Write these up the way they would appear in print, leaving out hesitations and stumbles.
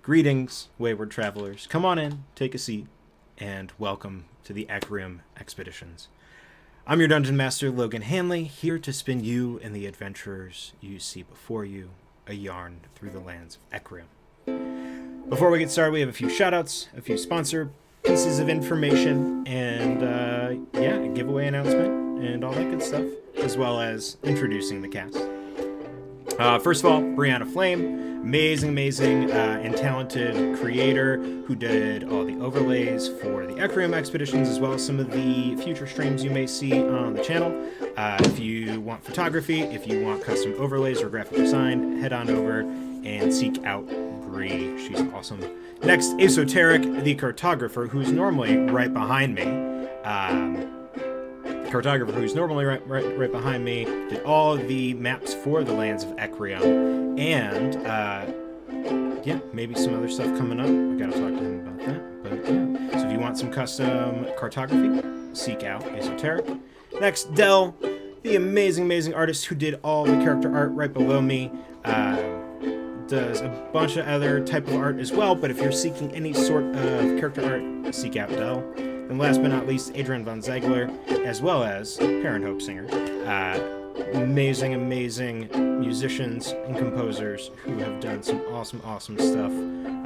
Greetings, wayward travelers. Come on in, take a seat, and welcome to the Ecriom Expeditions. I'm your Dungeon Master, Logan Hanley, here to spin you and the adventurers you see before you a yarn through the lands of Ecriom. Before we get started, we have a few shoutouts, a few sponsor pieces of information, and a giveaway announcement and all that good stuff, as well as introducing the cast. First of all, Brianna Flame, amazing and talented creator who did all the overlays for the Ecriom Expeditions, as well as some of the future streams you may see on the channel. If you want photography, if you want custom overlays or graphic design, head on over and seek out Bree. She's awesome. Next, Esoteric, the cartographer, who's normally right behind me. Right behind me, did all of the maps for the Lands of Ecriom, and maybe some other stuff coming up. I gotta talk to him about that, but yeah. So if you want some custom cartography, seek out Esoteric. Next, Dell, the amazing artist who did all the character art right below me, does a bunch of other type of art as well, but if you're seeking any sort of character art, seek out Dell. And last but not least, Adrian Von Ziegler, as well as Perrin Hope Singer. Amazing musicians and composers who have done some awesome stuff,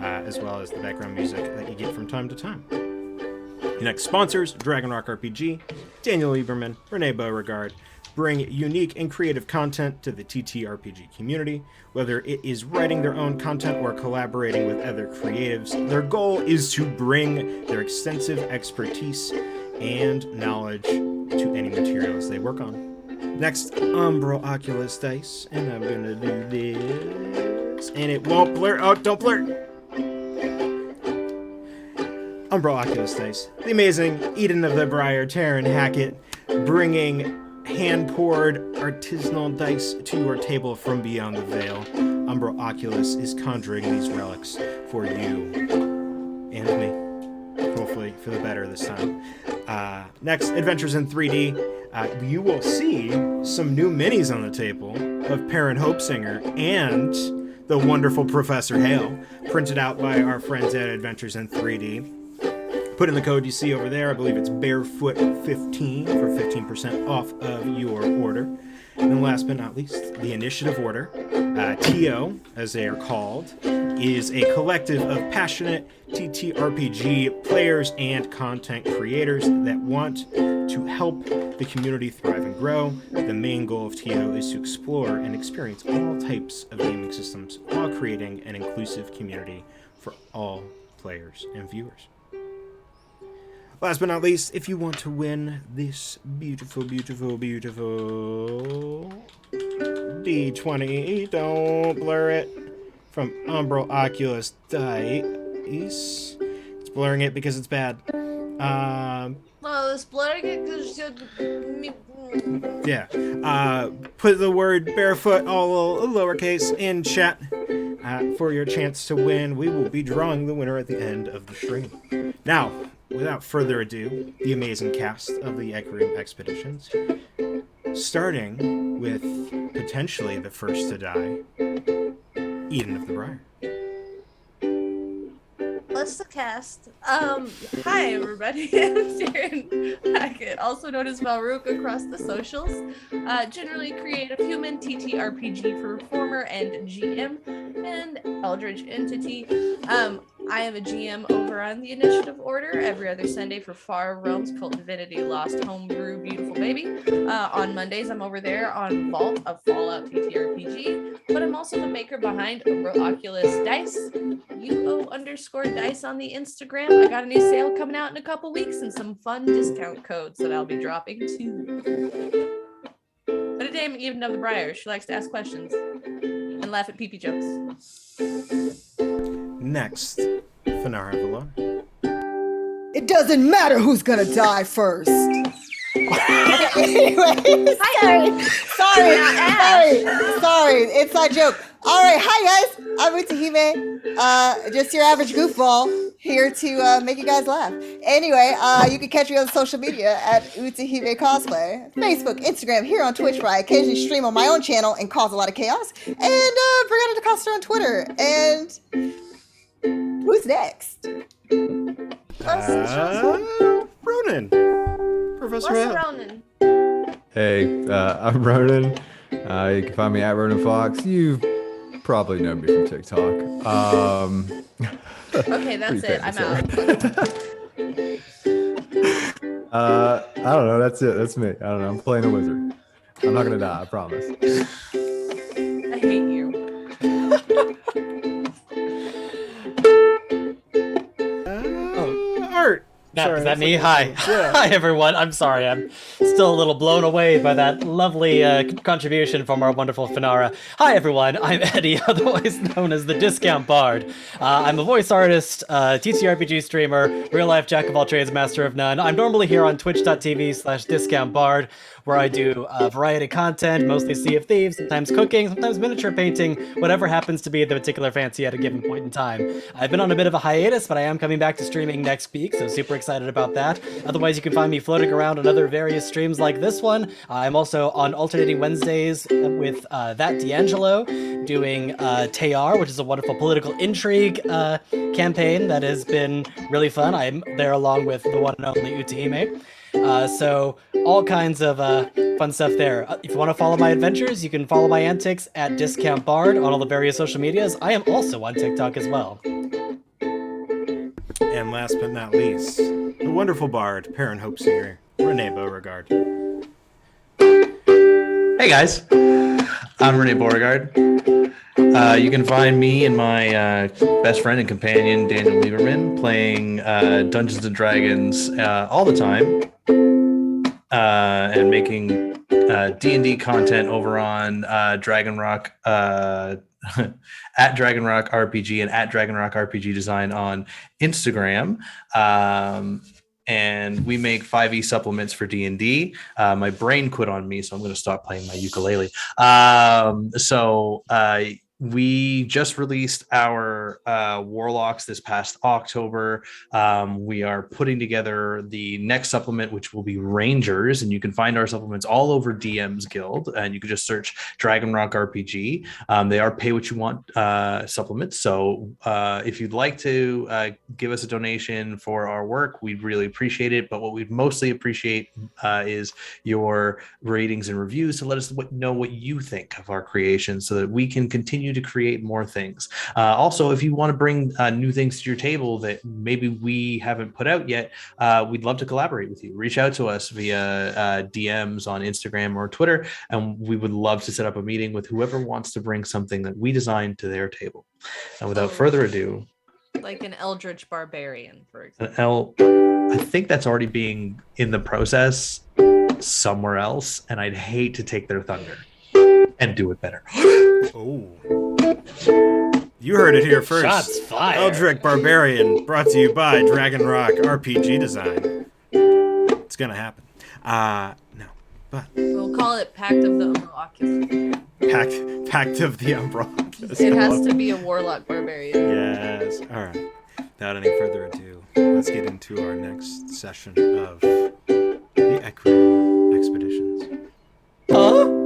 as well as the background music that you get from time to time. The next sponsors, Dragon Rock RPG, Daniel Lieberman, Renee Beauregard, bring unique and creative content to the TTRPG community. Whether it is writing their own content or collaborating with other creatives, their goal is to bring their extensive expertise and knowledge to any materials they work on. Next, Umbral Oculus Dice, and I'm gonna do this, and it won't blur. Oh, don't blur! Umbral Oculus Dice, the amazing Eden of the Briar, Taryn Hackett, bringing hand-poured artisanal dice to your table from beyond the veil. Umbral Oculus is conjuring these relics for you and me, hopefully for the better this time. Next, Adventures in 3D. You will see some new minis on the table of Perrin Hope Singer and the wonderful Professor Hale, printed out by our friends at Adventures in 3D. Put in the code you see over there. I believe it's Barefoot15 for 15% off of your order. And then last but not least, the Initiative Order, TO, as they are called, is a collective of passionate TTRPG players and content creators that want to help the community thrive and grow. The main goal of TO is to explore and experience all types of gaming systems while creating an inclusive community for all players and viewers. Last but not least, if you want to win this beautiful D20, don't blur it, from Umbral Oculus Dice. It's blurring it because it's bad. It's blurring it because put the word barefoot, all lowercase, in chat for your chance to win. We will be drawing the winner at the end of the stream. Now, without further ado, the amazing cast of the Ecriom Expeditions, starting with potentially the first to die, Eden of the Briar. What's the cast? Hi everybody, I'm Taryn Hackett, also known as Malrook across the socials. Generally create a human TTRPG for Performer and GM, and Eldritch Entity. I am a GM over on the Initiative Order every other Sunday for Far Realms, Cult Divinity, Lost, Homebrew, Beautiful Baby. On Mondays, I'm over there on Vault of Fallout TTRPG, but I'm also the maker behind Umbral Oculus Dice, UO_dice on the Instagram. I got a new sale coming out in a couple weeks and some fun discount codes that I'll be dropping too. But a damn Eden of the Briar, she likes to ask questions and laugh at pee-pee jokes. Next, Fanara Villar. It doesn't matter who's gonna die first. Anyway, sorry. Inside joke. All right, hi guys. I'm Utahime. Just your average goofball here to make you guys laugh. Anyway, you can catch me on social media at Utahime Cosplay, Facebook, Instagram, here on Twitch, where I occasionally stream on my own channel and cause a lot of chaos. And Brigada DaCosta on Twitter. And Who's next? Ronan. Professor What's Al. Ronan? Hey, I'm Ronan. You can find me at Ronan Fox. You probably know me from TikTok. Okay, that's pretty it. I'm famous, out. I don't know. That's it. That's me. I don't know. I'm playing a wizard. I'm not gonna die. I promise. I hate you. Art. Is Sorry, that I me? forgot Hi. you. Yeah. Hi, everyone. I'm sorry. I'm still a little blown away by that lovely contribution from our wonderful Finara. Hi, everyone. I'm Eddie, otherwise known as the Discount Bard. I'm a voice artist, TTRPG streamer, real-life jack-of-all-trades, master of none. I'm normally here on twitch.tv/discountbard, where I do variety content, mostly Sea of Thieves, sometimes cooking, sometimes miniature painting, whatever happens to be the particular fancy at a given point in time. I've been on a bit of a hiatus, but I am coming back to streaming next week, so super excited about that. Otherwise, you can find me floating around on other various streams like this one. I'm also on alternating Wednesdays with That D'Angelo, doing Tayar, which is a wonderful political intrigue campaign that has been really fun. I'm there along with the one and only Utahime. So all kinds of fun stuff there. If you want to follow my adventures, you can follow my antics at Discount Bard on all the various social medias. I am also on TikTok as well. And last but not least, the wonderful bard, parent hope singer, Renee Beauregard. Hey guys, I'm Renee Beauregard. You can find me and my best friend and companion, Daniel Lieberman, playing Dungeons & Dragons all the time and making D&D content over on Dragon Rock, at Dragon Rock RPG and at Dragon Rock RPG Design on Instagram. And we make 5e supplements for D&D. My brain quit on me, so I'm going to stop playing my ukulele. We just released our Warlocks this past October. We are putting together the next supplement, which will be Rangers, and you can find our supplements all over DM's Guild, and you can just search Dragon Rock RPG. They are pay what you want supplements, so if you'd like to give us a donation for our work, we'd really appreciate it, but what we'd mostly appreciate is your ratings and reviews to let us know what you think of our creations so that we can continue to create more things. Also, if you want to bring new things to your table that maybe we haven't put out yet, we'd love to collaborate with you. Reach out to us via DMs on Instagram or Twitter, and we would love to set up a meeting with whoever wants to bring something that we designed to their table. And without further ado, Like an eldritch barbarian, for example. I think that's already being in the process somewhere else, and I'd hate to take their thunder and do it better. Oh. You heard it here first. Shots fired. Eldritch Barbarian, brought to you by Dragon Rock RPG Design. It's gonna happen. No, but We'll call it Pact of the Umbrelocus. Pact of the Umbrelocus. It has to be a warlock barbarian. Yes. All right. Without any further ado, let's get into our next session of the Ecriom Expeditions. Huh?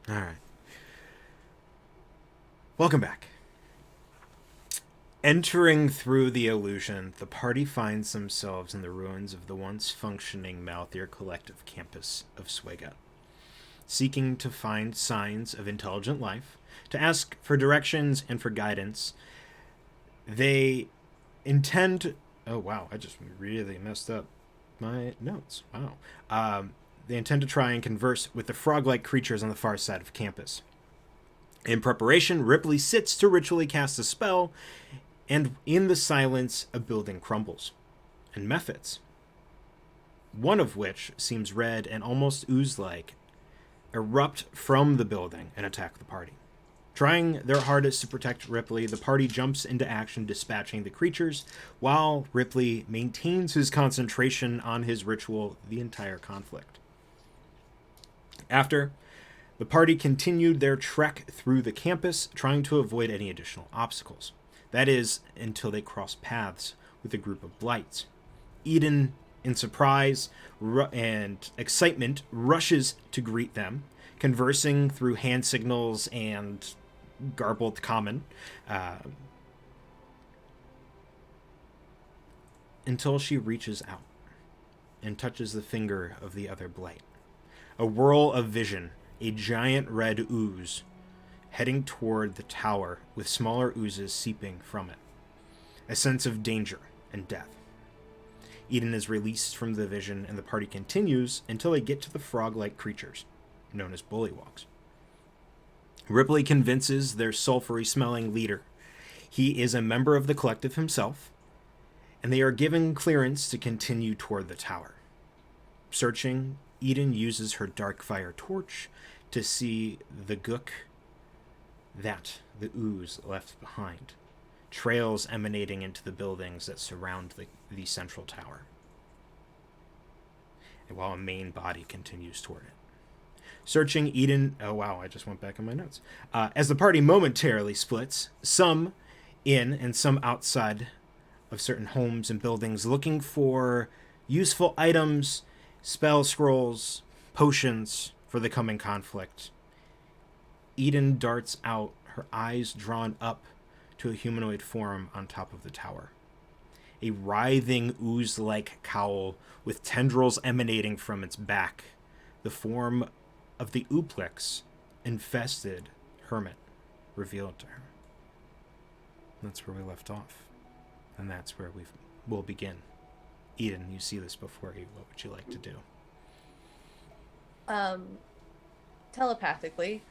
All right. Welcome back. Entering through the illusion, the party finds themselves in the ruins of the once functioning Malthir Collective campus of Swega. Seeking to find signs of intelligent life, to ask for directions and for guidance, they intend... Oh, wow, I just really messed up my notes. Wow. They intend to try and converse with the frog-like creatures on the far side of campus. In preparation, Ripley sits to ritually cast a spell, and in the silence, a building crumbles, and mephits, one of which seems red and almost ooze-like, erupt from the building and attack the party. Trying their hardest to protect Ripley, the party jumps into action, dispatching the creatures, while Ripley maintains his concentration on his ritual the entire conflict. After, the party continued their trek through the campus, trying to avoid any additional obstacles. That is, until they cross paths with a group of blights. Eden, in surprise and excitement, rushes to greet them, conversing through hand signals and garbled common, until she reaches out and touches the finger of the other blight. A whirl of vision, a giant red ooze, heading toward the tower with smaller oozes seeping from it. A sense of danger and death. Eden is released from the vision, and the party continues until they get to the frog-like creatures, known as bullywugs. Ripley convinces their sulfury-smelling leader he is a member of the collective himself, and they are given clearance to continue toward the tower. Searching, Eden uses her dark fire torch to see the gook that the ooze left behind, trails emanating into the buildings that surround the central tower, and while a main body continues toward it. Searching, Eden... Oh, wow, I just went back in my notes. As the party momentarily splits, some in and some outside of certain homes and buildings, looking for useful items, spell scrolls, potions for the coming conflict. Eden darts out, her eyes drawn up to a humanoid form on top of the tower. A writhing ooze-like cowl with tendrils emanating from its back. The form of the oblex infested hermit revealed to her. That's where we left off. And that's where we'll begin. Eden, you see this before you. What would you like to do? Telepathically.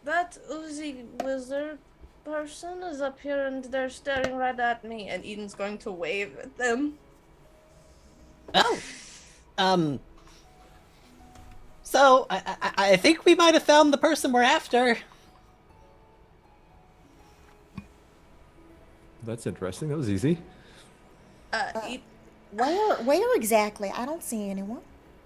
That oozy wizard person is up here and they're staring right at me, and Eden's going to wave at them. Oh. So, I think we might have found the person we're after. That's interesting. That was easy. Where exactly? I don't see anyone.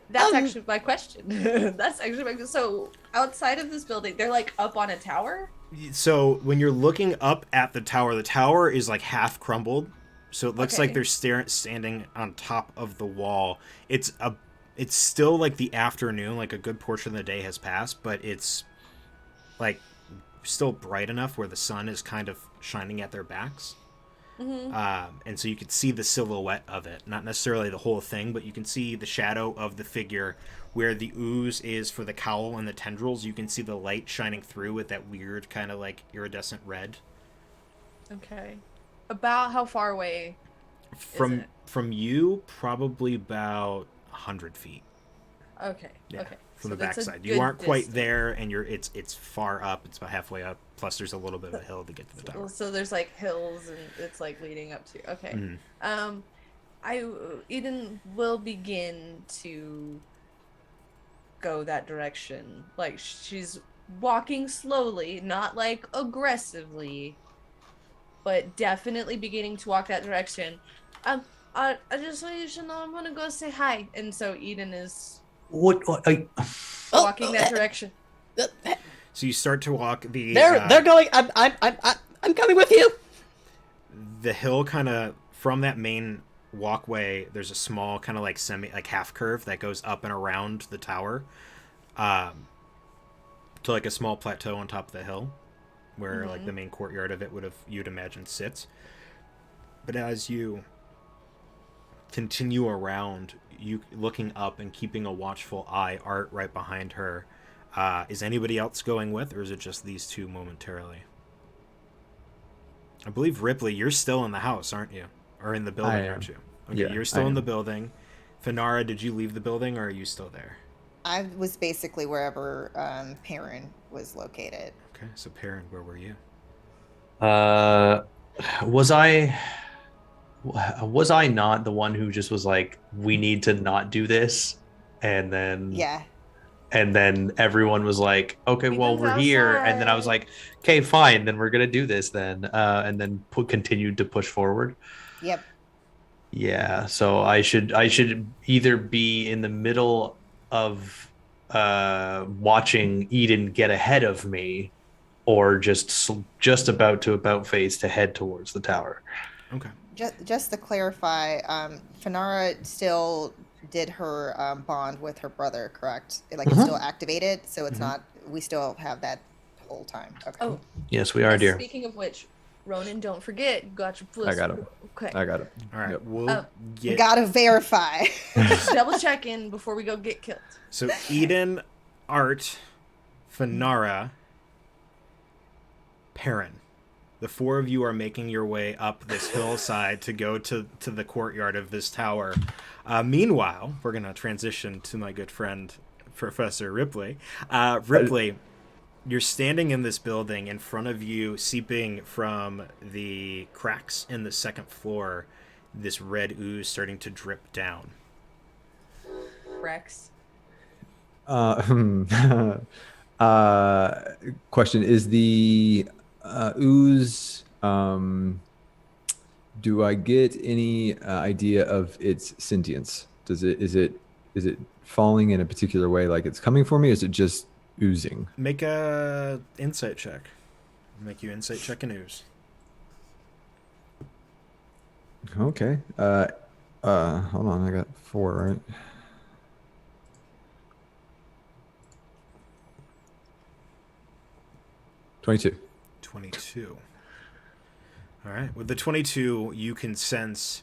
That's actually my question. That's actually my question. So, outside of this building, they're like up on a tower? So, when you're looking up at the tower is like half crumbled. So it looks like they're standing on top of the wall. It's still like the afternoon, like a good portion of the day has passed, but it's like still bright enough where the sun is kind of shining at their backs. Mm-hmm. And so you can see the silhouette of it, not necessarily the whole thing, but you can see the shadow of the figure where the ooze is for the cowl and the tendrils. You can see the light shining through with that weird kind of like iridescent red. Okay. About how far away from you? Probably about 100 feet. Okay. Yeah, okay. From so the backside. You aren't quite there, and it's far up. It's about halfway up. Plus, there's a little bit of a hill to get to the tower. So there's like hills, and it's like leading up to. Okay. Mm-hmm. Eden will begin to go that direction. Like she's walking slowly, not like aggressively, but definitely beginning to walk that direction. I just want you to know I'm gonna go say hi. And so Eden is walking that direction. So you start to walk the. They're going. I'm coming with you. The hill kind of from that main walkway, there's a small kind of like half curve that goes up and around the tower, to like a small plateau on top of the hill, where like the main courtyard of it you'd imagine sits. But as you continue around, you looking up and keeping a watchful eye, Art right behind her. Is anybody else going with, or is it just these two momentarily? I believe Ripley, you're still in the house, aren't you? Or in the building, aren't you? Okay, Yeah, you're still I in the am. building. Finara, did you leave the building, or are you still there? I was basically wherever Perrin was located. Okay, so Perrin, where were you? Was I not the one who just was like, we need to not do this, and then Yeah. everyone was like, okay, well, we're here, and then I was like, okay, fine, then we're gonna do this then, and then continued to push forward. Yep. Yeah, so I should either be in the middle of watching Eden get ahead of me, or just about face to head towards the tower. Okay. Just to clarify, Finara still did her bond with her brother, correct? Like it's still activated, so it's not. We still have that whole time. Okay. Oh, Yes, we are, yes, dear. speaking of which, Ronan, don't forget, you got your plus. I got him. Okay. I got it. All right. Yep. We'll We get. gotta verify. Just double check in before we go get killed. So Eden, Art, Finara, Perrin. The four of you are making your way up this hillside to go to the courtyard of this tower. Meanwhile, we're going to transition to my good friend, Professor Ripley. Ripley, you're standing in this building. In front of you, seeping from the cracks in the second floor, this red ooze starting to drip down. Rex. Question: is the ooze? Do I get any idea of its sentience? Is it falling in a particular way, like it's coming for me? Or is it just oozing? Make a insight check. Make you insight check and ooze. Okay. Hold on. I got 4, right? $22. 22. All right. With the 22, you can sense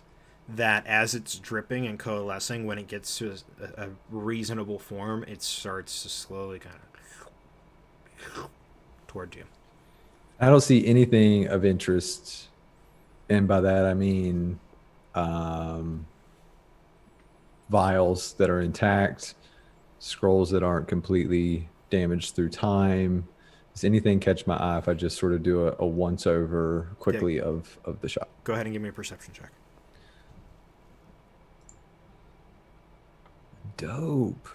that as it's dripping and coalescing, when it gets to a reasonable form, it starts to slowly kind of toward you. I don't see anything of interest, and by that I mean vials that are intact, scrolls that aren't completely damaged through time. Does anything catch my eye if I just sort of do a once over quickly of the shop? Go ahead and give me a perception check. Dope.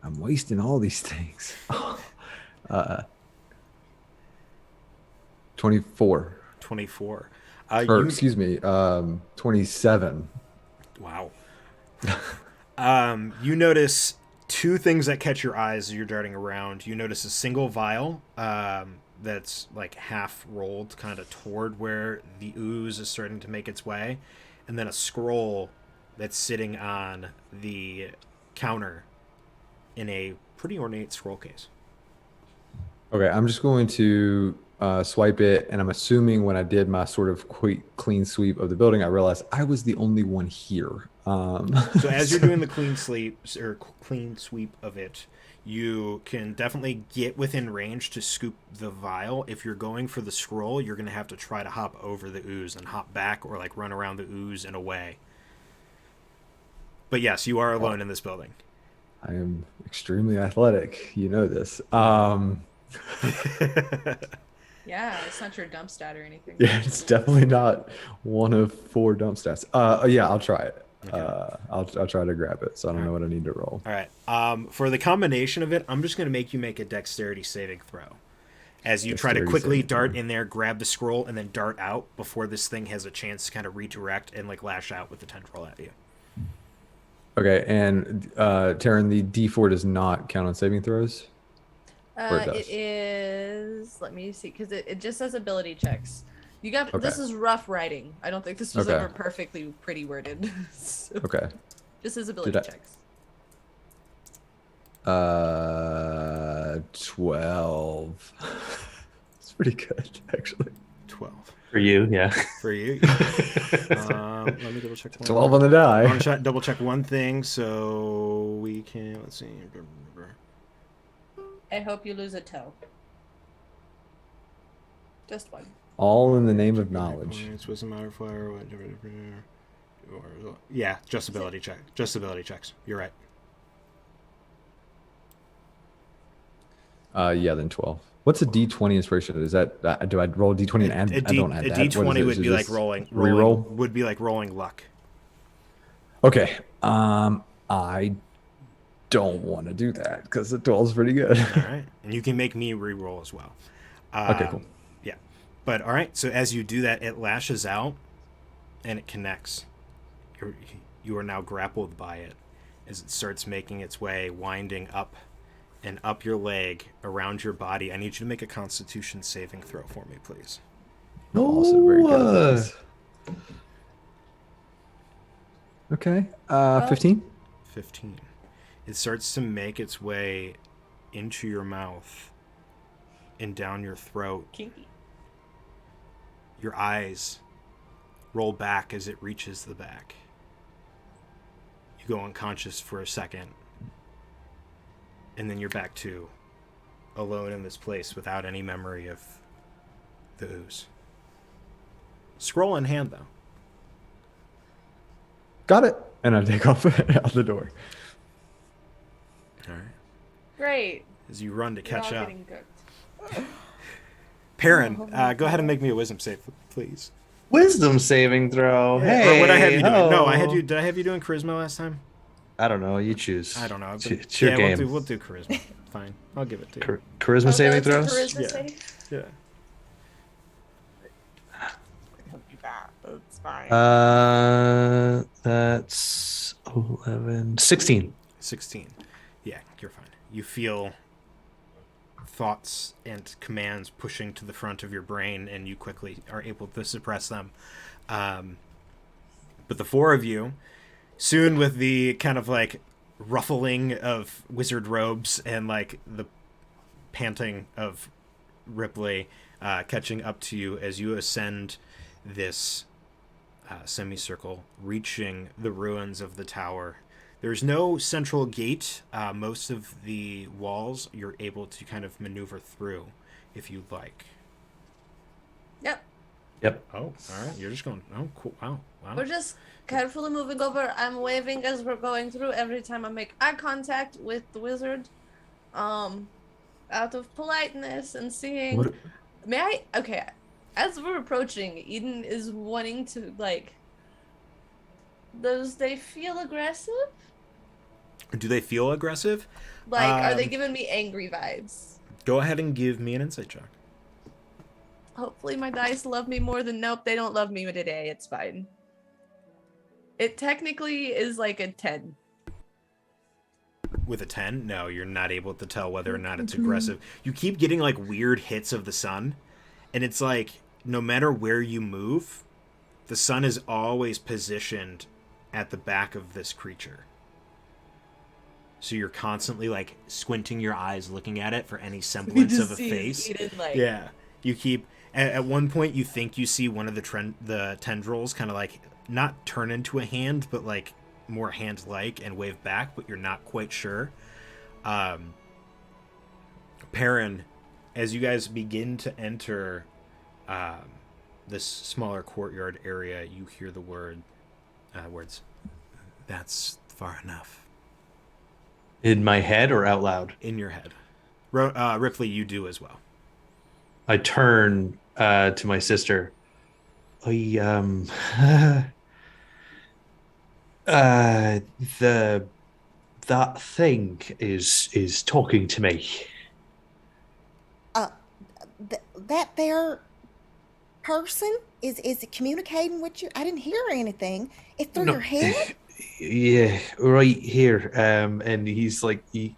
I'm wasting all these things. 24. 24. Or excuse me, 27. Wow. You notice two things that catch your eyes as you're darting around. You notice a single vial that's like half rolled kind of toward where the ooze is starting to make its way, and then a scroll that's sitting on the counter in a pretty ornate scroll case. Okay, I'm just going to swipe it, and I'm assuming when I did my sort of clean sweep of the building, I realized I was the only one here. So as you're doing the clean sweep of it, you can definitely get within range to scoop the vial. If you're going for the scroll, you're going to have to try to hop over the ooze and hop back, or like run around the ooze and away. But yes, you are alone in this building. I am extremely athletic. You know this. Yeah, it's not your dump stat or anything. Yeah, it's definitely not one of 4 dump stats. Yeah, I'll try it. Okay. I'll try to grab it. So I don't know what I need to roll. All right. For the combination of it, I'm just going to make you make a dexterity saving throw. As you try to Dexterity quickly saving dart throw. in there, grab the scroll, and then dart out before this thing has a chance to kind of redirect and like lash out with the tendril at you. Okay, and Taryn, the D4 does not count on saving throws? Or it does? It is. Let me see, because it just says ability checks. You got Okay. this is rough writing. I don't think this was Okay. ever perfectly pretty worded. So, Okay. just his ability Did I- checks. 12. It's pretty good, actually. 12 For you, yeah. for you. Let me double check. 12 on the die. I want to double check one thing, so we can. Let's see. I hope you lose a toe. Just one. All in the name of knowledge. It's wisdom modifier. Yeah, just ability check. Just ability checks. You're right. Yeah, then 12. What's a D20 inspiration? Is that do I roll a D20 and add? I don't add a that. D20 What is it? would Is it be like just rolling. reroll? Would be like rolling luck. Okay. I don't want to do that because the 12 is pretty good. All right, and you can make me re-roll as well. Okay, cool. Yeah, but all right. So as you do that, it lashes out, and it connects. You are now grappled by it as it starts making its way, winding up and up your leg, around your body. I need you to make a Constitution saving throw for me, please. Also very good. Okay. 15. 15. It starts to make its way into your mouth and down your throat. Kinky. Your eyes roll back as it reaches the back. You go unconscious for a second. And then you're back to alone in this place without any memory of the ooze. Scroll in hand, though. Got it. And I take off out the door. All right. Great. As you run to You're all catch up. getting cooked. Perrin, go ahead and make me a wisdom save, please. Wisdom saving throw. Hey. Or what I have you doing? No, ho. did I have you doing charisma last time? I don't know. You choose. I don't know. It's your yeah, game. we'll do charisma. Fine. I'll give it to you. Charisma Oh, saving that's a throws? charisma Yeah. save? Yeah. That's fine. That's 11. 16. 16. Yeah, you're fine. You feel thoughts and commands pushing to the front of your brain, and you quickly are able to suppress them. But the four of you, soon with the kind of like ruffling of wizard robes and like the panting of Ripley catching up to you as you ascend this semicircle, reaching the ruins of the tower. There's no central gate. Most of the walls you're able to kind of maneuver through if you'd like. Yep. Yep. Oh, all right. You're just going. Oh, cool. Wow. We're just carefully moving over. I'm waving as we're going through every time I make eye contact with the wizard. Out of politeness and seeing. What- May I? Okay. As we're approaching, Eden is wanting to, like. Does they feel aggressive? Do they feel aggressive? Like, are they Um, giving me angry vibes? Go ahead and give me an insight check. Hopefully my dice love me more than nope, they don't love me today. It's fine. It technically is like a 10. With a 10, no, you're not able to tell whether or not it's aggressive. You keep getting like weird hits of the sun, and it's like no matter where you move, the sun is always positioned at the back of this creature. So you're constantly like squinting your eyes looking at it for any semblance of a face. Eden, like, Yeah. You keep at one point you think you see one of the tendrils kind of like not turn into a hand, but like more hand-like and wave back, but you're not quite sure. Perrin, as you guys begin to enter this smaller courtyard area, you hear the words, "That's far enough." In my head or out loud? In your head. Ripley, you do as well. I turn to my sister. That thing is talking to me. That there person is it communicating with you? I didn't hear anything. It's through No. your head. Yeah, right here. And he's like, he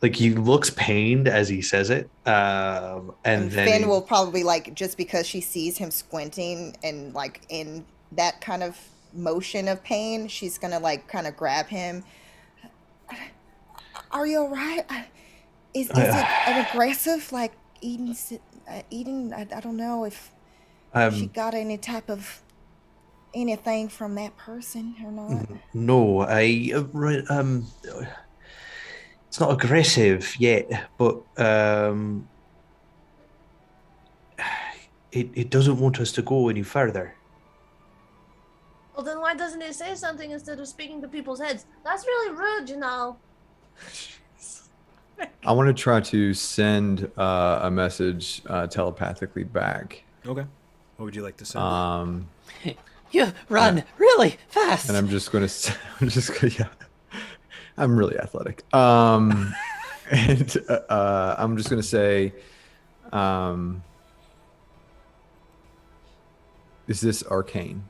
like he looks pained as he says it, and then Finn will probably like, just because she sees him squinting and like in that kind of motion of pain, she's gonna like kind of grab him. Are you all right? Is it an aggressive like eating? I don't know if she got any type of anything from that person or not. No, it's not aggressive yet, but it doesn't want us to go any further. Well, then why doesn't it say something instead of speaking to people's heads? That's really rude, you know. I want to try to send a message telepathically back. Okay. What would you like to say? You run really fast. And I'm just going to, yeah, I'm really athletic. And I'm just going to say, is this arcane?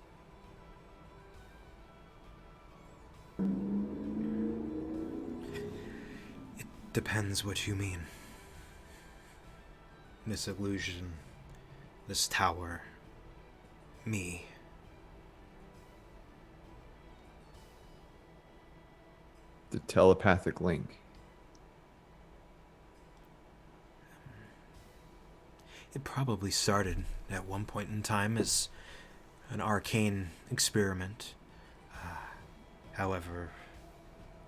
It depends what you mean. This illusion, this tower, me. The telepathic link. It probably started at one point in time as an arcane experiment. However,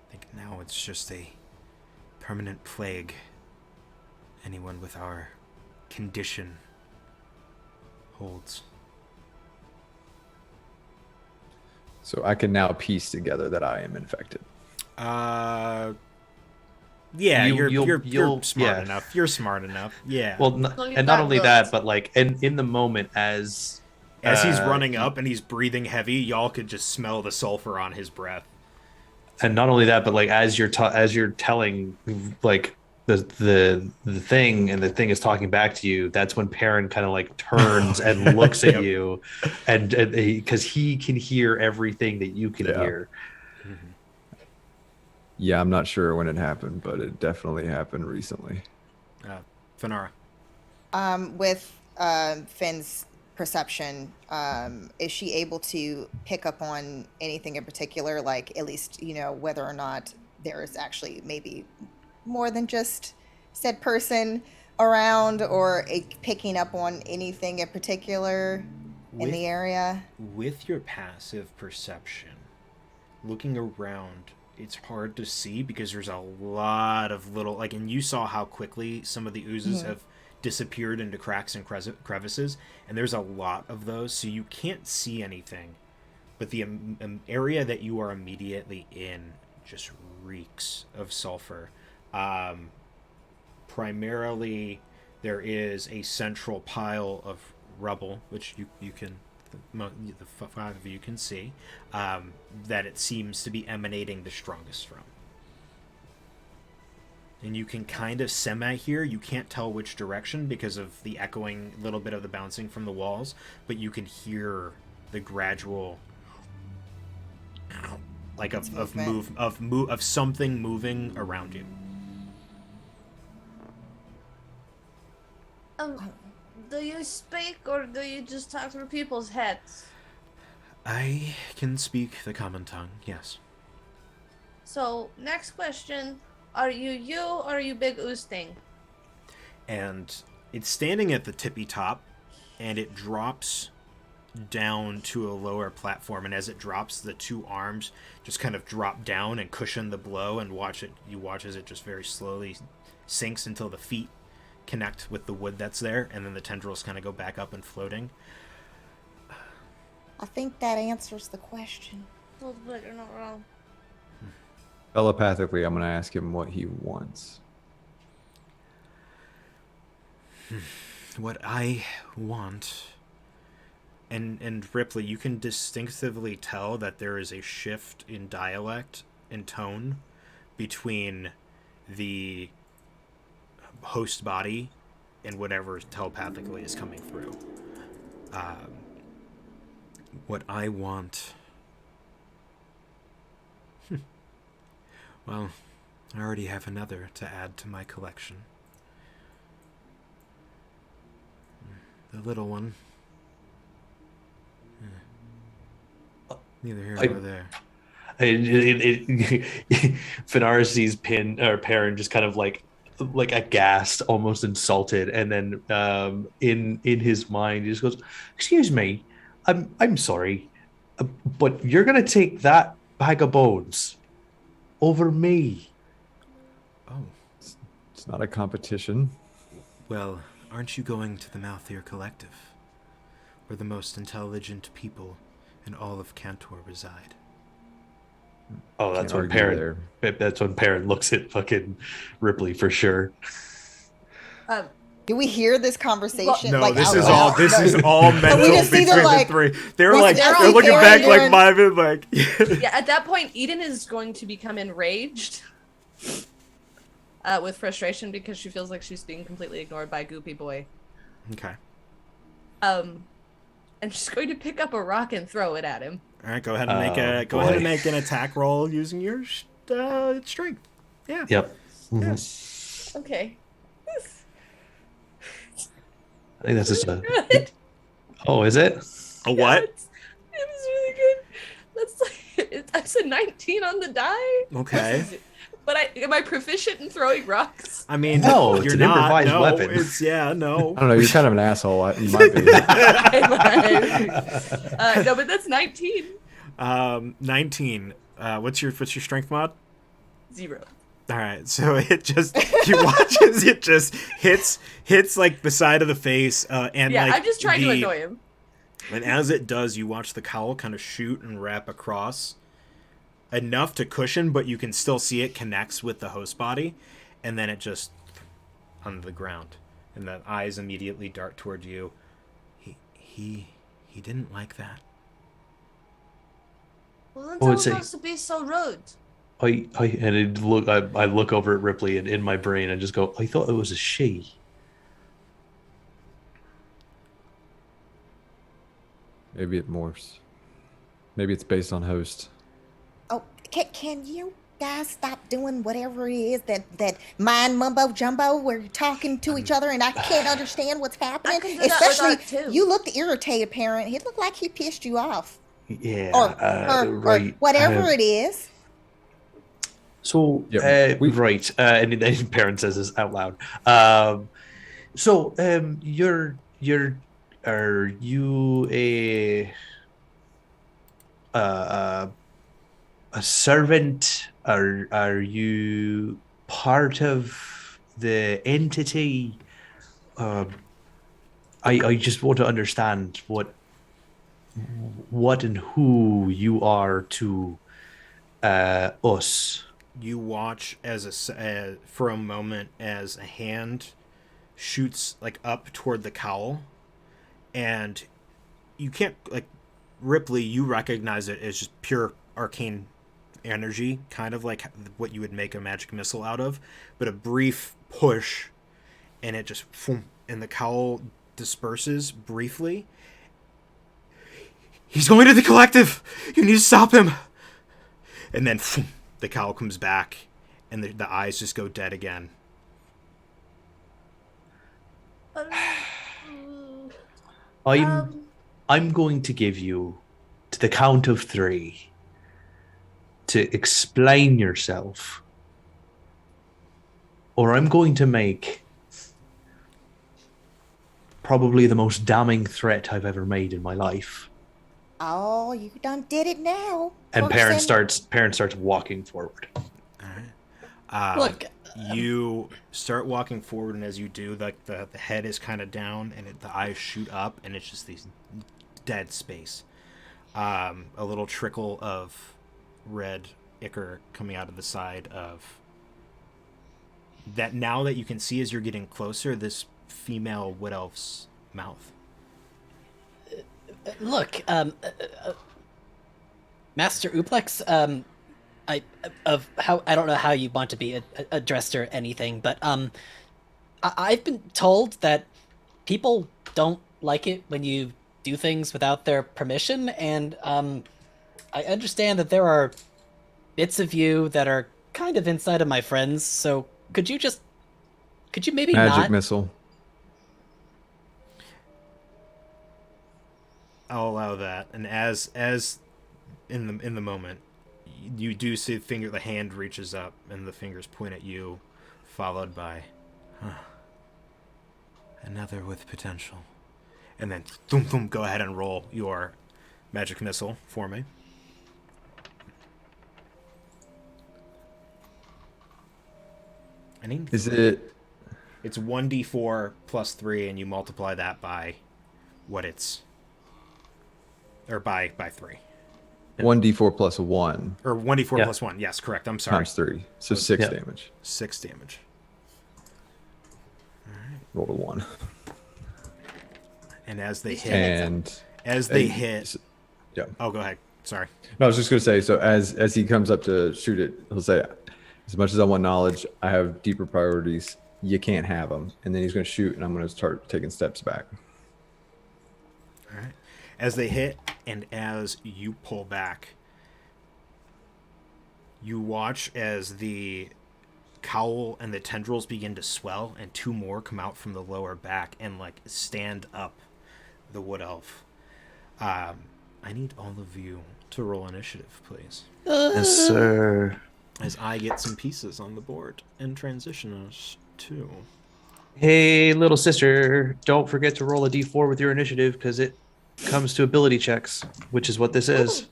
I think now it's just a permanent plague. Anyone with our condition holds. So I can now piece together that I am infected. Yeah, you're smart yeah. enough. You're smart enough. Yeah. Well, you've and not got only books. that, but like in the moment as As he's running up and he's breathing heavy, y'all could just smell the sulfur on his breath. and not only that, but like as you're telling like the thing, and the thing is talking back to you, that's when Perrin kind of like turns and looks at you, and because he can hear everything that you can hear. Yeah, I'm not sure when it happened, but it definitely happened recently. Fenara. With Finn's perception, is she able to pick up on anything in particular, like at least, you know, whether or not there is actually maybe more than just said person around, or picking up on anything in particular in the area? With your passive perception, looking around, it's hard to see because there's a lot of little, like, and you saw how quickly some of the oozes have disappeared into cracks and crevices, and there's a lot of those, so you can't see anything. But the area that you are immediately in just reeks of sulfur. Primarily, there is a central pile of rubble, which you can, the five of you can see, that it seems to be emanating the strongest from. And you can kind of semi-hear, you can't tell which direction because of the echoing, little bit of the bouncing from the walls, but you can hear the gradual, like of something moving around you. Do you speak or do you just talk through people's heads? I can speak the common tongue, yes. So, next question. Are you or are you Big Ooze thing? And it's standing at the tippy top, and it drops down to a lower platform, and as it drops, the two arms just kind of drop down and cushion the blow, and you watch as it just very slowly sinks until the feet connect with the wood that's there, and then the tendrils kind of go back up and floating. I think that answers the question. Well, but you're not wrong. Telepathically, I'm going to ask him what he wants. What I want, and Ripley, you can distinctively tell that there is a shift in dialect and tone between the host body and whatever telepathically is coming through. What I want, well, I already have another to add to my collection. The little one. Neither here nor there. Finara sees Perrin just kind of like aghast, almost insulted, and then in his mind he just goes, "Excuse me, I'm sorry, but you're gonna take that bag of bones over me?" Oh, It's not a competition. well, aren't you going to the Malthir Collective, where the most intelligent people in all of Cantor reside? Oh, that's Can't when argue Perrin. That's when Perrin looks at fucking Ripley for sure. Do we hear this conversation? No, like, this out is loud? all. This No. is all mental we just see between them, like, the three. They're we like, just they're see looking Perrin back like doing- Myvan, like. Yeah, at that point, Eden is going to become enraged with frustration because she feels like she's being completely ignored by Goopy Boy. Okay. And she's going to pick up a rock and throw it at him. All right, go ahead and make an attack roll using your strength. Yeah. Yep. Yeah. Okay. I think that's just a. Oh, is it? A what? It was really good. That's like I said 19 on the die. Okay. But am I proficient in throwing rocks? I mean, No, it's you're an not. improvised No, weapon. it's no. I don't know. You're kind of an asshole. You might be. No, but that's 19. 19. What's your strength mod? 0. All right, so it just you watch as it just hits like the side of the face, and Yeah, like I'm just trying to annoy him. And as it does, you watch the cowl kind of shoot and wrap across enough to cushion, but you can still see it connects with the host body, and then it just onto the ground, and the eyes immediately dart toward you. He didn't like that. Well, then Oh, tell it's him a- not to be so rude. I look over at Ripley and in my brain I just go, I thought it was a she. Maybe it morphs. Maybe it's based on host. Oh, can you guys stop doing whatever it is that mind mumbo jumbo where you're talking to each other and I can't understand what's happening? can do that with Especially, art, too. you looked irritated, parent. He looked like he pissed you off, Yeah. or Right. whatever it is. So, Yep. right, and then Perrin says this out loud. Are you a servant? Are you part of the entity? I just want to understand what and who you are to us. You watch for a moment as a hand shoots like up toward the cowl, and you can't Ripley. You recognize it as just pure arcane energy, kind of like what you would make a magic missile out of, but a brief push, and it just and the cowl disperses briefly. He's going to the collective. You need to stop him. And then the cowl comes back, and the eyes just go dead again. I'm going to give you to the count of 3 to explain yourself, or I'm going to make probably the most damning threat I've ever made in my life. Oh, you done did it now. And Perrin person. starts walking forward. Look, You start walking forward, and as you do, like the head is kind of down, and the eyes shoot up, and it's just these dead space. A little trickle of red ichor coming out of the side of that. Now that you can see as you're getting closer, this female wood elf's mouth. look, Master Oblex, I don't know how you want to be addressed or anything, but I've been told that people don't like it when you do things without their permission, and I understand that there are bits of you that are kind of inside of my friends, so could you maybe Magic not? missile. I'll allow that. And as in the moment, you do see the hand reaches up and the fingers point at you, followed by another with potential. And then thum, thum, go ahead and roll your magic missile for me. I need Is three. it? It's 1d4 plus 3, and you multiply that by what it's... Or by 3. 1d4 plus 1 Or 1d4 Yeah. plus 1. Yes, correct. I'm sorry. times 3. So 6 Yeah. damage. 6 damage. Roll a 1. And as they hit... And hit... yeah. Oh, go ahead. Sorry. No, I was just gonna say. So as he comes up to shoot it, he'll say, "As much as I want knowledge, I have deeper priorities. You can't have them." And then he's gonna shoot, and I'm gonna start taking steps back. All right. As they hit, and as you pull back, you watch as the cowl and the tendrils begin to swell, and 2 more come out from the lower back and like stand up the wood elf. I need all of you to roll initiative, please, Yes, sir. as I get some pieces on the board and transition us to... Hey, little sister, don't forget to roll a d4 with your initiative because it comes to ability checks, which is what this is.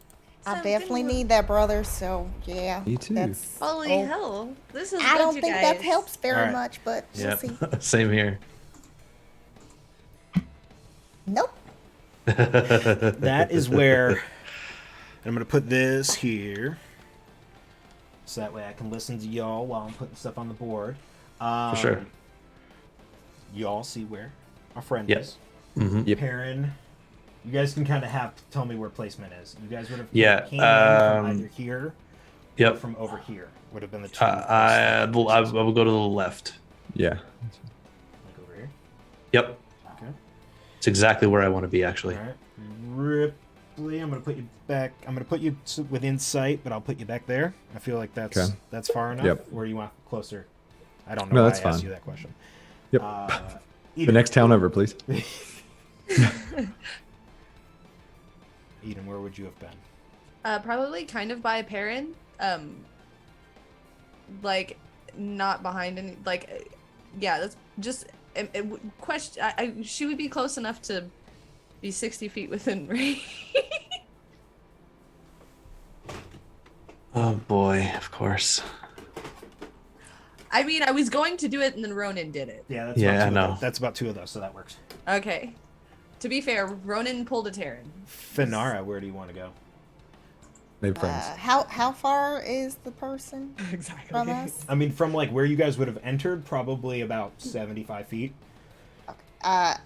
I definitely need that, brother. So yeah, Me too. That's, Holy oh, hell. This is I good, don't you think guys. that helps very All right. much, but we'll Yeah, see. same here. Nope. That is where I'm going to put this here. So that way I can listen to y'all while I'm putting stuff on the board. For sure. Y'all see where our friend Yep. is. Mm-hmm. Yep. Perrin, you guys can kind of tell me where placement is. You guys would have Yeah, came in from either here or Yep. from over here. Would have been the two. I will go to the left. Yeah. Like over here. Yep. Okay. It's exactly where I want to be, actually. All right. Ripley, I'm going to put you back. I'm going to put you within sight, but I'll put you back there. I feel like that's Okay. that's far enough. Yep. Or you want closer? I don't know No, why that's I asked fine. you that question. Yep. Eden, The next town over, please. Eden, where would you have been? Probably kind of by Perrin. Like not behind any. Like, yeah. That's just question. She would be close enough to be 60 feet within range. Oh boy, of course. I mean, I was going to do it, and then Ronan did it. Yeah, that's Yeah, about I two know. Of those. That's about 2 of those, so that works. Okay. To be fair, Ronan pulled a Terran. Finara, where do you want to go? Maybe friends. How far is the person Exactly. from us? I mean, from like where you guys would have entered, probably about 75 feet. I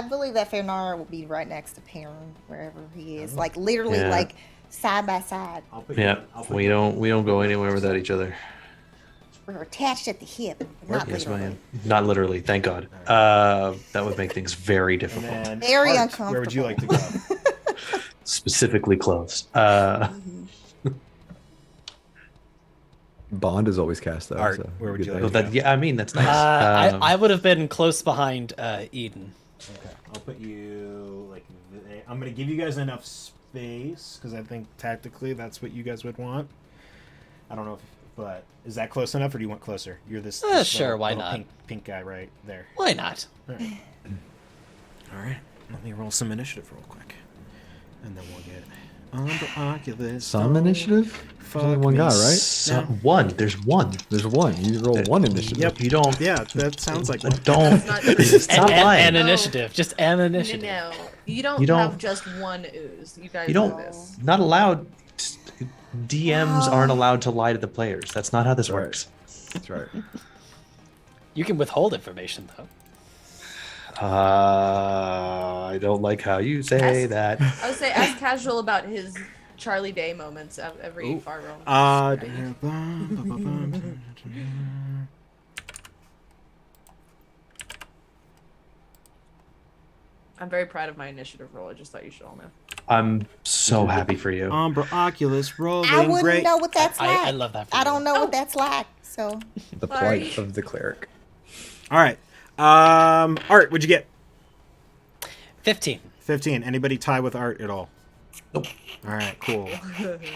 believe that Fernara will be right next to Perrin, wherever he is. Like literally, Yeah. like side by side. I'll put Yeah, I'll put we don't go anywhere without each other. We're attached at the hip. Not Yes, literally. ma'am. Not literally, thank God. That would make things very And difficult. then Very Art, where would you like to go? Specifically clothes. Bond is always cast though. Art, so where would good you there. like Well, yeah, I mean that's nice. I would have been close behind Eden. Okay, I'll put you like I'm gonna give you guys enough space because I think tactically that's what you guys would want. I don't know, but is that close enough, or do you want closer? You're this Sure, little- why little not? Pink guy right there. Why not? All right. All right, let me roll some initiative real quick, and then we'll get on the Oculus. Some initiative? There's only Fuck one me. guy, right? So, one. There's one. There's one. You roll one initiative. Yep. You don't. Yeah, that sounds like one. Don't. Not true. Stop lying. An initiative, just an initiative. No, you don't, You don't- have just one ooze. You guys You know don't. this. Not allowed. DMs aren't allowed to lie to the players. That's not how this Right. works. That's right. You can withhold information though. I don't like how you say Yes. that. I would say as casual about his Charlie Day moments of every Ooh. far roam. I'm very proud of my initiative roll. I just thought you should all know. I'm so happy for you. Umbra Oculus rolling I wouldn't great. know what that's like. I love that. For I you. don't know what that's like. So The Sorry. plight of the cleric. All right. Art, what'd you get? 15. 15. Anybody tie with Art at all? Nope. All right, cool.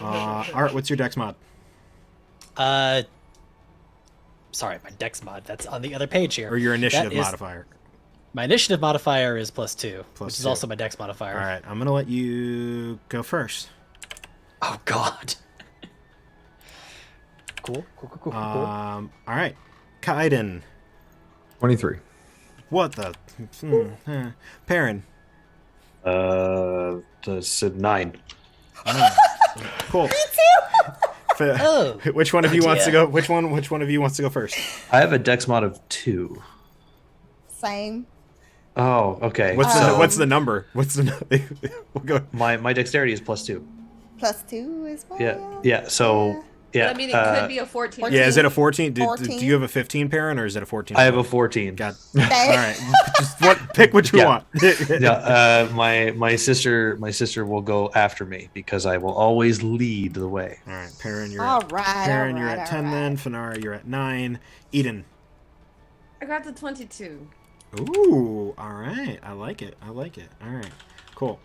Art, what's your dex mod? Sorry, my dex mod. That's on the other page here. Or your initiative That is- modifier? My initiative modifier is +2, Plus which is 2. also my dex modifier. All right, I'm gonna let you go first. Oh God. Cool. All right, Kaiden. 23. What the? Perrin. That's a 9. Cool. Oh. Which one of you wants to dear. go? Which one of you wants to go first? I have a dex mod of 2. same. Oh, okay. What's the number? What's the? We'll go. My dexterity is +2. +2 as well. Yeah. So yeah. But I mean, it could be a 14. Yeah, is it a 14? Do 14? you have a 15, Perrin, or is it a 14? I have a 14. God. Okay. All right. Just pick what you Yeah. want. Yeah. My sister will go after me because I will always lead the way. All right, Perrin, you're All at, right. Perrin, all you're right, at all 10 right. then. Finara, you're at 9. Eden. I got the 22. Ooh, all right. I like it. All right, cool.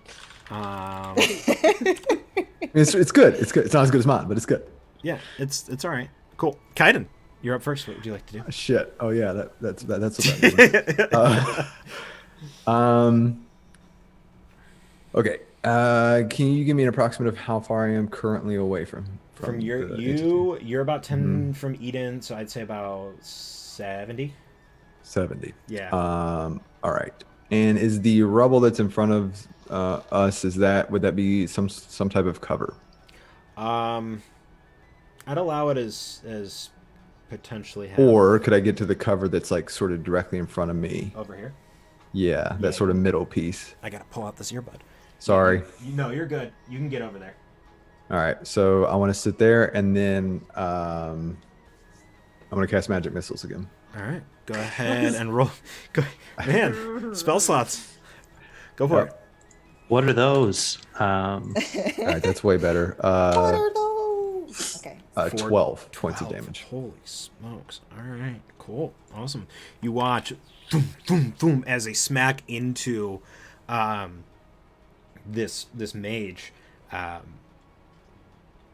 It's good. It's good. It's not as good as mine, but it's good. Yeah, it's all right. Cool. Kaiden, you're up first. What would you like to do? Shit. Oh yeah, that's what that means. Okay. Can you give me an approximate of how far I am currently away from From the entity? you're about 10 from Eden, so I'd say about 70. 70. Yeah. All right. And is the rubble that's in front of us? Would that be some type of cover? I'd allow it as potentially have Or could I get to the cover that's like sort of directly in front of me? over here. Yeah, that sort of middle piece. I gotta pull out this earbud. Sorry. No, you're good. You can get over there. All right. So I want to sit there, and then I'm going to cast magic missiles again. All right, go ahead and roll. Go, man, spell slots. Go for it. What are those? All right, that's way better. What are those? Okay. 12 points of damage. Holy smokes! All right, cool, awesome. You watch, boom, boom, boom, as they smack into, this mage.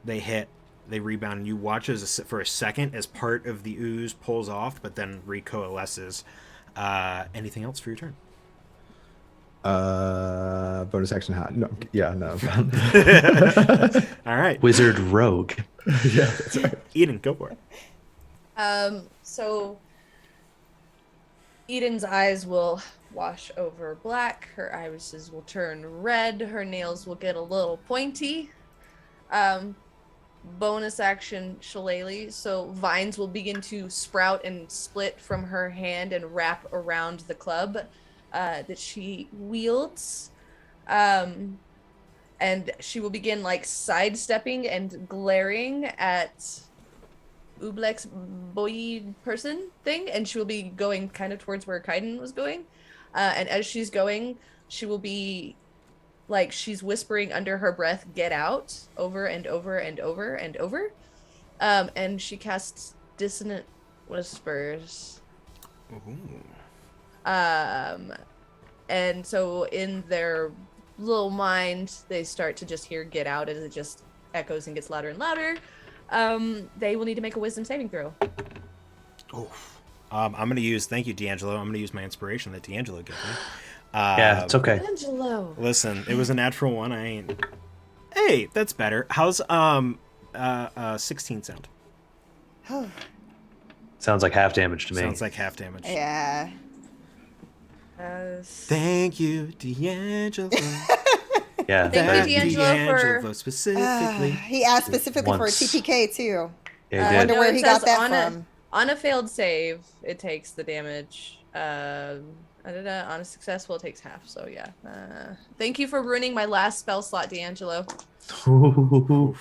They hit. They rebound, and you watch for a second as part of the ooze pulls off, but then recoalesces. Anything else for your turn? Bonus action hot. No, yeah, no. All right, Wizard rogue. Yeah, that's right. Eden, go for it. So Eden's eyes will wash over black. Her irises will turn red. Her nails will get a little pointy. Bonus action shillelagh, so vines will begin to sprout and split from her hand and wrap around the club that she wields, and she will begin like sidestepping and glaring at oblex boy person thing, and she will be going kind of towards where Kaiden was going, and as she's going, she will be like she's whispering under her breath, "Get out," over and over and over and over. And she casts Dissonant Whispers. Ooh. And so in their little mind, they start to just hear "Get out" as it just echoes and gets louder and louder. They will need to make a wisdom saving throw. Oh. I'm going to use, thank you, D'Angelo. I'm going to use my inspiration that D'Angelo gave me. Yeah, it's okay. Angelo. Listen, it was a natural one. I ain't. Hey, that's better. How's 16 sound? Sounds like half damage to me. Sounds like half damage. Yeah. Thank you, D'Angelo. Yeah. Thank you, D'Angelo, for specifically. He asked specifically Once. for a TPK too. Yeah, I he wonder did. where it he got says that from. On a failed save, it takes the damage. On a successful, it takes half. So yeah. Thank you for ruining my last spell slot, D'Angelo. Oh.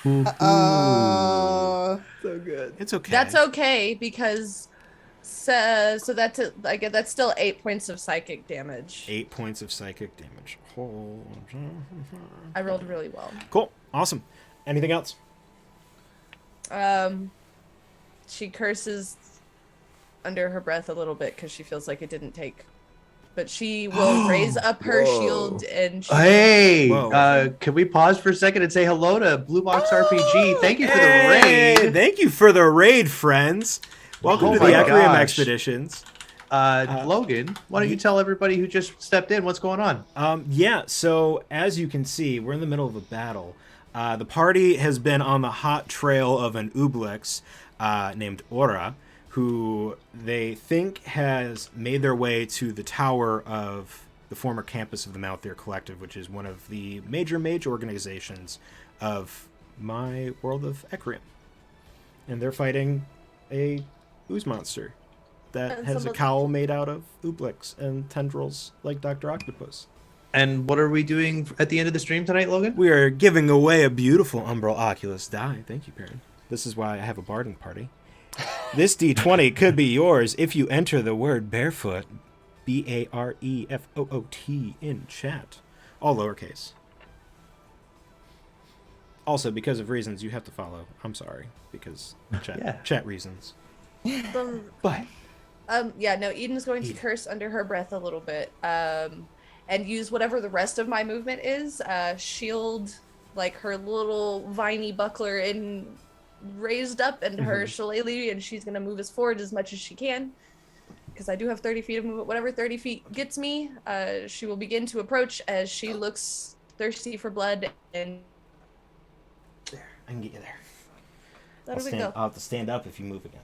So good. It's okay. That's okay because So that's still 8 points of psychic damage. 8 points of psychic damage. I rolled really well. Cool. Awesome. Anything else? She curses under her breath a little bit because she feels like it didn't take. But she will raise up her shield and. Hey, Whoa. can we pause for a second and say hello to Blue Box RPG? Thank you for the raid. Thank you for the raid, friends. Welcome Oh to the my Ecriom gosh. Expeditions. Logan, why don't you tell everybody who just stepped in what's going on? Yeah, so as you can see, we're in the middle of a battle. The party has been on the hot trail of an oblex named Aura, who they think has made their way to the tower of the former campus of the Malthir Collective, which is one of the major mage organizations of my world of Ecriom. And they're fighting a ooze monster that And has some a of- cowl made out of oblex and tendrils like Dr. Octopus. And what are we doing at the end of the stream tonight, Logan? We are giving away a beautiful Umbral Oculus die. Thank you, Perrin. This is why I have a barding party. This D20 could be yours if you enter the word barefoot, BAREFOOT, in chat. All lowercase. Also, because of reasons you have to follow. I'm sorry, because chat reasons. But Eden's going to curse under her breath a little bit, and use whatever the rest of my movement is. Shield, like her little viney buckler, and raised up, and her shillelagh, and she's gonna move us forward as much as she can, because I do have 30 feet of movement. Whatever 30 feet gets me, she will begin to approach as she looks thirsty for blood. And there, I can get you there. that'll we go. I'll have to stand up if you move again.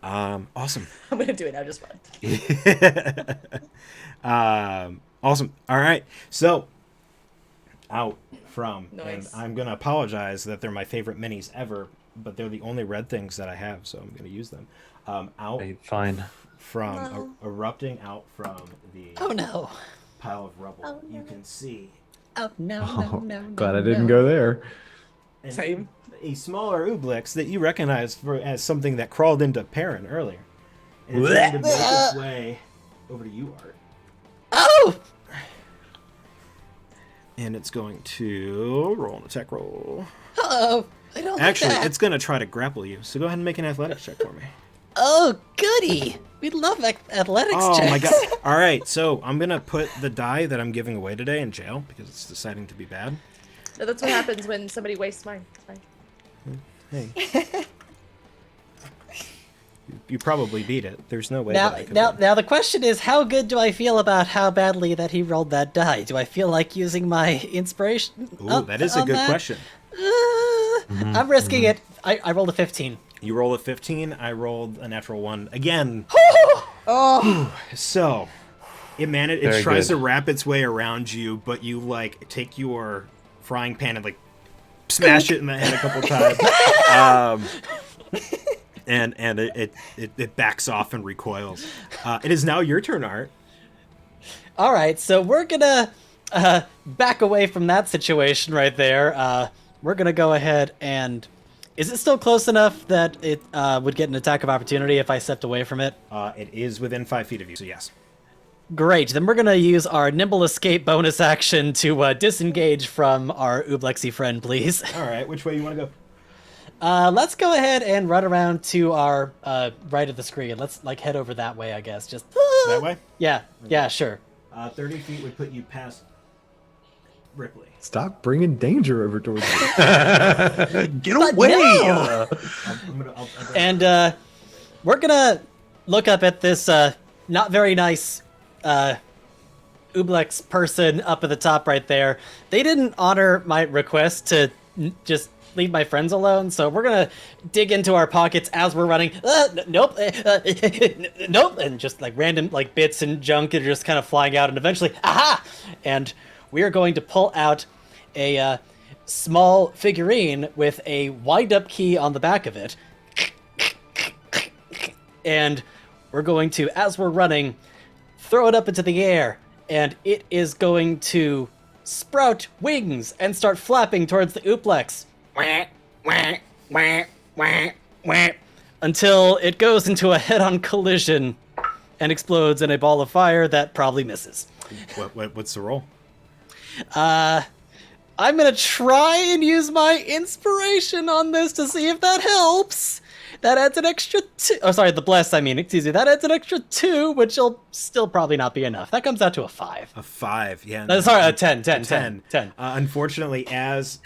Awesome. I'm gonna do it now. Just run. Awesome. All right. So, out from, Nice. and I'm gonna apologize that they're my favorite minis ever, but they're the only red things that I have, so I'm gonna use them. Out Hey, fine. from No. erupting out from the Oh no. pile of rubble, Oh, you no. can see Oh no, Oh, no. glad I didn't go there. Same. a smaller oblex that you recognize as something that crawled into Perrin earlier. And it's going to make its way over to you, Art. Oh! And it's going to roll an attack roll. Hello. I don't Actually, like that. it's going to try to grapple you. So go ahead and make an athletics check for me. Oh, goody. We love athletics Oh checks. my god. All right, so I'm going to put the die that I'm giving away today in jail because it's deciding to be bad. No, that's what happens when somebody wastes mine. It's fine. Hey. You probably beat it. There's no way Now, that I could now, win. now the question is, how good do I feel about how badly that he rolled that die? Do I feel like using my inspiration? Ooh, that is a on good that? question. I'm risking it. I rolled a 15. You roll a 15, I rolled a natural 1 again. Oh, So, it Very tries good. to wrap its way around you, but you like take your frying pan and like smash it in the head a couple times. And it backs off and recoils. It is now your turn, Art. All right, so we're gonna back away from that situation right there. We're gonna go ahead and... Is it still close enough that it would get an attack of opportunity if I stepped away from it? It is within 5 feet of you, so yes. Great, then we're gonna use our nimble escape bonus action to disengage from our Ublexy friend, please. All right, which way you want to go? Let's go ahead and run around to our right of the screen. Let's like head over that way, I guess. Just That way? yeah, sure. 30 feet would put you past Ripley. Stop bringing danger over towards me. Get away! no! I'll And we're gonna look up at this not very nice Ublex person up at the top right there. They didn't honor my request to just leave my friends alone, so we're gonna dig into our pockets as we're running. Nope, nope, and just like random like bits and junk are just kind of flying out, and eventually, aha! And we are going to pull out a small figurine with a wind-up key on the back of it. And we're going to, as we're running, throw it up into the air, and it is going to sprout wings and start flapping towards the Uplex. until it goes into a head-on collision and explodes in a ball of fire that probably misses. What's the roll? I'm gonna try and use my inspiration on this to see if that helps. That adds an extra 2. Oh, sorry, the bless, I mean. Excuse me. That adds an extra 2, which will still probably not be enough. That comes out to a 5. A 5, yeah. Sorry, a 10. Unfortunately, as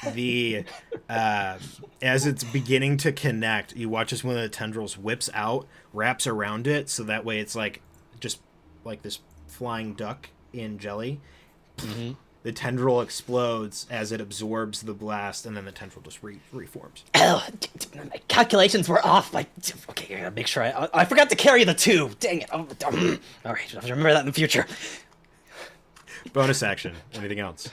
it's beginning to connect, you watch as one of the tendrils whips out, wraps around it, so that way it's like just like this flying duck in jelly. Mm-hmm. The tendril explodes as it absorbs the blast, and then the tendril just reforms. Oh, my calculations were off. Okay, I gotta make sure I forgot to carry the 2. Dang it. All right, I'll have to remember that in the future. Bonus action. Anything else?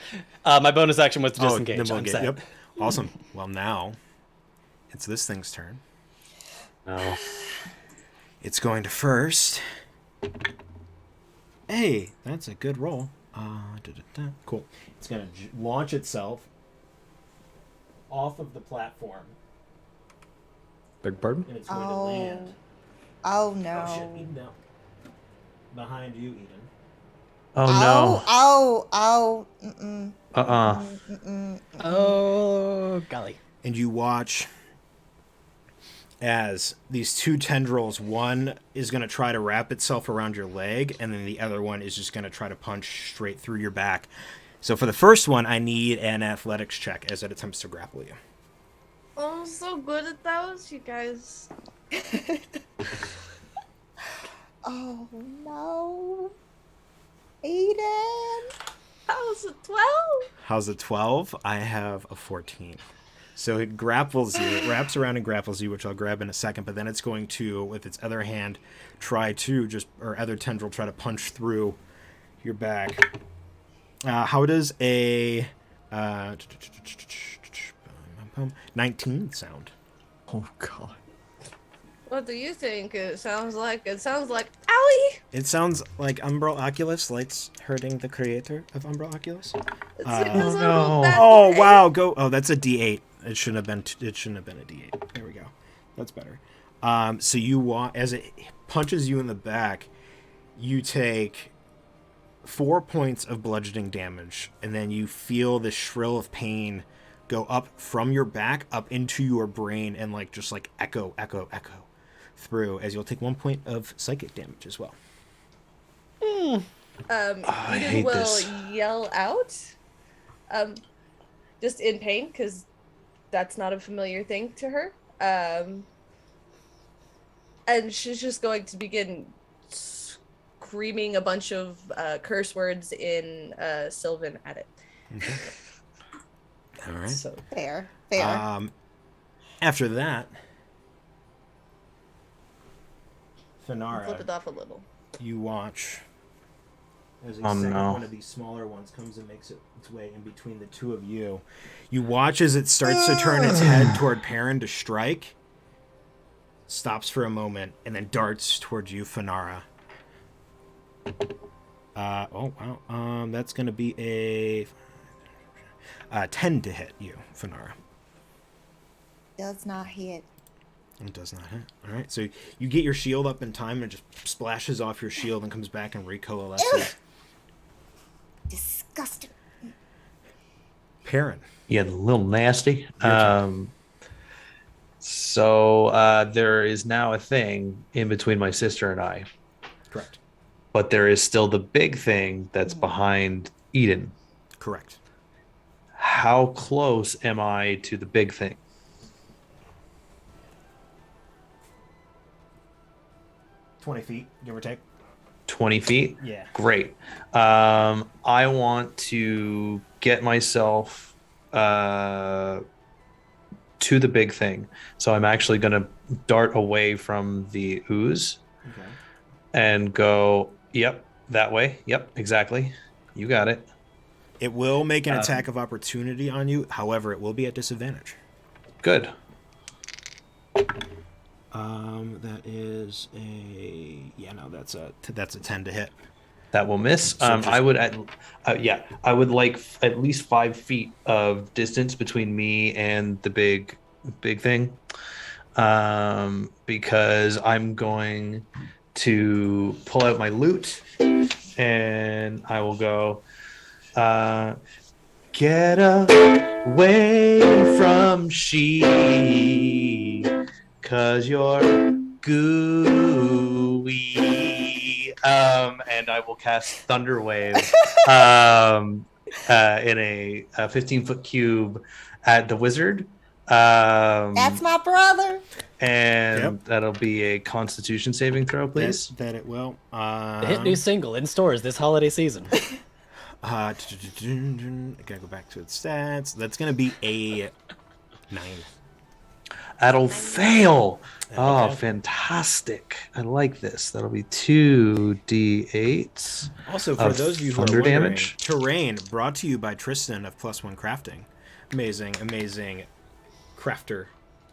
My bonus action was to disengage. Yep. Awesome. Well, now it's this thing's turn. No. It's going to first. Hey, that's a good roll. Cool. It's going to launch itself off of the platform. Beg pardon? And it's going to land. Oh no. Oh, shit. Eden, no. Behind you, Eden. Oh no. Ow. Mm-mm. Mm-mm. Oh, golly. And you watch as these 2 tendrils, one is going to try to wrap itself around your leg, and then the other one is just going to try to punch straight through your back. So for the first one, I need an athletics check as it attempts to grapple you. Oh, I'm so good at those, you guys. Oh no. Aiden. How's a 12? How's a 12? I have a 14. So it grapples you, it wraps around and grapples you, which I'll grab in a second, but then it's going to, with its other hand, other tendril try to punch through your back. How does a 19 sound? Oh god. What do you think it sounds like? It sounds like owie! It sounds like Umbral Oculus lights hurting the creator of Umbral Oculus. It was a no. bad Oh day. wow, go! Oh, that's a D8. It shouldn't have been. It shouldn't have been a D8. There we go. That's better. So as it punches you in the back, you take 4 points of bludgeoning damage, and then you feel the shrill of pain go up from your back up into your brain and just echo through, as you'll take 1 point of psychic damage as well. I Eden hate will this. yell out, just in pain, because that's not a familiar thing to her. And she's just going to begin screaming a bunch of curse words in Sylvan at it. Okay. All right. So Fair. After that, flip Finara, it off a little. you watch as a Oh, second no. one of these smaller ones comes and makes its way in between the two of you. You watch as it starts to turn its head toward Perrin to strike, stops for a moment, and then darts towards you, Finara. Oh wow. That's gonna be a 10 to hit you, Finara. Does not hit. It does not hit. All right, so you get your shield up in time, and it just splashes off your shield and comes back and recoalesces. Disgusting. Perrin. Yeah, a little nasty. turn. So there is now a thing in between my sister and I, Correct. but there is still the big thing that's behind Eden. Correct. How close am I to the big thing? 20 feet, give or take. 20 feet? Yeah. Great. I want to get myself to the big thing. So I'm actually going to dart away from the ooze Okay. and go, yep, that way. Yep, exactly. You got it. It will make an attack of opportunity on you. However, it will be at disadvantage. Good. That is that's a 10 to hit. That will miss. So just- I would like at least 5 feet of distance between me and the big thing. because I'm going to pull out my loot and I will go, get away from she, 'cause you're gooey. And I will cast Thunder Wave in a 15-foot cube at the wizard. That's my brother. And that'll be a Constitution saving throw, please. That it will. The hit new single in stores this holiday season. I gotta go back to its stats. That's gonna be a 9. That'll fail. Oh, fail. Fantastic. I like this. That'll be 2d8. Also, for those of you who are thunder wondering, damage. terrain brought to you by Tristan of +1 Crafting. Amazing crafter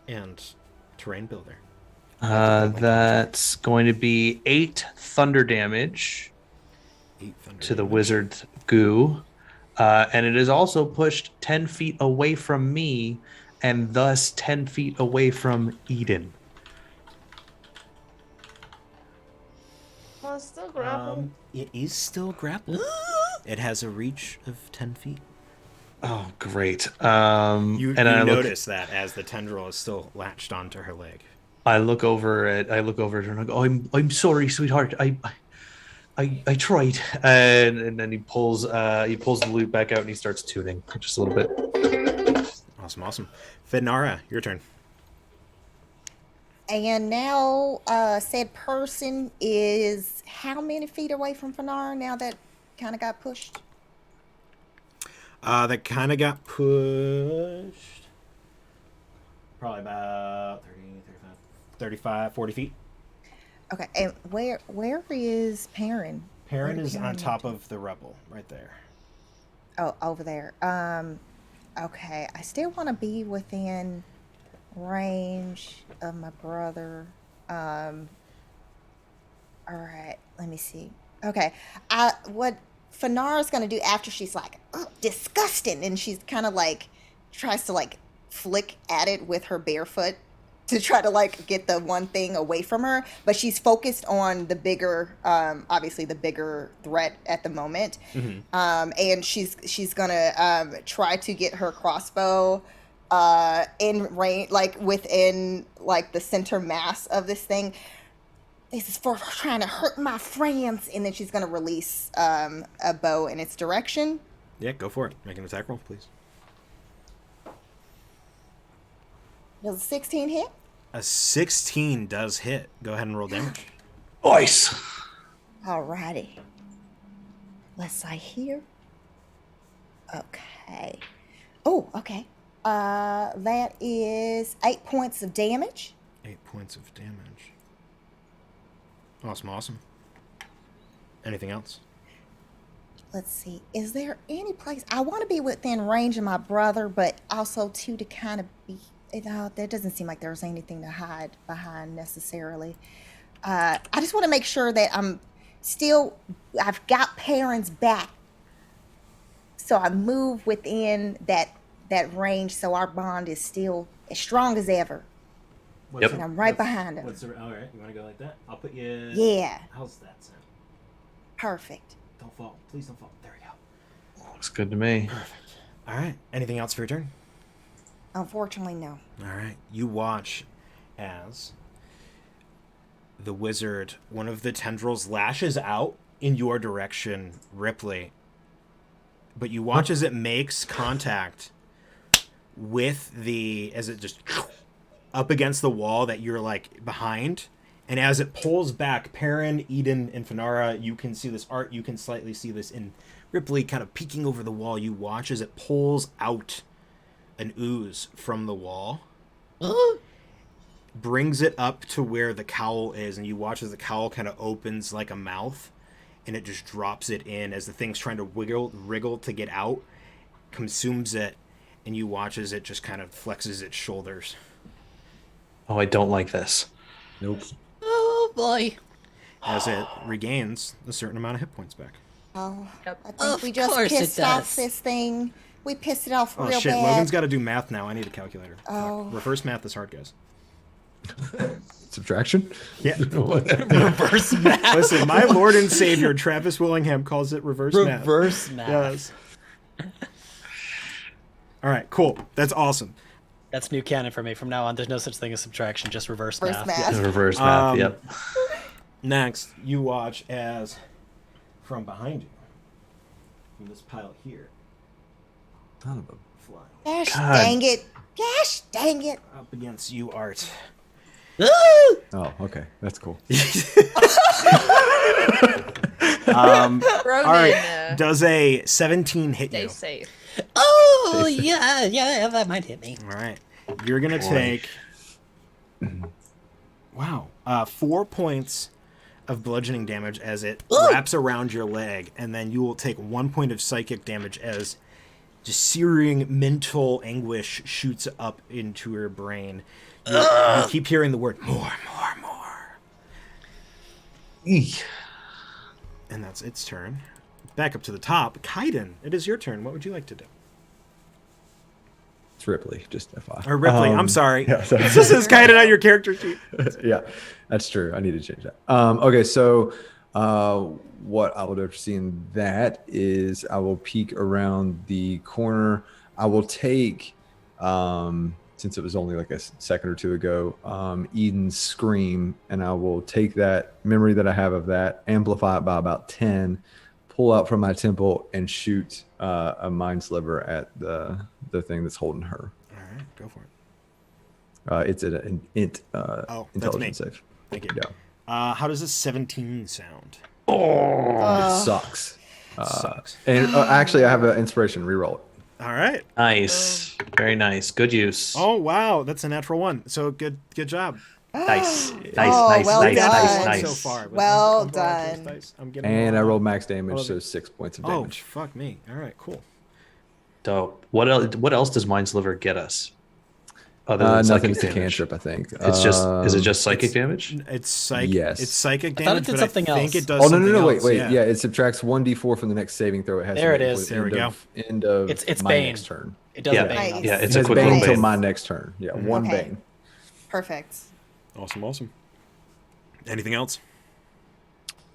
and terrain builder. That's going to be 8 thunder damage 8 thunder to the damage. wizard goo. And it is also pushed 10 feet away from me and thus 10 feet away from Eden. Well, it's still grappled. It is still grappled. It has a reach of 10 feet. Oh, great. You and I notice that as the tendril is still latched onto her leg. I look over at her and I go, I'm sorry, sweetheart. I tried. And then he pulls the loot back out and he starts tuning just a little bit. Awesome. Fenara, your turn. And now, said person is how many feet away from Fenara now that kind of got pushed? That kind of got pushed. Probably about 30, 35, 40 feet. Okay, and where is Perrin? Perrin Where is did on Perrin top go? of the rubble, right there. Oh, over there. Okay, I still want to be within range of my brother. All right, let me see. Okay, what Fenara's gonna do after she's like, "Ugh, disgusting," and she's kind of like tries to like flick at it with her barefoot to try to like get the one thing away from her, but she's focused on the bigger, obviously the bigger threat at the moment. And she's gonna try to get her crossbow in range, like within like the center mass of this thing. This is for trying to hurt my friends, and then she's gonna release a bow in its direction. Yeah, go for it. Make an attack roll, please. Does a 16 hit? A 16 does hit. Go ahead and roll damage. Nice. Alrighty. Let's see here. Okay. Oh, okay. That is 8 points of damage. 8 points of damage. Awesome. Anything else? Let's see. Is there any place I want to be within range of my brother, but also too to kind of be. There doesn't seem like there's anything to hide behind necessarily. I just want to make sure that I've got Perrin's back, so I move within that range, so our bond is still as strong as ever. Yep. And I'm right behind him. All right, you want to go like that? I'll put you. Yeah, How's that sound? perfect. Don't fall. Please don't fall. There we go. Looks good to me. Perfect. All right. Anything else for your turn? Unfortunately, no. All right. You watch as the wizard, one of the tendrils, lashes out in your direction, Ripley. But you watch as it makes contact with as it just up against the wall that you're like behind. And as it pulls back, Perrin, Eden, and Fenara, you can see this art. You can slightly see this in Ripley kind of peeking over the wall. You watch as it pulls out an ooze from the wall, brings it up to where the cowl is, and you watch as the cowl kind of opens like a mouth, and it just drops it in as the thing's trying to wriggle to get out, consumes it, and you watch as it just kind of flexes its shoulders. Oh, I don't like this. Nope. Oh boy. As it regains a certain amount of hit points back. Oh, Yep. I think Of we just course it pissed off does. this thing. We pissed it off Oh real shit, bad. Logan's got to do math now. I need a calculator. Oh. Fuck. Reverse math is hard, guys. Subtraction? Yeah. Reverse math. Listen, my Lord and Savior Travis Willingham calls it reverse math. Reverse math. Yes. All right, cool. That's awesome. That's new canon for me. From now on, there's no such thing as subtraction, just reverse Reverse math. math. Reverse math. Um, Yep. Next, you watch as from behind you, from this pile here, Son of fly Gosh God. dang it. Gosh dang it. up against you, Art. oh, okay. That's cool. Ronan, All right, does a 17 hit stay you? safe. Oh, yeah, that might hit me. All right, you're gonna take 4 points of bludgeoning damage as it wraps around your leg, and then you will take 1 point of psychic damage as just searing mental anguish shoots up into your brain. You keep hearing the word more, Eek. and that's its turn. Back up to the top, Kaiden. It is your turn. What would you like to do? It's Ripley, just FYI. Or Ripley. I'm sorry. Yeah, sorry. This is Kaiden on your character sheet. Yeah, that's true. I need to change that. Okay, so what I will do after seeing that is I will peek around the corner. I will take, since it was only like a second or two ago, Eden's scream, and I will take that memory that I have of that, amplify it by about 10, pull out from my temple, and shoot a mind sliver at the thing that's holding her. All right, go for it. It's an int that's intelligence me. save. Thank you. Yeah. How does a 17 sound? It sucks. Sucks. And actually, I have an inspiration. Reroll it. All right. Nice. Very nice. Good use. Oh wow, that's a natural one. So good job. Nice. Oh, Nice. well Nice. done. Nice. So Nice. far. but Well I'm going through this done. dice. I'm getting And I a lot. rolled max damage, Oh, so 6 points of Oh damage. fuck me. All right, cool. Dope. What else does Mind Sliver get us? Other than Nothing. psychic It's a damage? cantrip, I think. It's just. Is it just psychic damage? It's psych. Yes. It's psychic I thought damage, it did but something I think else. it does. Oh no, something no, else, wait. Yeah, it subtracts 1d4 from the next saving throw. It has. There to it make is. before There we the go. End of It's my Bane. next turn. It does Yeah. a bane. Nice. Yeah, it's It a has quick bane little until bane. my next turn. Yeah, one Okay. bane. Perfect. Awesome. Anything else?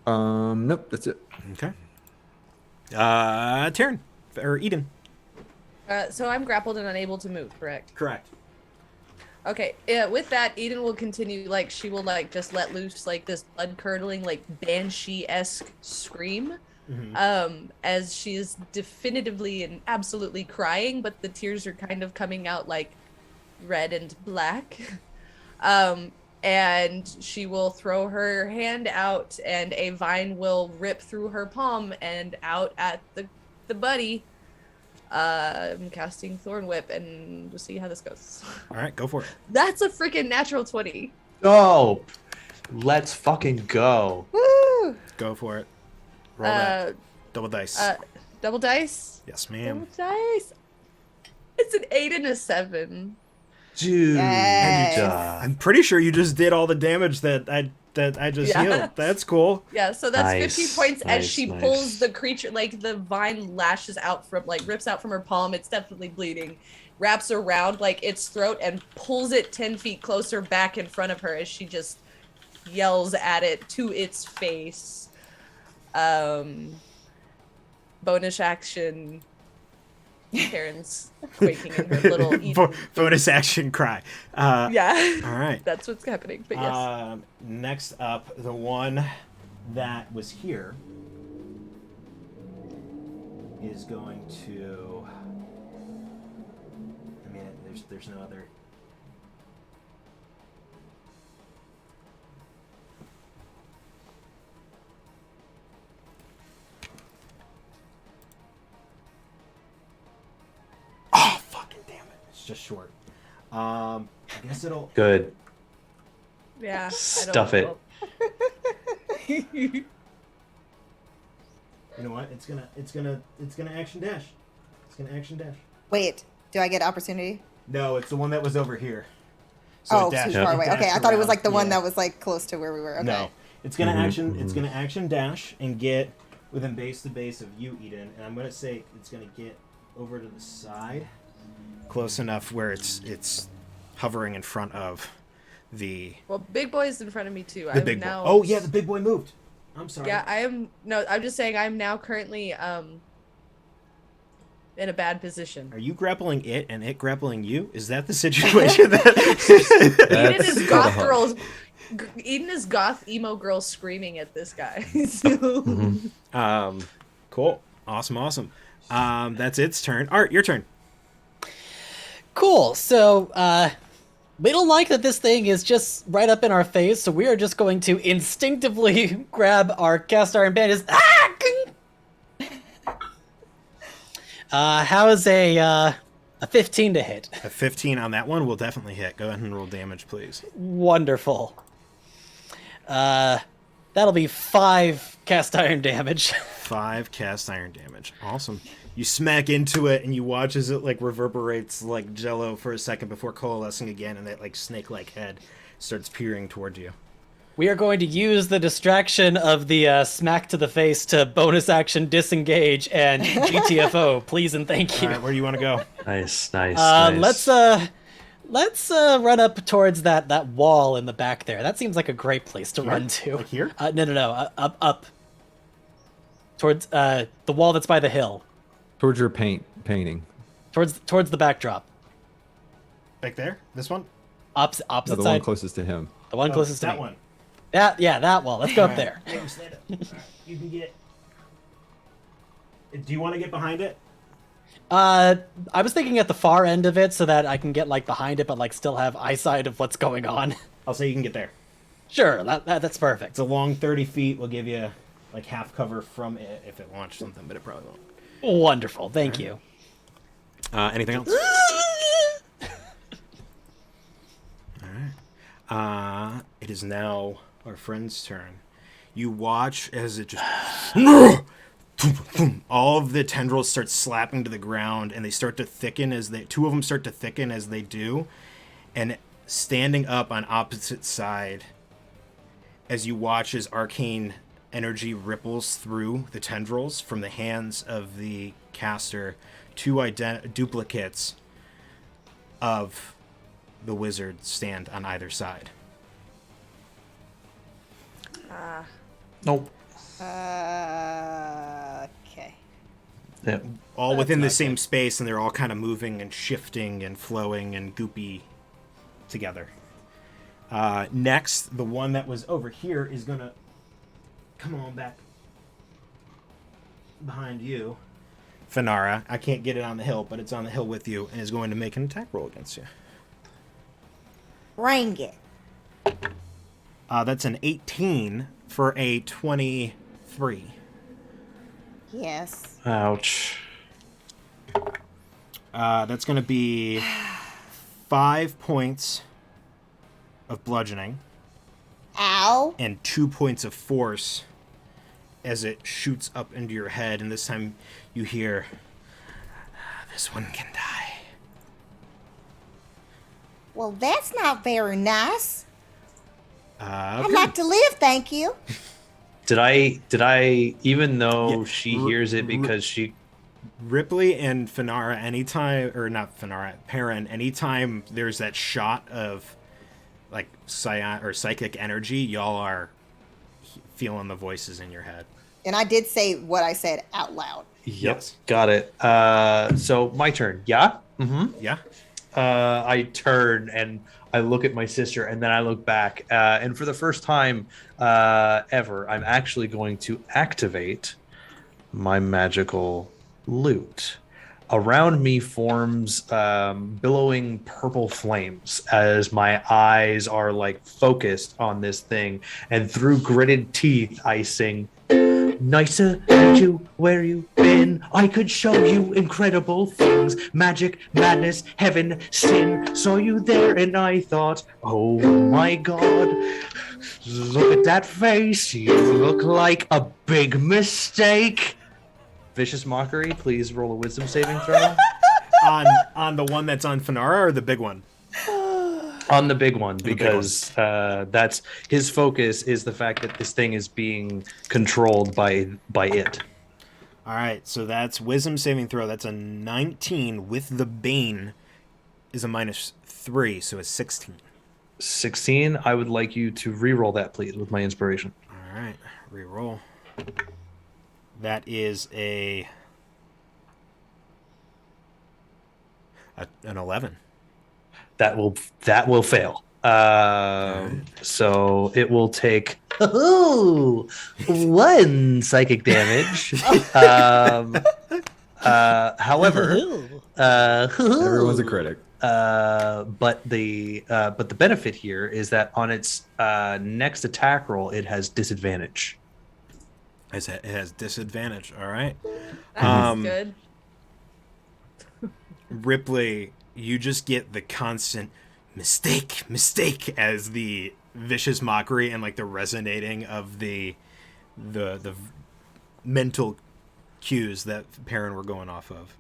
Nope, that's it. Okay. Taryn or Eden. So I'm grappled and unable to move, correct? Correct. Okay, with that, Eden will continue, like, she will, like, just let loose, like, this blood-curdling, like, banshee-esque scream, as she is definitively and absolutely crying, but the tears are kind of coming out, like, red and black. And she will throw her hand out, and a vine will rip through her palm and out at the buddy. I'm casting Thorn Whip, and we'll see how this goes. All right, go for it. That's a freaking natural 20. Dope. Let's fucking go. Woo! Go for it. Roll that. Double dice. Double dice. Yes, Double ma'am. dice. It's an 8 and a 7. Dude. Yes. I'm pretty sure you just did all the damage that I just Yeah. healed. That's cool. Yeah, so that's Nice, 15 points as nice, she nice. pulls the creature, like the vine lashes out from, like, rips out from her palm. It's definitely bleeding. Wraps around, like, its throat and pulls it 10 feet closer back in front of her as she just yells at it to its face. Bonus action. Karen's quaking in her little Bonus action cry. Yeah. All right. That's what's happening. But yes. Next up, the one that was here is going to. I mean, there's no other. Oh fucking damn it! It's just short. I guess it'll. Good. Yeah. I don't Stuff it. know. You know what? It's gonna action dash. It's gonna action dash. Wait, do I get opportunity? No, it's the one that was over here. Oh, it dashed- too far it away. dashed Okay, I thought it was around. like the one Yeah. that was like close to where we were. Okay. No, it's gonna action. It's gonna action dash and get within base to base of you, Eden. And I'm gonna say it's gonna get over to the side, close enough where it's hovering in front of Well, big boy's in front of me too. the big boy. Oh yeah, the big boy moved. I'm sorry. Yeah, I am. No, I'm just saying I'm now currently in a bad position. Are you grappling it and it grappling you? Is that the situation? Eden is goth emo girl screaming at this guy. Cool. Awesome. That's its turn. Art, your turn. Cool. So, we don't like that this thing is just right up in our face, so we are just going to instinctively grab our cast iron bandages. How is a 15 to hit? A 15 on that one will definitely hit. Go ahead and roll damage, please. Wonderful. That'll be 5 cast iron damage. 5 cast iron damage. Awesome. You smack into it and you watch as it like reverberates like jello for a second before coalescing again, and that like snake-like head starts peering toward you. We are going to use the distraction of the smack to the face to bonus action disengage and GTFO, please and thank you. All right, where do you want to go? Nice. Let's run up towards that wall in the back there. That seems like a great place to run to. Like here? No. Up. Towards the wall that's by the hill. Towards your painting. Towards the backdrop. Back there? This one? Opposite No, the side. one closest to him. The one closest to that me. one. That wall. Let's go up there. Stand up. All right, you can get. Do you want to get behind it? I was thinking at the far end of it so that I can get like behind it, but like still have eyesight of what's going on. I'll say you can get there. Sure, that's perfect. It's a long 30 feet. We'll give you like half cover from it if it launched something, but it probably won't. Wonderful, thank you. Anything else? All right. It is now our friend's turn. You watch as it just all of the tendrils start slapping to the ground, and they start to thicken as two of them start to thicken as they do, and standing up on opposite side as you watch as arcane energy ripples through the tendrils from the hands of the caster, 2 duplicates of the wizard stand on either side. Nope. Okay. Yeah. All within the same space, and they're all kind of moving and shifting and flowing and goopy together. Next, the one that was over here is going to come on back behind you. Finara. I can't get it on the hill, but it's on the hill with you, and is going to make an attack roll against you. Bring it. That's an 18 for a 23. Yes. Ouch. That's going to be 5 points of bludgeoning. Ow. And 2 points of force as it shoots up into your head, and this time you hear, "This one can die." Well, that's not very nice. Okay. I'd like to live, thank you. Did I even though Yeah. she hears it because she Ripley and Finara, Perrin, anytime there's that shot of like psychic energy, y'all are feeling the voices in your head. And I did say what I said out loud. Yes. Got it. So my turn. Yeah? Mm-hmm. Yeah. I turn and I look at my sister, and then I look back. And for the first time ever, I'm actually going to activate my magical lute. Around me forms billowing purple flames as my eyes are like focused on this thing. And through gritted teeth, I sing, "Nicer than you, where you been? I could show you incredible things. Magic, madness, heaven, sin. Saw you there and I thought, oh my god. Look at that face. You look like a big mistake." Vicious mockery, please roll a wisdom saving throw. on the one that's on Finara, or the big one? On the big one, because that's his focus is the fact that this thing is being controlled by it. All right, so that's wisdom saving throw. That's a 19 with the bane is a -3, so it's 16. 16. I would like you to re-roll that, please, with my inspiration. All right, re-roll. That is an 11. That will fail. So it will take one psychic damage. However, Everyone's a critic. but the benefit here is that on its next attack roll, it has disadvantage. It has disadvantage. All right. That's good. Ripley, you just get the constant mistake as the vicious mockery and like the resonating of the mental cues that Perrin were going off of.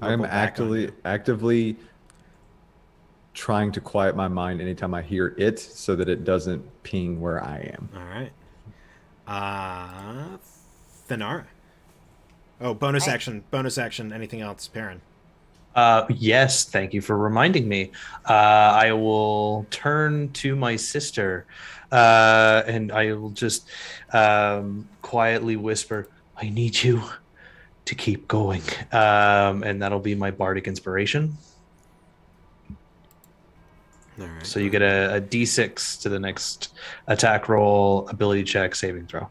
I'm Ripple back on you. actively trying to quiet my mind anytime I hear it so that it doesn't ping where I am. All right. Thanara. Oh, bonus action. Anything else, Perrin? Yes, thank you for reminding me. I will turn to my sister and I will just quietly whisper, I need you to keep going. And that'll be my bardic inspiration. All right. So you get a d6 to the next attack roll, ability check, saving throw.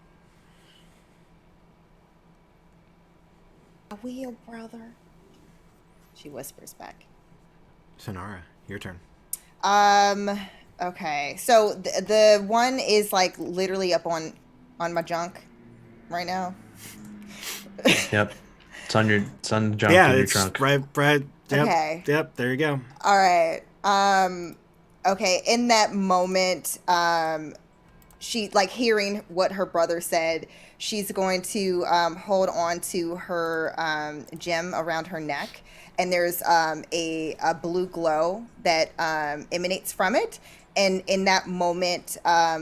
A wheel, brother. She whispers back. Thanara, your turn. Okay. So the one is like literally up on my junk right now. Yep. It's on the junk in your it's trunk. right. Yep, Okay. Yep. There you go. All right. Okay. In that moment, she like hearing what her brother said, she's going to hold on to her gem around her neck, and there's a blue glow that emanates from it. And in that moment,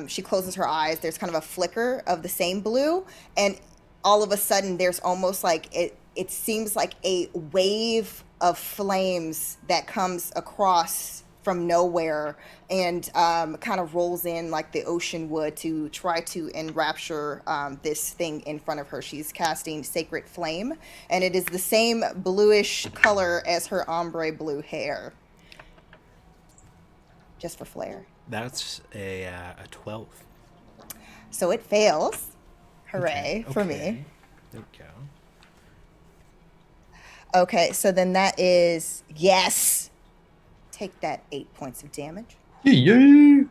she closes her eyes. There's kind of a flicker of the same blue, and all of a sudden, there's almost like it seems like a wave of flames that comes across from nowhere and kind of rolls in like the ocean would to try to enrapture this thing in front of her. She's casting Sacred Flame, and it is the same bluish color as her ombre blue hair. Just for flair. That's a 12. So it fails. Hooray for me. There we go. Okay, so then that is, yes. Take that 8 points of damage. Yeah.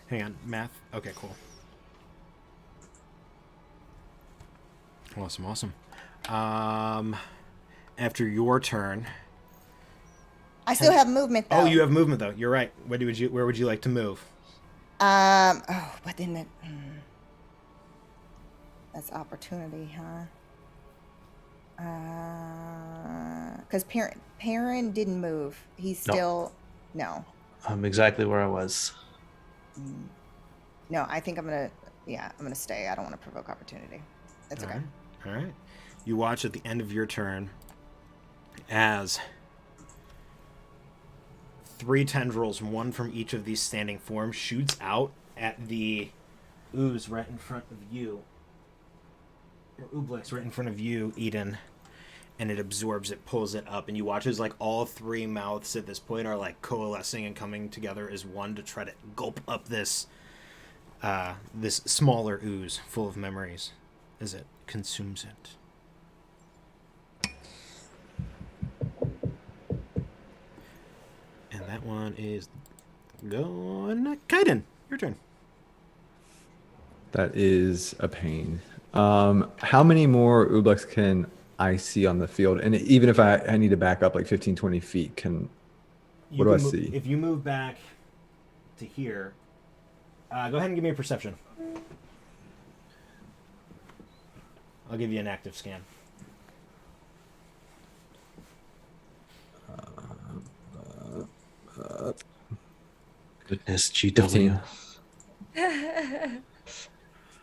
Hang on, math. Okay, cool. Awesome. After your turn. I still have movement though. Oh, you have movement though. You're right. Where would you like to move? But then that that's opportunity, huh? Because Perrin didn't move. He's still no. I'm exactly where I was. No, I think I'm gonna stay. I don't want to provoke opportunity. That's okay. All right. You watch at the end of your turn as 3 tendrils, one from each of these standing forms, shoots out at the ooze right in front of you. Or oblex right in front of you, Eden. And it absorbs it, pulls it up, and you watch as like all 3 mouths at this point are like coalescing and coming together as one to try to gulp up this smaller ooze full of memories as it consumes it. And that one is gone. Kaiden, your turn. That is a pain. How many more oblex can I see on the field? And even if I need to back up like 15, 20 feet, what do I see? If you move back to here, go ahead and give me a perception. I'll give you an active scan. Goodness, GW.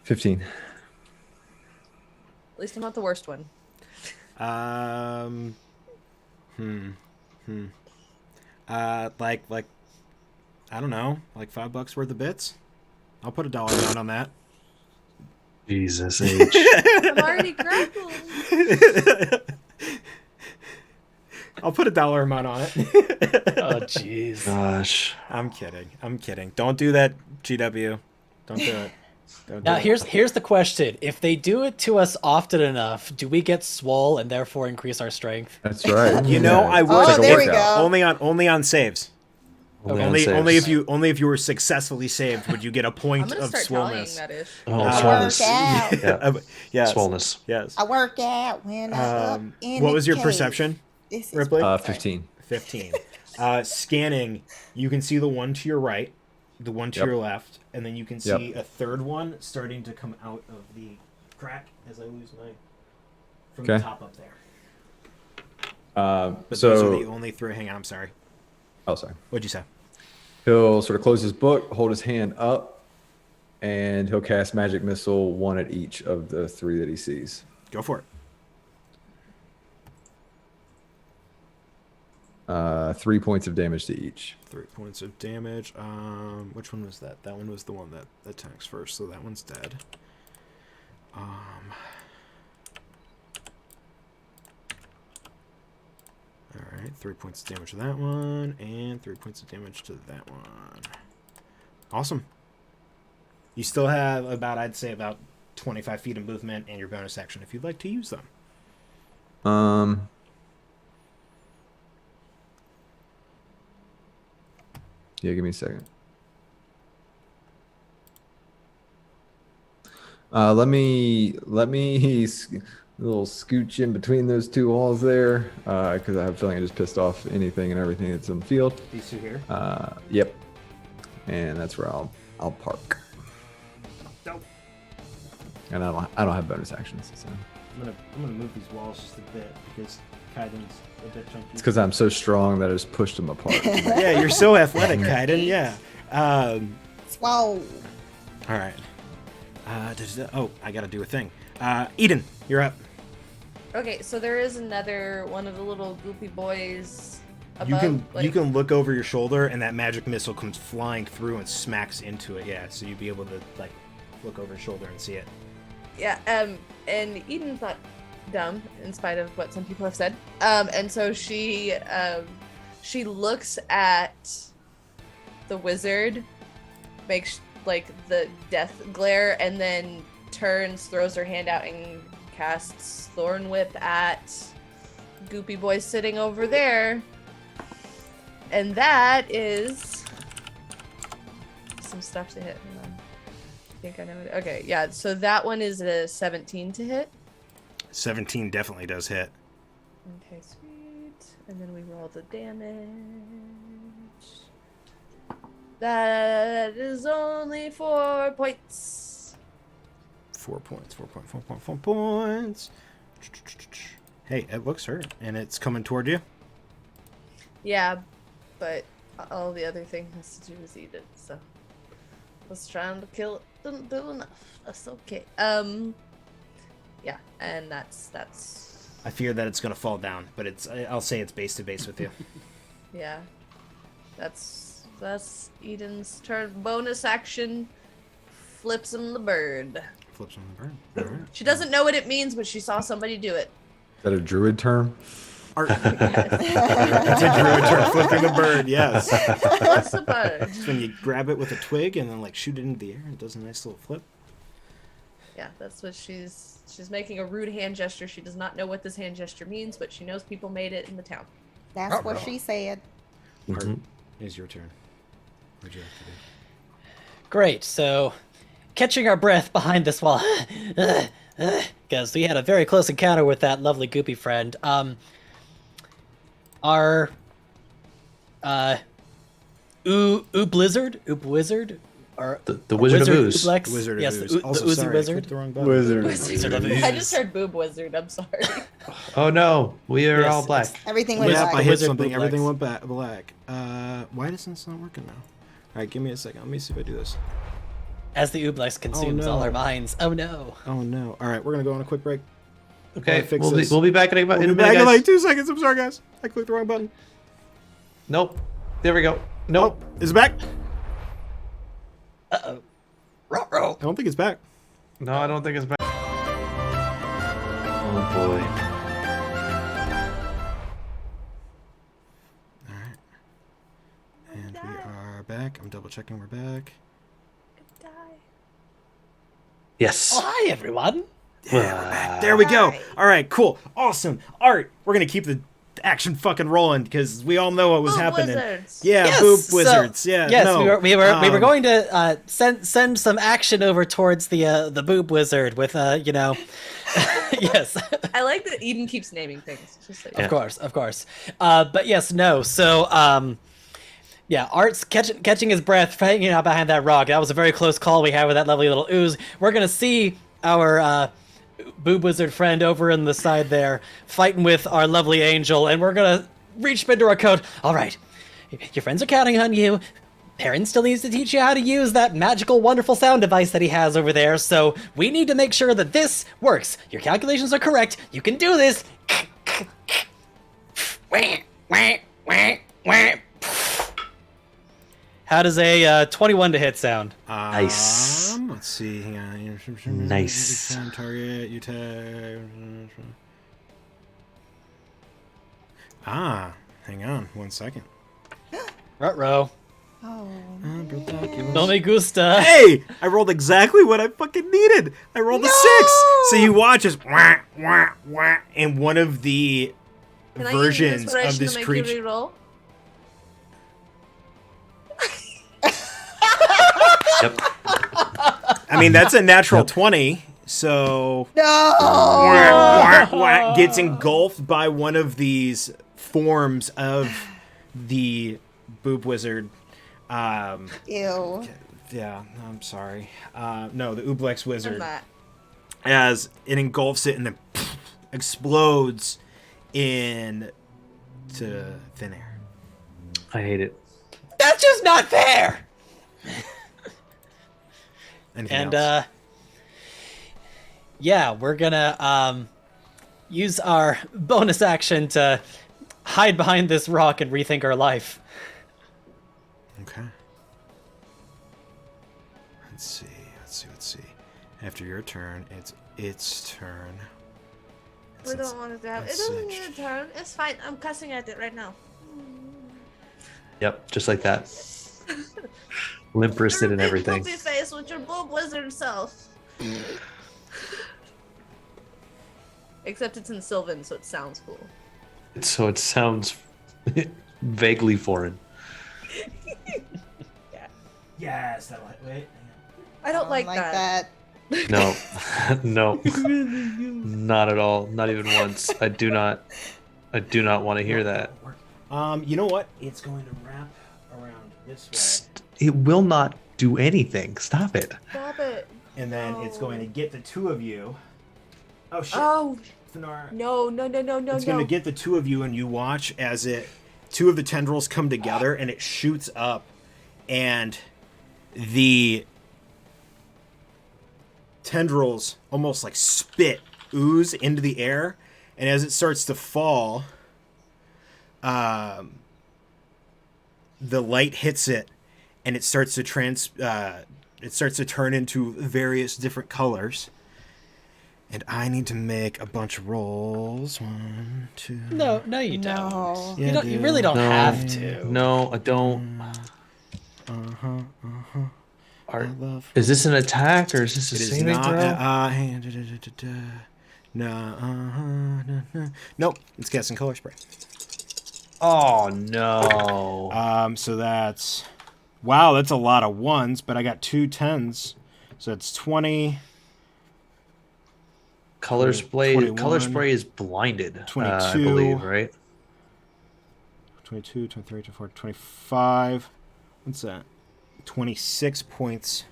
15. At least I'm not the worst one. Like I don't know, like $5 worth of bits. I'll put a dollar amount on that. Jesus H. I'm already grappled. I'll put a dollar amount on it. Oh, jeez. Gosh. I'm kidding. Don't do that, GW. Don't do it. Don't do Now, it. here's the question. If they do it to us often enough, do we get swole and therefore increase our strength? That's right. You know, I would. Oh, there we workout. go. Only on saves. Only Only if you were successfully saved would you get a I'm point gonna of start tallying swollenness. that ish. Oh, I swollenness. work out. Yeah. Yes. Swollenness. Yes. I work out when I'm up in What the was your cave. perception, This is Ripley? 15. 15. Scanning, you can see the one to your right, the one to Yep. your left, and then you can Yep. see a third one starting to come out of the crack as I lose my from the Okay. top up there. But those So, are the only three. Hang on, I'm sorry. oh, sorry. What'd you say? He'll sort of close his book, hold his hand up, and he'll cast magic missile, one at each of the 3 that he sees. Go for it. 3 points of damage to each. 3 points of damage. Which one was that? That one was the one that attacks first, so that one's dead. Alright, 3 points of damage to that one, and 3 points of damage to that one. Awesome. You still have I'd say about 25 feet of movement and your bonus action if you'd like to use them. Yeah, give me a second. Let me a little scooch in between those 2 walls there, because I have a feeling I just pissed off anything and everything that's on the field. These two here. Yep. And that's where I'll park. Dope. And I don't have bonus actions, so I'm gonna move these walls just a bit because Kaiden's a bit chunky. it's because I'm so strong that I just pushed them apart. Yeah, you're so athletic, Kaiden. Yeah. Swole. All right. Oh, I gotta do a thing. Eden, you're up. Okay, so there is another one of the little goopy boys above. You can look over your shoulder, and that magic missile comes flying through and smacks into it. Yeah, so you'd be able to like look over your shoulder and see it. Yeah, and Eden's not dumb, in spite of what some people have said. And so she looks at the wizard, makes like the death glare, and then turns, throws her hand out, and casts Thorn Whip at Goopy Boy sitting over there. And that is some stuff to hit. Hang on. I think I know it. Okay, yeah, so that one is a 17 to hit. 17 definitely does hit. Okay, sweet. And then we roll the damage. That is only 4 points. 4 points. 4 points. Hey, it looks hurt, and it's coming toward you. Yeah, but all the other thing has to do is eat it, so was trying to kill it, didn't do enough. That's okay. Yeah, and that's I fear that it's gonna fall down, but I'll say it's base to base with you. yeah. That's Eden's turn. Bonus action, flips him the bird. Flips on the bird. All right. She doesn't know what it means, but she saw somebody do it. Is that a druid term? It's a druid turn, flipping the bird. Yes. What's a bird? It's when you grab it with a twig and then like shoot it into the air and it does a nice little flip. Yeah, that's what she's making a rude hand gesture. She does not know what this hand gesture means, but she knows people made it in the town. That's what she said. Art, is your turn. What'd you like to do? Great. So, catching our breath behind this wall, because we had a very close encounter with that lovely goopy friend. Our Blizzard, or The Wizard of Ooze. Ublex? The Wizard of yes, Ooze. the Also, Oozy sorry, I Wizard. clicked the wrong button. Wizard of Ooze. I just heard boob wizard. I'm sorry. Oh no, we are Yes, all black. Everything went Yep, I black. hit Wizard something. Bootlegs. Everything went black. Why doesn't this not working now? All right, give me a second. Let me see if I do this. As the Ublex consumes no. all our minds. Oh no. Oh no! All right, we're gonna go on a quick break. Okay, fix we'll this. be back in a We'll be minute, back in guys. like 2 seconds. I'm sorry, guys. I clicked the wrong button. Nope. There we go. Nope. Oh, is it back? Uh-oh. Ruh-roh. I don't think it's back. No, I don't think it's back. Oh boy. Alright. And we are back. I'm double checking we're back. Die. Yes. Oh, hi, everyone. Yeah, we're back. There we go. Hi. Alright, cool. Awesome. Art, we're gonna keep the action fucking rolling because we all know what was Boob happening. wizards. Yeah, Yes, boob so- wizards. Yeah. Yes, no. we were going to send some action over towards the boob wizard with yes. I like that Eden keeps naming things. Just like, Of course. But yes, no. So, yeah, Art's catching his breath, hanging out behind that rock. That was a very close call we had with that lovely little ooze. We're gonna see our boob wizard friend over in the side there, fighting with our lovely angel, and we're gonna reach into our coat. All right, your friends are counting on you. Perrin still needs to teach you how to use that magical, wonderful sound device that he has over there, so we need to make sure that this works. Your calculations are correct. You can do this. How does a 21 to hit sound? Nice. Let's see. Hang on. Nice. Target. You tag. Hang on 1 second. Ruh-roh. Oh. No me gusta. Hey, I rolled exactly what I fucking needed. I rolled a 6. So you watch as wah, wah, wah, and one of the Can I use versions inspiration of this to make creature. you reroll? Yep. I mean, that's a natural 20. So No. wah, wah, wah, gets engulfed by one of these forms of the boob wizard. Ew. Yeah, I'm sorry. No, the oblex wizard. I'm not. As it engulfs it and then explodes into thin air. I hate it. That's just not fair. Anything And else? yeah, we're gonna use our bonus action to hide behind this rock and rethink our life. Okay. Let's see. After your turn, it's its turn. We don't want it to have. It let's doesn't see. need a turn. It's fine. I'm cussing at it right now. Yep, just like that. Limp wristed and everything. Poopy face with your boob wizard self. Except it's in Sylvan, so it sounds cool. So it sounds vaguely foreign. Yes, that wait. I don't like that. No, no, not at all. Not even once. I do not want to hear that. You know what? It's going to wrap around this way, It will not do anything. Stop it. Stop it. and then it's going to get the two of you. Oh shit! Oh, Fenara. no. It's going to get the two of you, and you watch as two of the tendrils come together, and it shoots up, and the tendrils almost like spit ooze into the air, and as it starts to fall, the light hits it, and it starts to turn into various different colors. And I need to make a bunch of rolls. 1, 2. No, you don't. No. Yeah, You dude. really don't No. have to. No, I don't. I love. Is this an attack or is this a It is saving not. throw? No. Nope. It's casting color spray. Oh no. So that's. Wow, that's a lot of ones, but I got 2 10s, so it's 20. Color spray. 21, Color spray is blinded. 22. I believe, right? 22, 23, 24, 25. What's that? 26 points.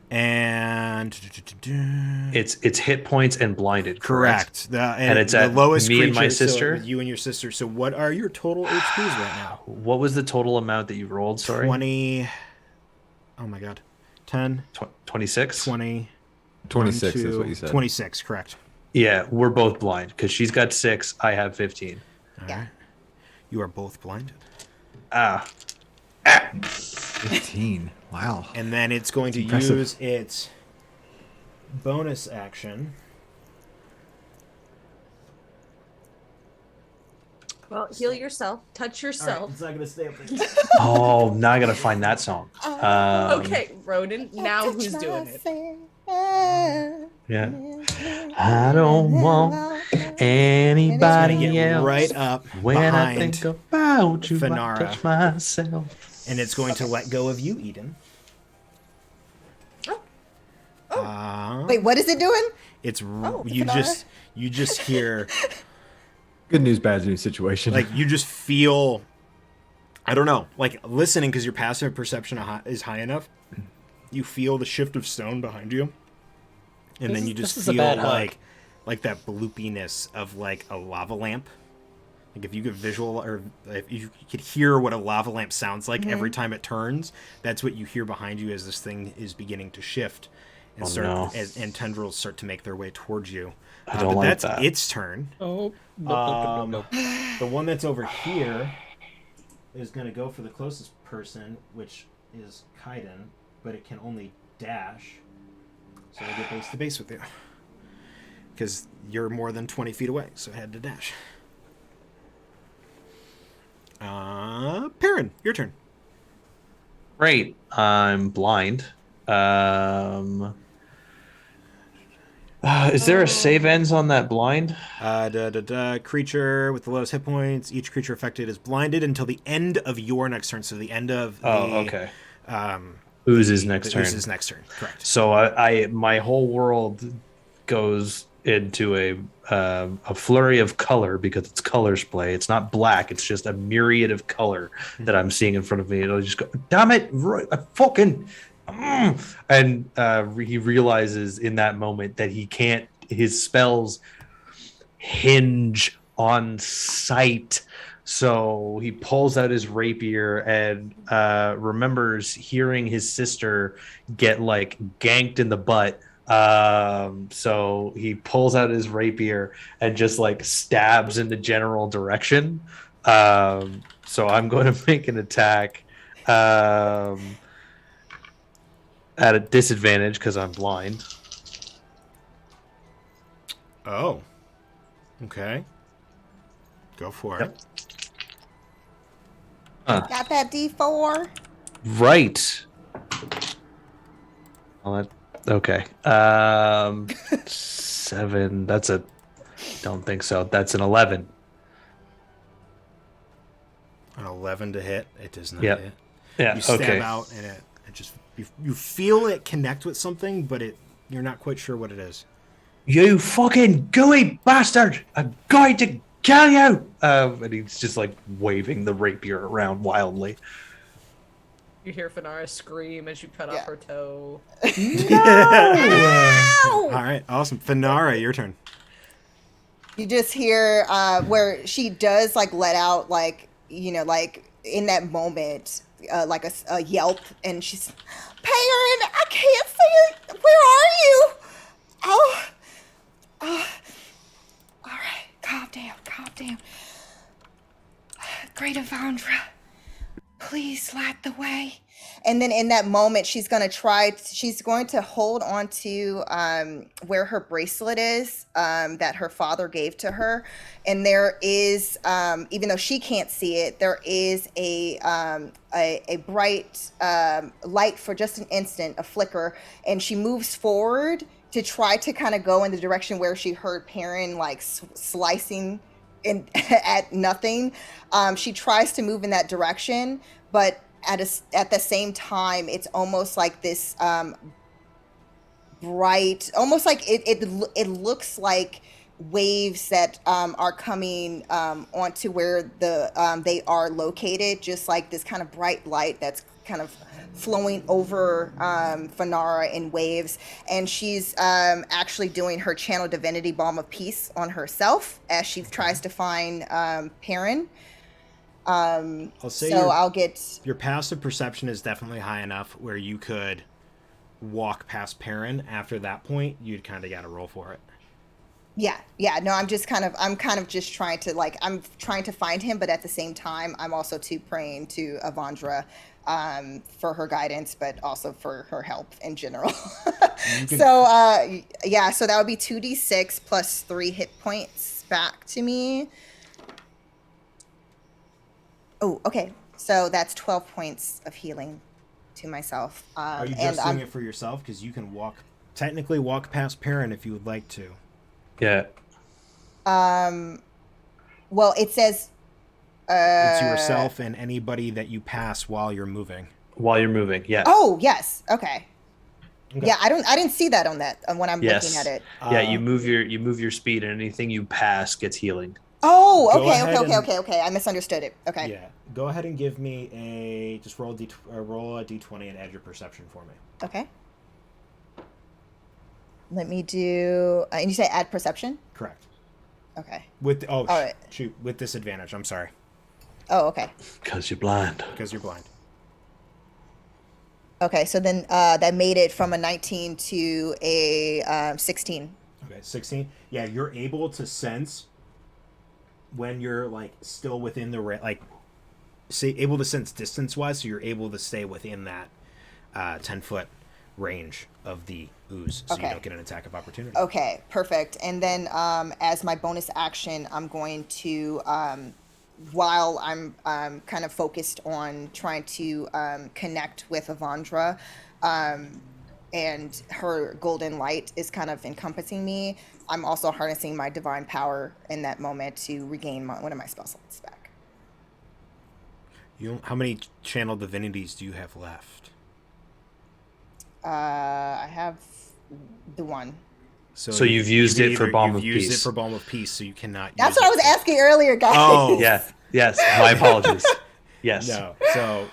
And It's hit points and blinded. correct. And it's the at lowest me and my creature, so sister? you and your sister. So what are your total HPs right now? What was the total amount that you rolled? Sorry. 20. Oh my god. 10, 26. 20. 26 1, is 2, what you said. 26, correct. Yeah, we're both blind because she's got 6. I have 15. All Yeah. right. You are both blinded. Ah, 15. Wow. And then it's going to impressive. use its bonus action. Well, heal yourself. Touch yourself. It's not going to stay up there. Oh, now I gotta find that song. Okay, Ronan. Now who's doing it? Yeah. I don't want anybody Get else. right up When I behind, think about you, Fenara. I touch myself. and it's going to let go of you, Eden. Wait, what is it doing? It's Oh, you just hear Good news, bad news situation. like you just feel, I don't know, like listening because your passive perception is high enough. You feel the shift of stone behind you, and then you just this is a feel bad hook. like that bloopiness of like a lava lamp. Like if you could or if you could hear what a lava lamp sounds like every time it turns, that's what you hear behind you as this thing is beginning to shift and and tendrils start to make their way towards you. I don't but like that's that. its turn. Oh, no. The one that's over here is going to go for the closest person, which is Kaiden, but it can only dash. So I get base to base with you. Because you're more than 20 feet away, so I had to dash. Perrin, your turn. Great. I'm blind. Is there a save ends on that blind? Creature with the lowest hit points. Each creature affected is blinded until the end of your next turn. So the end of the... okay. Ooze's next turn. Ooze's next turn, correct. So I my whole world goes into a flurry of color because it's colors play. It's not black. It's just a myriad of color that I'm seeing in front of me. It'll just go, damn it, I fucking... And he realizes in that moment that he can't, his spells hinge on sight. So he pulls out his rapier and remembers hearing his sister get like ganked in the butt. So he pulls out his rapier and just like stabs in the general direction. So I'm going to make an attack at a disadvantage because I'm blind. Oh. Okay. Go for it. Got that D4? Right. Well, okay. 7. That's a... Don't think so. That's an 11. An 11 to hit. It does not Yep. hit. Yeah, You stab okay. out, and it just... You feel it connect with something, but you're not quite sure what it is. You fucking gooey bastard! I'm going to kill you! And he's just like waving the rapier around wildly. You hear Fenara scream as you cut off her toe. Ow! All right, awesome. Fenara, your turn. You just hear where she does like let out like, you know, like in that moment, like a yelp, and she's, Perrin, I can't see it. Where are you? Oh, all right, calm down. Great Avandra, please light the way. And then in that moment, she's going to hold on to where her bracelet is that her father gave to her. And there is, even though she can't see it, there is a bright light for just an instant, a flicker. And she moves forward to try to kind of go in the direction where she heard Perrin like slicing at nothing. She tries to move in that direction, but at the same time, it's almost like this bright, almost like it looks like waves that are coming onto where they are located, just like this kind of bright light that's kind of flowing over Fenara in waves. And she's actually doing her channel divinity balm of peace on herself as she tries to find Perrin. I'll say I'll get your passive perception is definitely high enough where you could walk past Perrin. After that point, you'd kind of got to roll for it. Yeah. No, I'm kind of just trying to I'm trying to find him, but at the same time, I'm also too praying to Avandra for her guidance, but also for her help in general. So, yeah, so that would be 2d6 plus 3 hit points back to me. Oh, okay. So that's 12 points of healing to myself. Are you just doing it for yourself? Because you can technically walk past Perrin if you would like to. Yeah. Well, it says it's yourself and anybody that you pass while you're moving. While you're moving, yeah. Oh, yes. Okay. Yeah, I didn't see that when I'm looking at it. Yeah, you move your speed, and anything you pass gets healing. Oh, okay. I misunderstood it. Okay. Yeah. Go ahead and give me just roll a d20 and add your perception for me. Okay. Let me do. And you say add perception? Correct. Okay. With right. Shoot, with disadvantage. I'm sorry. Oh, okay. Because you're blind. Because you're blind. Okay, so then that made it from a 19 to a 16. Okay, 16. Yeah, you're able to sense when you're still within the able to sense distance-wise, so you're able to stay within that 10-foot range of the ooze, so you don't get an attack of opportunity. Okay, perfect. And then as my bonus action, I'm going to, while I'm kind of focused on trying to connect with Avandra, and her golden light is kind of encompassing me, I'm also harnessing my divine power in that moment to regain one of my spell slots back. How many channel divinities do you have left? I have the one. So you've used it for Balm of Peace. You've used it for Balm of Peace, so you cannot That's what I was asking earlier, guys. Oh. Yeah. Yes. My apologies. Yes. No.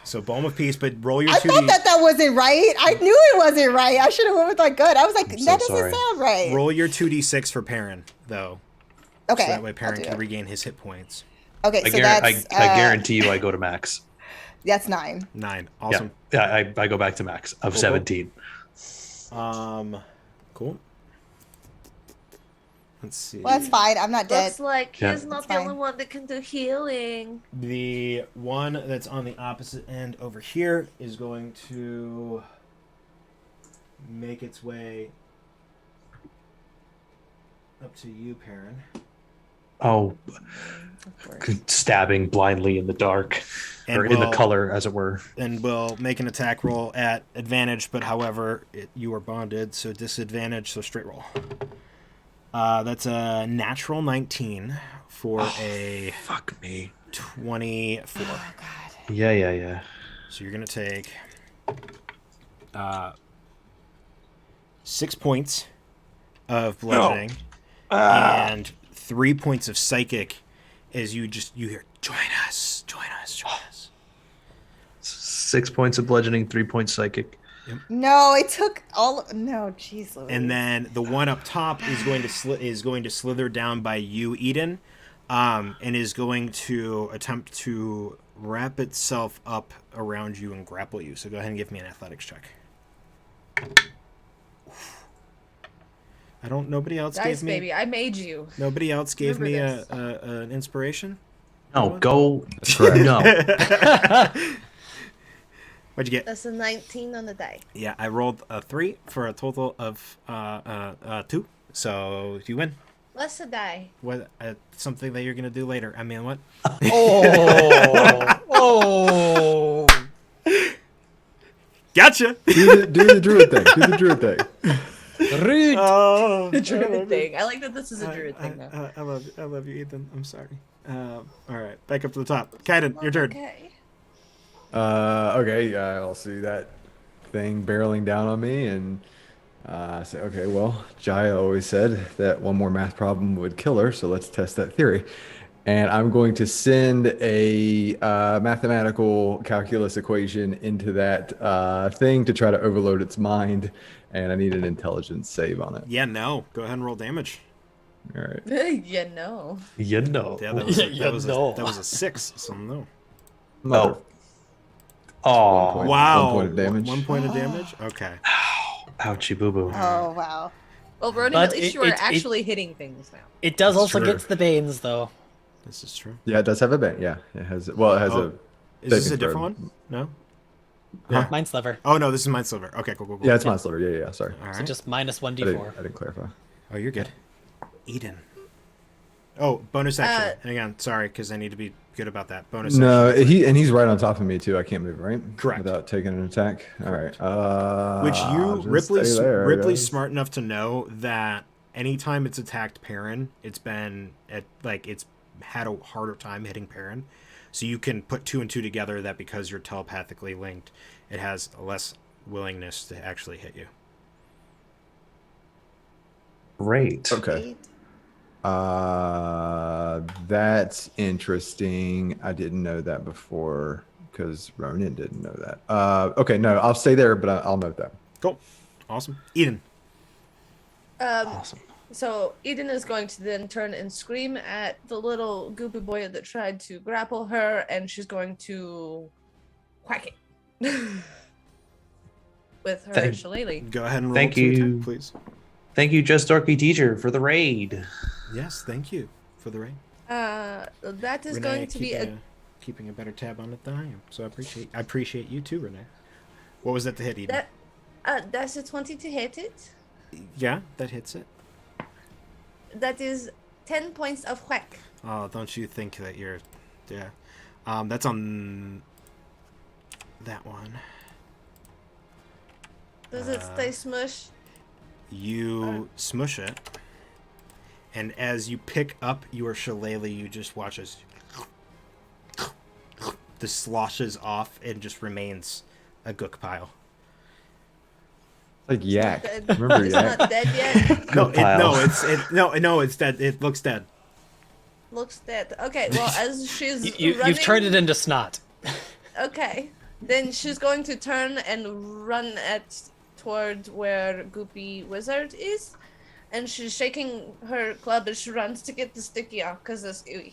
So Balm of Peace, but roll your 2d. I thought that wasn't right. I knew it wasn't right. I should have went with my gut. I was like, that doesn't sound right. Roll your 2d6 for Perrin, though. Okay. So that way Perrin can regain his hit points. Okay, I guarantee you I go to max. That's 9. 9. Awesome. Yeah, I go back to max of 17. Cool. Let's see. Well, that's fine. I'm not dead. Looks like he's not It's the fine. only one that can do healing. The one that's on the opposite end over here is going to make its way up to you, Perrin. Oh, stabbing blindly in the dark, or in the color, as it were. And will make an attack roll at advantage, but however, you are bonded, so disadvantage, so straight roll. That's a natural 19 for a fuck me 24. Oh, God. Yeah. So you're gonna take 6 points of bludgeoning and 3 points of psychic as you hear join us. 6 points of bludgeoning, 3 points psychic. No, it took all. No, jeez, Louise. And then the one up top is going to slither down by you, Eden, and is going to attempt to wrap itself up around you and grapple you. So go ahead and give me an athletics check. Nobody else Dice, gave me. baby, I made you. Nobody else gave me Remember an inspiration. No, go. That's correct. No. What'd you get? That's a 19 on the die. Yeah, I rolled a 3 for a total of 2. So you win. What's the die? What? Something that you're gonna do later. I mean, what? Oh. Gotcha. Do the druid thing. Do the druid thing. Rude. Oh, The druid thing. I like that this is a druid thing now. I love you, Ethan. I'm sorry. All right, back up to the top. Kaiden, your turn. Okay. Okay, I'll see that thing barreling down on me and say, okay, well, Jaya always said that one more math problem would kill her, so let's test that theory. And I'm going to send a mathematical calculus equation into that thing to try to overload its mind, and I need an intelligence save on it. Yeah, no. Go ahead and roll damage. All right. Yeah, no. You know. Yeah, that was a 6, so no. Mother. Oh. Point. Wow. 1 point of damage. 1 point of damage? Okay. Ouchie boo boo. Oh, wow. Well, Ronan, But at least it- you are it- actually hitting things now. It does That's also true. get the Banes, though. This is true. Yeah, it does have a band. Yeah, it has. Well, it has Oh, a. Is this a saving different throw. one? No. Huh? Mind Sliver. Oh no, this is Mind Silver. Okay, cool. Yeah, it's Monster. Yeah. Sorry. All right. So just minus I didn't, 1d4. I didn't clarify. Oh, you're good. Eden. Oh, bonus action. Uh, Hang on, sorry, because I need to be good about that. Bonus No, action. he's right on top of me too. I can't move, right? Correct. Without taking an attack. All right. Which I'll just Ripley's stay there, Ripley's guys. smart enough to know that anytime it's attacked Perrin, it's had a harder time hitting Perrin. So you can put 2 and 2 together that because you're telepathically linked, it has less willingness to actually hit you. Great. Okay. That's interesting. I didn't know that before because Ronan didn't know that. Okay, no, I'll stay there, but I'll note that. Cool. Awesome. Eden. Awesome. So Eden is going to then turn and scream at the little goopy boy that tried to grapple her, and she's going to whack it with her Thank- shillelagh. Go ahead and roll Thank to you. attack, please. Thank you, Just Dorky Teacher, for the raid. Yes, thank you for the rain. That is Renee, going to be keeping a better tab on it than I am. So I appreciate you too, Renee. What was that to hit, Eden? that's a 20 to hit it. Yeah, that hits it. That is 10 points of whack. Oh, don't you think that you're... Yeah. That's on... that one. Does it stay smush? You smush it. And as you pick up your shillelagh, you just watch as... this sloshes off and just remains a gook pile. Like yak. Dead. Remember It's yak? not dead yet. No, it's dead. It looks dead. Looks dead. Okay, well, as she's You've turned it into snot. Okay, then she's going to turn and run toward where Goopy Wizard is, and she's shaking her club as she runs to get the sticky off because it's ooey.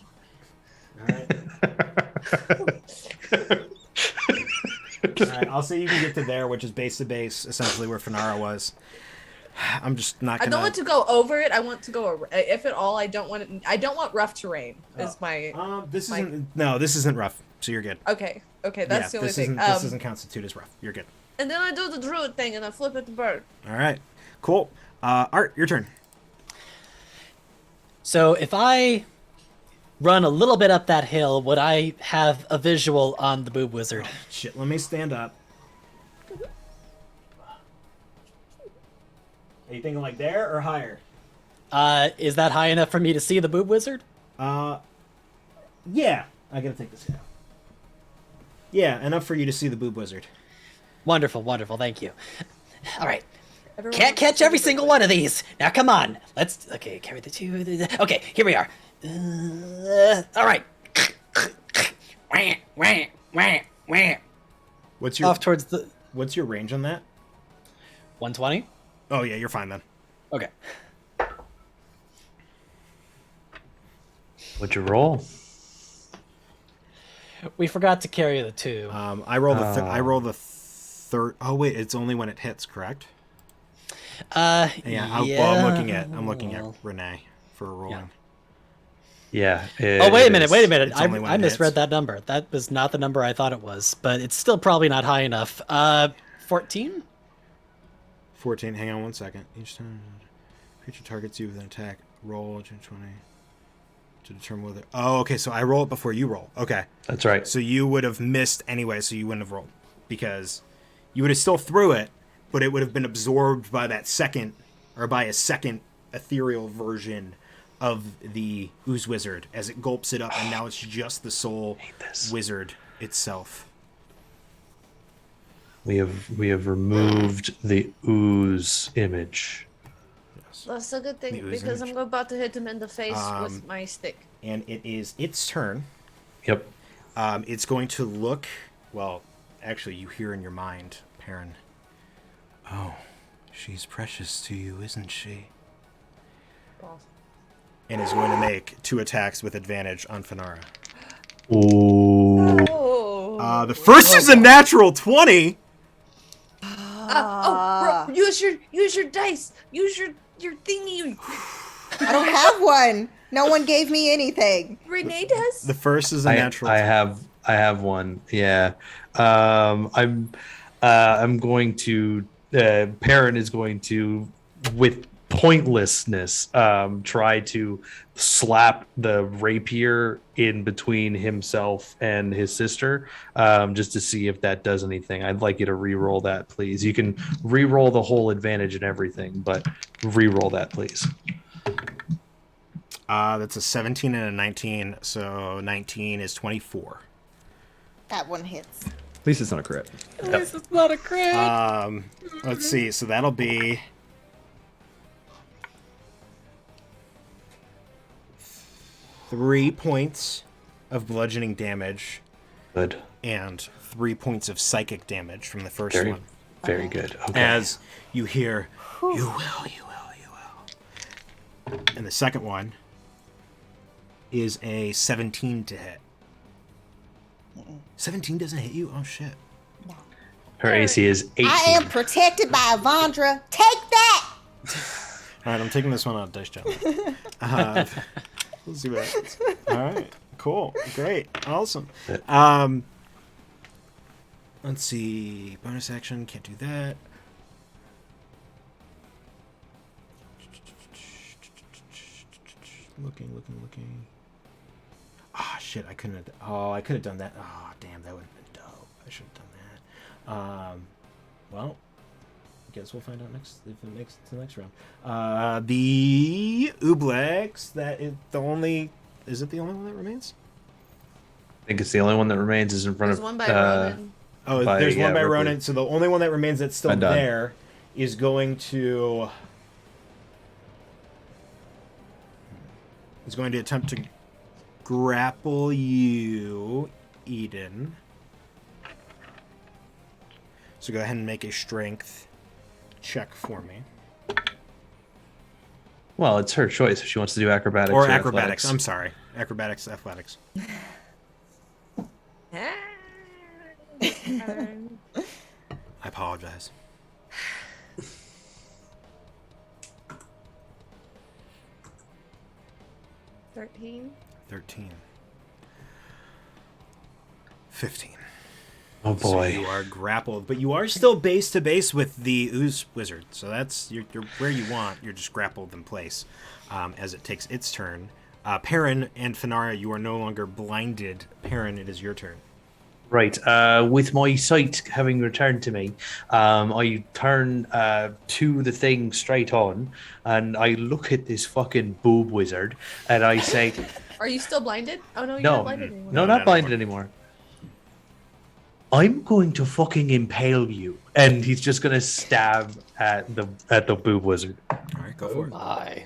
Alright, I'll say you can get to there, which is base to base, essentially where Finara was. I'm just not I gonna... don't want to go over it. I want to go. If at all, I don't want it. I don't want rough terrain. Is my this isn't rough, so you're good. okay. Okay, that's the only thing. This doesn't constitute as rough. You're good. And then I do the druid thing, and I flip at the bird. All right, cool. Art, your turn. So if I run a little bit up that hill, would I have a visual on the boob wizard? Shit, let me stand up. Are you thinking like there or higher? Is that high enough for me to see the boob wizard? Yeah. I gotta take this out. Yeah, enough for you to see the boob wizard. Wonderful, wonderful, thank you. All right. Everyone Can't wants catch to every see the single bird. one of these. Now come on. Okay, carry the two. Okay, here we are. All right. What's your Off towards the What's your range on that? 120. Oh yeah, you're fine then. Okay. What'd you roll? We forgot to carry the two. I roll the third. Oh wait, it's only when it hits, correct? Yeah. Well, I'm looking at Renee for rolling. Yeah. Oh, wait a minute. It's I only when it misread hits. that number. That was not the number I thought it was, but it's still probably not high enough. 14? 14. Hang on one second. Each time creature targets you with an attack, roll 20 to determine whether. Oh, okay. So I roll it before you roll. Okay. That's right. So you would have missed anyway. So you wouldn't have rolled because you would have still threw it, but it would have been absorbed by that second, or by a second ethereal version of the ooze wizard as it gulps it up, and now it's just the soul wizard itself. We have removed the ooze image. That's a good thing The ooze because image. I'm about to hit him in the face Um, with my stick. And it is its turn. Yep. It's going to look. Well, actually, you hear in your mind, Perrin. Oh, she's precious to you, isn't she? And is going to make 2 attacks with advantage on Finara. Ooh. Oh. The first is a natural 20. use your dice. Use your thingy. I don't have one. No one gave me anything. Renee does. The first is a natural. I have one. Yeah. I'm going to. Perrin is going to, with pointlessness, try to slap the rapier in between himself and his sister, just to see if that does anything. I'd like you to re-roll that, please. You can re-roll the whole advantage and everything, but re-roll that, please. That's a 17 and a 19, so 19 is 24. That one hits. At least it's not a crit. At least it's not a crit. Let's see, so that'll be 3 points of bludgeoning damage Good. and 3 points of psychic damage from the first Very, one. very good. Okay. As you hear, you will. And the second one is a 17 to hit. 17 doesn't hit you? Oh, shit. Her AC is 18. I am protected by Avandra. Take that! All right, I'm taking this one out of Dice Challenge. Let's see what happens. All right, cool, great, awesome. Let's see, bonus action, can't do that. Looking. Ah, shit, I couldn't have. Oh, I could have done that. Oh, damn, that would have been dope. I should have done that. Well, I guess we'll find out next if it makes it to the next round. The oblex, that is the only. Is it the only one that remains? I think it's the only one that remains is in front There's of. one by Ronan. Oh, there's one by Ripley. Ronan. So the only one that remains that's still I'm done. there is going to attempt to grapple you, Eden. So go ahead and make a strength check for me. Well, it's her choice if she wants to do acrobatics Or athletics. acrobatics. I'm sorry. Acrobatics, athletics. Ah. I apologize. $13. 13. 15. Oh So boy. you are grappled, but you are still base to base with the ooze wizard. So that's you're where you want. You're just grappled in place as it takes its turn. Perrin and Fenara, you are no longer blinded. Perrin, it is your turn. Right. With my sight having returned to me, I turn to the thing straight on, and I look at this fucking boob wizard, and I say, Are you still blinded? Oh no, you're "No, not blinded anymore. no, No, not blinded anymore. I'm going to fucking impale you." And he's just gonna stab at the boob wizard. All right, go for it. My.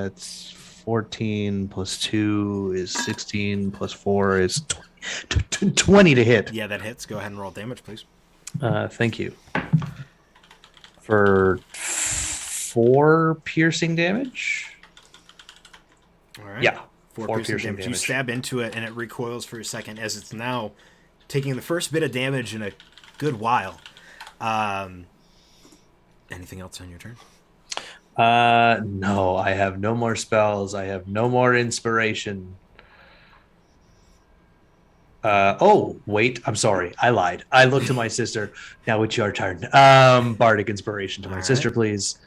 It's 14 plus 2 is 16 plus 4 is 20 to hit. Yeah, that hits. Go ahead and roll damage, please. Thank you. For 4 piercing damage. All right. Yeah. 4 4 piercing piercing damage. You damage. stab into it, and it recoils for a second as it's now taking the first bit of damage in a good while. Anything else on your turn? No, I have no more spells. I have no more inspiration. Oh, wait, I'm sorry. I lied. I looked to my sister. Now it's your turn. Bardic inspiration to my All sister, right. please.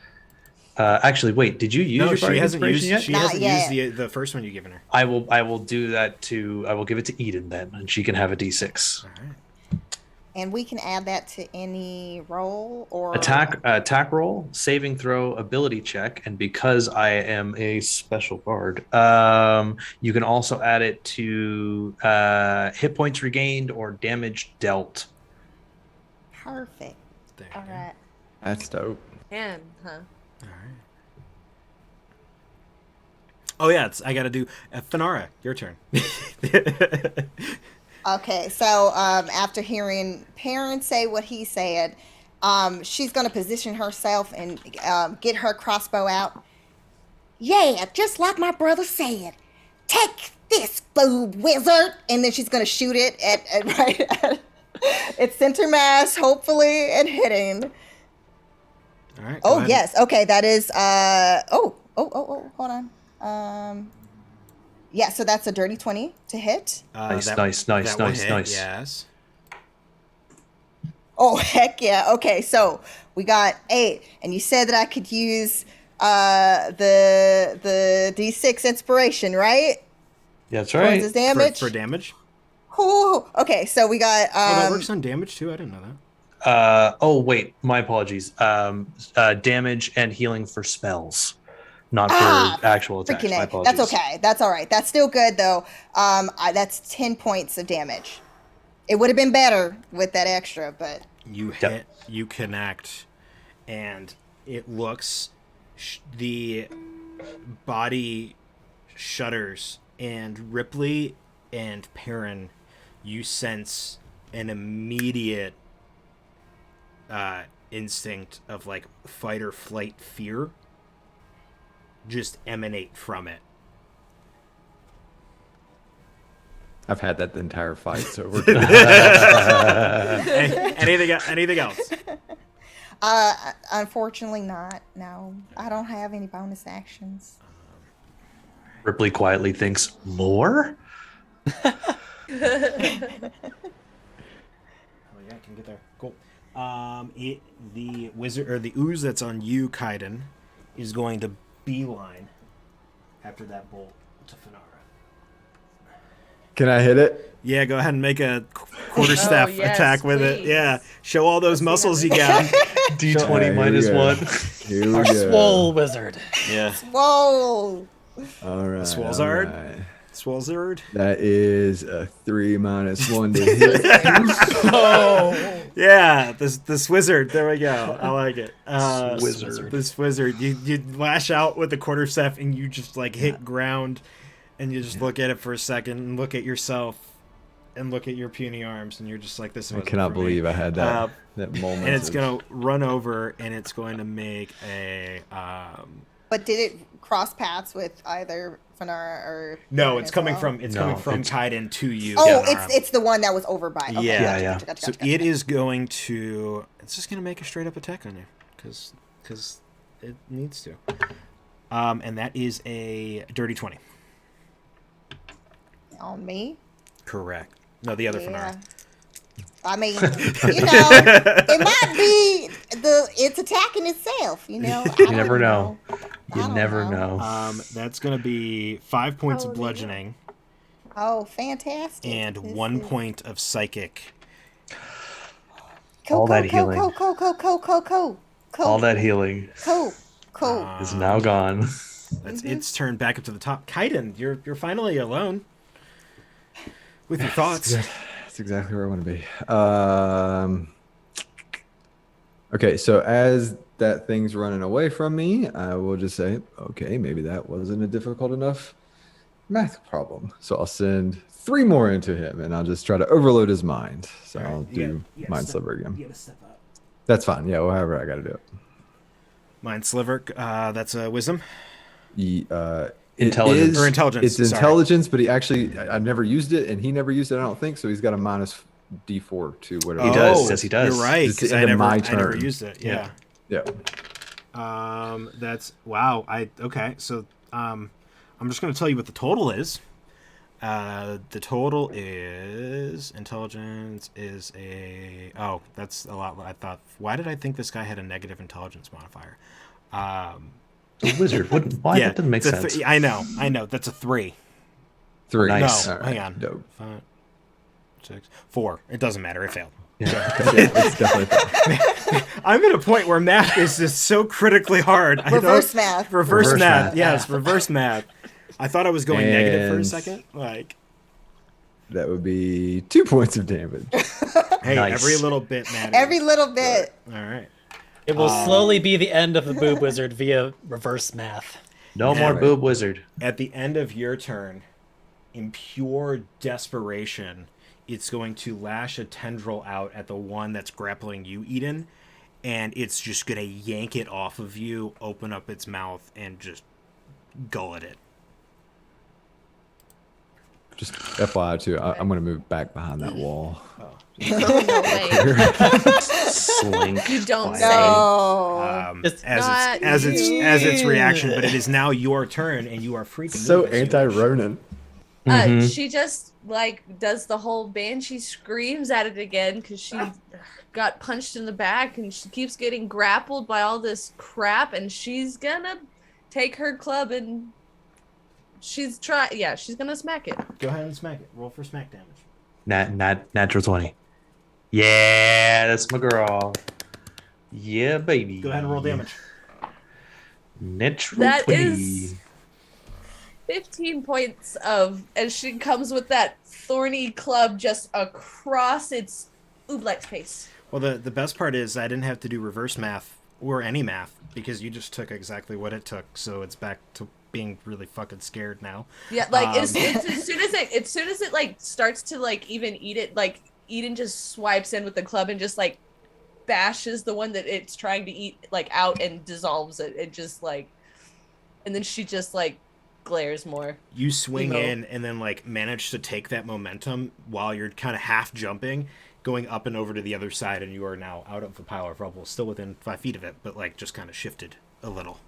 Actually, wait, did you use No, your she Bardic hasn't inspiration used. yet? She Not hasn't yet. used the first one you've given her. I will do that to. I will give it to Eden then, and she can have a D6. All right. And we can add that to any roll or Attack roll, saving throw, ability check, and because I am a special bard, you can also add it to hit points regained or damage dealt. Perfect. There All you go. right. That's dope. Man, huh? All right. Oh yeah, I got to do Fenara. Your turn. Okay, so after hearing Perrin say what he said, she's going to position herself and get her crossbow out. Yeah, just like my brother said. Take this boob wizard, and then she's gonna shoot it at right at its center mass, hopefully, and hitting. All right. go Oh ahead. yes, okay, that is hold on. Yeah, so that's a dirty 20 to hit. Nice, That will hit, nice. Yes. Oh heck yeah. Okay, so we got 8, and you said that I could use the D6 inspiration, right? That's Towards right. his damage. For damage. Ooh, okay, so we got That works on damage too. I didn't know that. Oh wait, my apologies. Damage and healing for spells, not for actual attacks. freaking My A. apologies. That's okay. That's all right. That's still good though. That's 10 points of damage. It would have been better with that extra, but You Yep. hit, you connect, and it looks, the body shudders, and Ripley and Perrin, you sense an immediate instinct of like fight or flight fear just emanate from it. I've had that the entire fight, so we're Anything else? unfortunately not. No, I don't have any bonus actions. Ripley quietly thinks, more? Oh yeah, I can get there. Cool. The wizard or the ooze that's on you, Kaiden, is going to beeline after that bolt to Finara. Can I hit it? Yeah, go ahead and make a quarterstaff yes, attack with it. please. Yeah, show all those muscles you got. D20 Alright, minus here we go. 1. Here we Our go. swole wizard. Yeah, Whoa! All right. Swolzard? all right. Swolzard. That is a 3 minus 1 to hit. Oh. Yeah, this wizard. There we go. I like it. Wizard. This wizard. You lash out with the quarterstaff and you just like hit ground, and you just look at it for a second and look at yourself and look at your puny arms, and you're just like, this. I wasn't cannot for me. believe I had that that moment. And it's of- gonna run over, and it's going to make a. But did it cross paths with either Finara or? No, Perrin it's as coming well? from Kaiden to you. Oh, Finara. it's the one that was over by. Okay, Yeah. Yeah. Gotcha, So gotcha. it is going to. It's just going to make a straight up attack on you, because it needs to. And that is a dirty 20. On me. Correct. No, the other Yeah. Finara. I mean, it might be it's attacking itself. You know. You never know. You I don't never know. know. That's going to be 5 points of Holy bludgeoning Oh, fantastic! and This 1 is- point of psychic. Cool, All that cool, healing. Cool. All that healing Cool. is now gone. That's its turn back up to the top. Kaiden, you're finally alone with your thoughts. That's exactly where I want to be. Okay, so as that thing's running away from me, I will just say, okay, maybe that wasn't a difficult enough math problem. So I'll send 3 more into him, and I'll just try to overload his mind. So I'll do Mind Sliver again. gotta step up. That's fine. Yeah, however I got to do it. Mind Sliver, that's a wisdom. Intelligence. Or intelligence, It's sorry. intelligence, but I've never used it, and he never used it, I don't think. So he's got a minus D4 to whatever. He does. Yes, he does. You're right, It's because the I end of never, my I never turn. used it. Yeah. Yeah. That's wow. Okay. So I'm just gonna tell you what the total is. The total is intelligence is a that's a lot. I thought. Why did I think this guy had a negative intelligence modifier? The wizard. Why? Yeah, That doesn't make it's a sense. I know. That's a 3. 3. Nice. No, All right, hang on. dope. 5, 6, 4. It doesn't matter. It failed. Yeah, it's definitely fine. I'm at a point where math is just so critically hard. Reverse math. Reverse Reverse math. math. Yes, reverse math. I thought I was going negative for a And- second. Like, That would be 2 points of damage. hey, Nice. every little bit matters. Every little bit. All right. It will slowly be the end of the boob wizard via reverse math. No more Right. boob wizard. At the end of your turn, in pure desperation, it's going to lash a tendril out at the one that's grappling you, Eden, and it's just going to yank it off of you, open up its mouth, and just gullet it. Just FYI too, I'm gonna move back behind that wall. Oh, no way. Slink. You don't quiet. say. No. Just As its reaction, but it is now your turn, and you are free to So move as you wish. anti-Ronin. She just like does the whole banshee screams at it again because she got punched in the back and she keeps getting grappled by all this crap, and she's gonna take her club and she's gonna smack it. Go ahead and smack it. Roll for smack damage. Natural 20. Yeah, that's my girl. Yeah, baby. Go ahead and roll damage. Natural That 20. is 15 points and she comes with that thorny club just across its oblex face. Well, the best part is I didn't have to do reverse math or any math because you just took exactly what it took. So it's back to being really fucking scared now. Yeah, like as soon as it like starts to like even eat it, like Eden just swipes in with the club and just like bashes the one that it's trying to eat like out and dissolves it. It just like, and then she just like glares more. You swing Emo. in and then like manage to take that momentum while you're kind of half jumping, going up and over to the other side, and you are now out of the pile of rubble, still within 5 feet of it, but like just kind of shifted a little.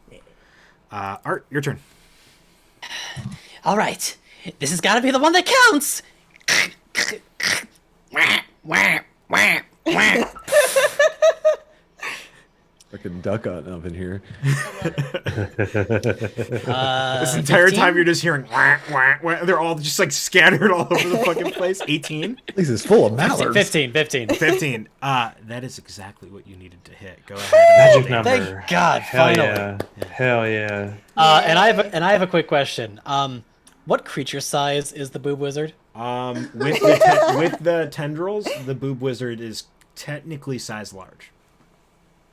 Art, your turn. All right, this has got to be the one that counts. Fucking duck hunting up in here. This entire time you're just hearing wah, wah, wah. They're all just like scattered all over the fucking place. 18? At least it's full of mallards. 15. 15. That is exactly what you needed to hit. Go ahead. Magic number. Thank God, Hell finally. yeah. Hell yeah. And I have a quick question. What creature size is the boob wizard? With the tendrils, the boob wizard is technically size large.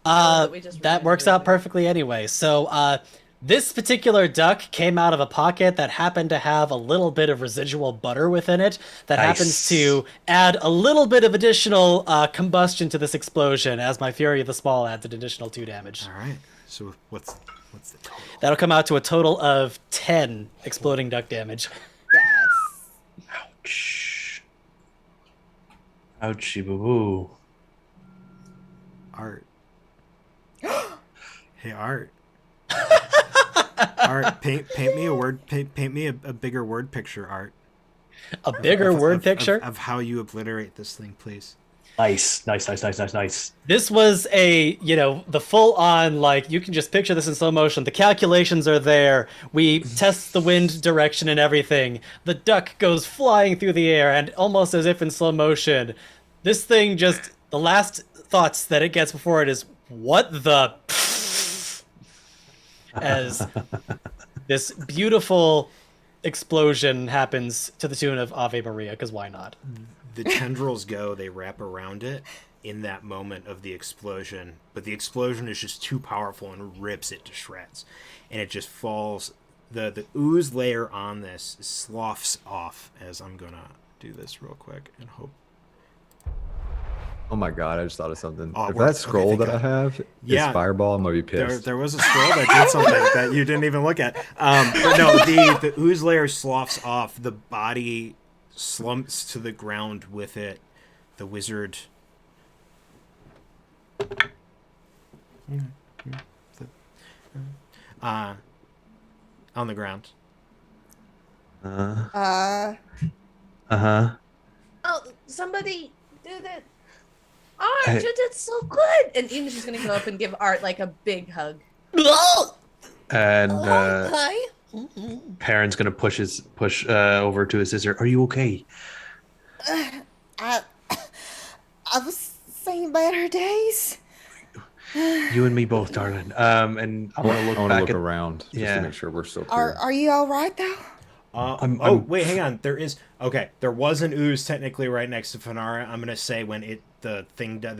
That works out perfectly anyway. So, this particular duck came out of a pocket that happened to have a little bit of residual butter within it that Nice. happens to add a little bit of additional combustion to this explosion, as my Fury of the Small adds an additional 2 damage. All right. So what's the total? That'll come out to a total of 10 exploding duck damage. Yes. Ouch. Ouchie boo boo. Art. Hey, Art. Art, paint me a word. Paint me a bigger word picture, Art. A bigger word picture? of how you obliterate this thing, please. Nice. This was the full on, like, you can just picture this in slow motion. The calculations are there. We test the wind direction and everything. The duck goes flying through the air, and almost as if in slow motion, this thing just, the last thoughts that it gets before it is, what the... as this beautiful explosion happens to the tune of Ave Maria, because why not? The tendrils go, they wrap around it in that moment of the explosion, but the explosion is just too powerful and rips it to shreds. And it just falls. The ooze layer on this sloughs off, as I'm gonna do this real quick and hope. Oh my god, I just thought of something. Oh, if we're- that scroll okay, that I have Yeah. is fireball, I'm gonna be pissed. There was a scroll that did something that you didn't even look at. But no, the ooze layer sloughs off. The body slumps to the ground with it. The wizard. On the ground. Uh-huh. Oh, somebody do that. Art, you did so good. And Eden's just gonna go up and give Art like a big hug. And Hi. Perrin's gonna push over to his sister. Are you okay? I was saying better days. You and me both, darling. And I want to look back at. around just Yeah. to make sure we're still clear. Are you all right though? Wait, hang on. There was an ooze technically right next to Fanara. I'm gonna say when the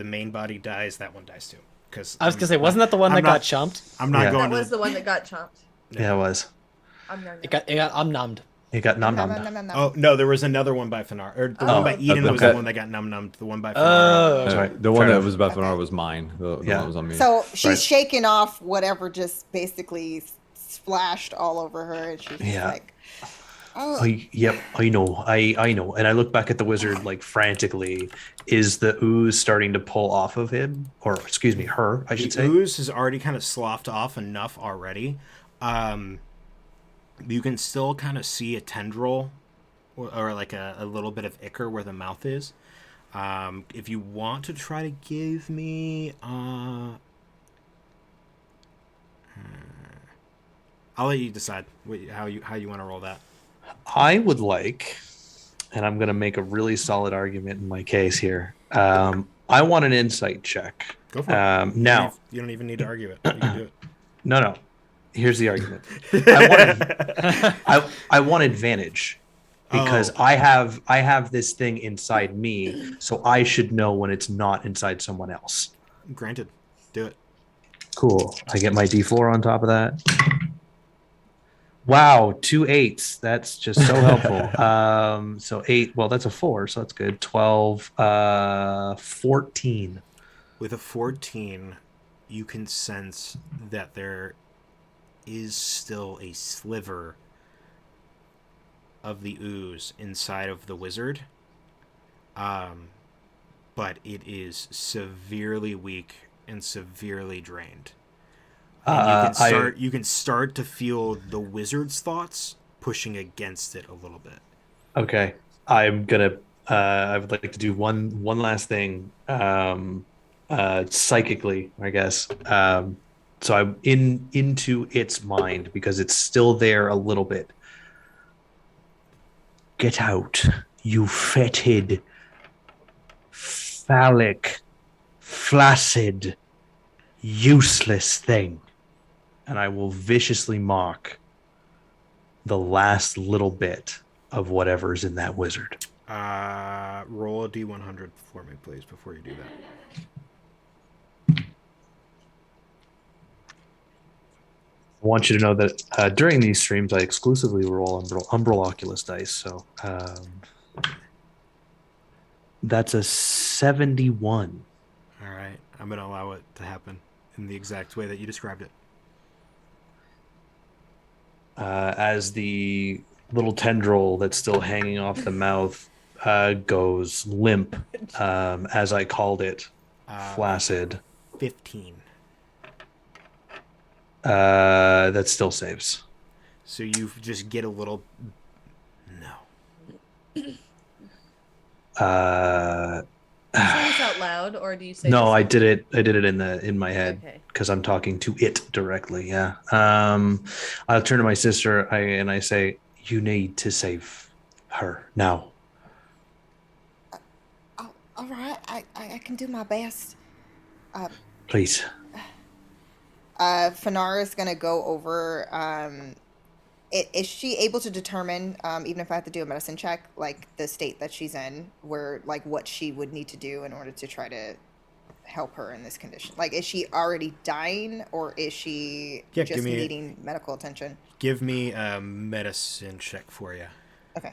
main body dies, that one dies too. Because I was gonna say, wasn't that the one that got chomped? I'm not Yeah. going That to. was the one that got chomped. Yeah, it was. It got umnummed. He got nom nom. No. Oh no, there was another one by Fanara. Or the one by Eden was okay. the one that got numb. The one by Fanara. Oh. That's right. The one Fair that enough. was about Fanara was mine. The one that was on me. So she's Right. shaking off whatever just basically splashed all over her, and she's just Yeah. like, Oh, Yep, I know. I know. And I look back at the wizard like frantically. Is the ooze starting to pull off of him? Or excuse me, her, I should The say. ooze has already kind of sloughed off enough already. Um, you can still kind of see a tendril or like a little bit of ichor where the mouth is. If you want to try to give me, I'll let you decide how you want to roll that. I would like, and I'm going to make a really solid argument in my case here. I want an insight check. Go for it. Now, You don't even need to argue it. You can do it. no. Here's the argument. I want advantage because Oh. I have this thing inside me, so I should know when it's not inside someone else. Granted. Do it. Cool. I get my D4 on top of that. Wow, 2 8s. That's just so helpful. So 8, well, that's a 4, so that's good. 12, 14. With a 14, you can sense that there is still a sliver of the ooze inside of the wizard. But it is severely weak and severely drained. And you can start to feel the wizard's thoughts pushing against it a little bit. Okay. I'm gonna I would like to do one last thing. Psychically, I guess. So I'm into its mind because it's still there a little bit. Get out, you fetid, phallic, flaccid, useless thing. And I will viciously mock the last little bit of whatever's in that wizard. Roll a D100 for me, please, before you do that. I want you to know that during these streams, I exclusively roll Umbral Oculus dice. So that's a 71. All right. I'm going to allow it to happen in the exact way that you described it. As the little tendril that's still hanging off the mouth goes limp, as I called it, flaccid. 15. That still saves. So you just get a little... No. Do you say this out loud, or do you say? No, this I did it in my head Okay. because I'm talking to it directly. Yeah. I'll turn to my sister and I say, "You need to save her now." all right. I can do my best. Please. Fanara is gonna go over. Is she able to determine, even if I have to do a medicine check, like the state that she's in, where like what she would need to do in order to try to help her in this condition? Like, is she already dying, or is she just needing medical attention? Give me a medicine check for you. Okay.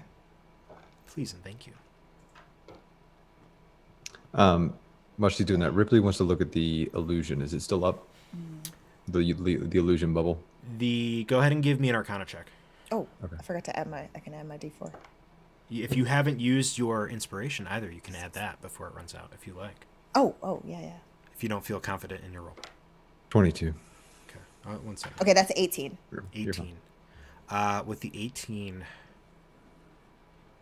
Please and thank you. While she's doing that, Ripley wants to look at the illusion. Is it still up? The illusion bubble. Go ahead and give me an Arcana check. Oh, Okay. I forgot to add I can add my D4. If you haven't used your inspiration either, you can add that before it runs out if you like. Oh, yeah. If you don't feel confident in your roll. 22. Okay. 1 second. Okay, that's 18. You're fine. 18. With the 18,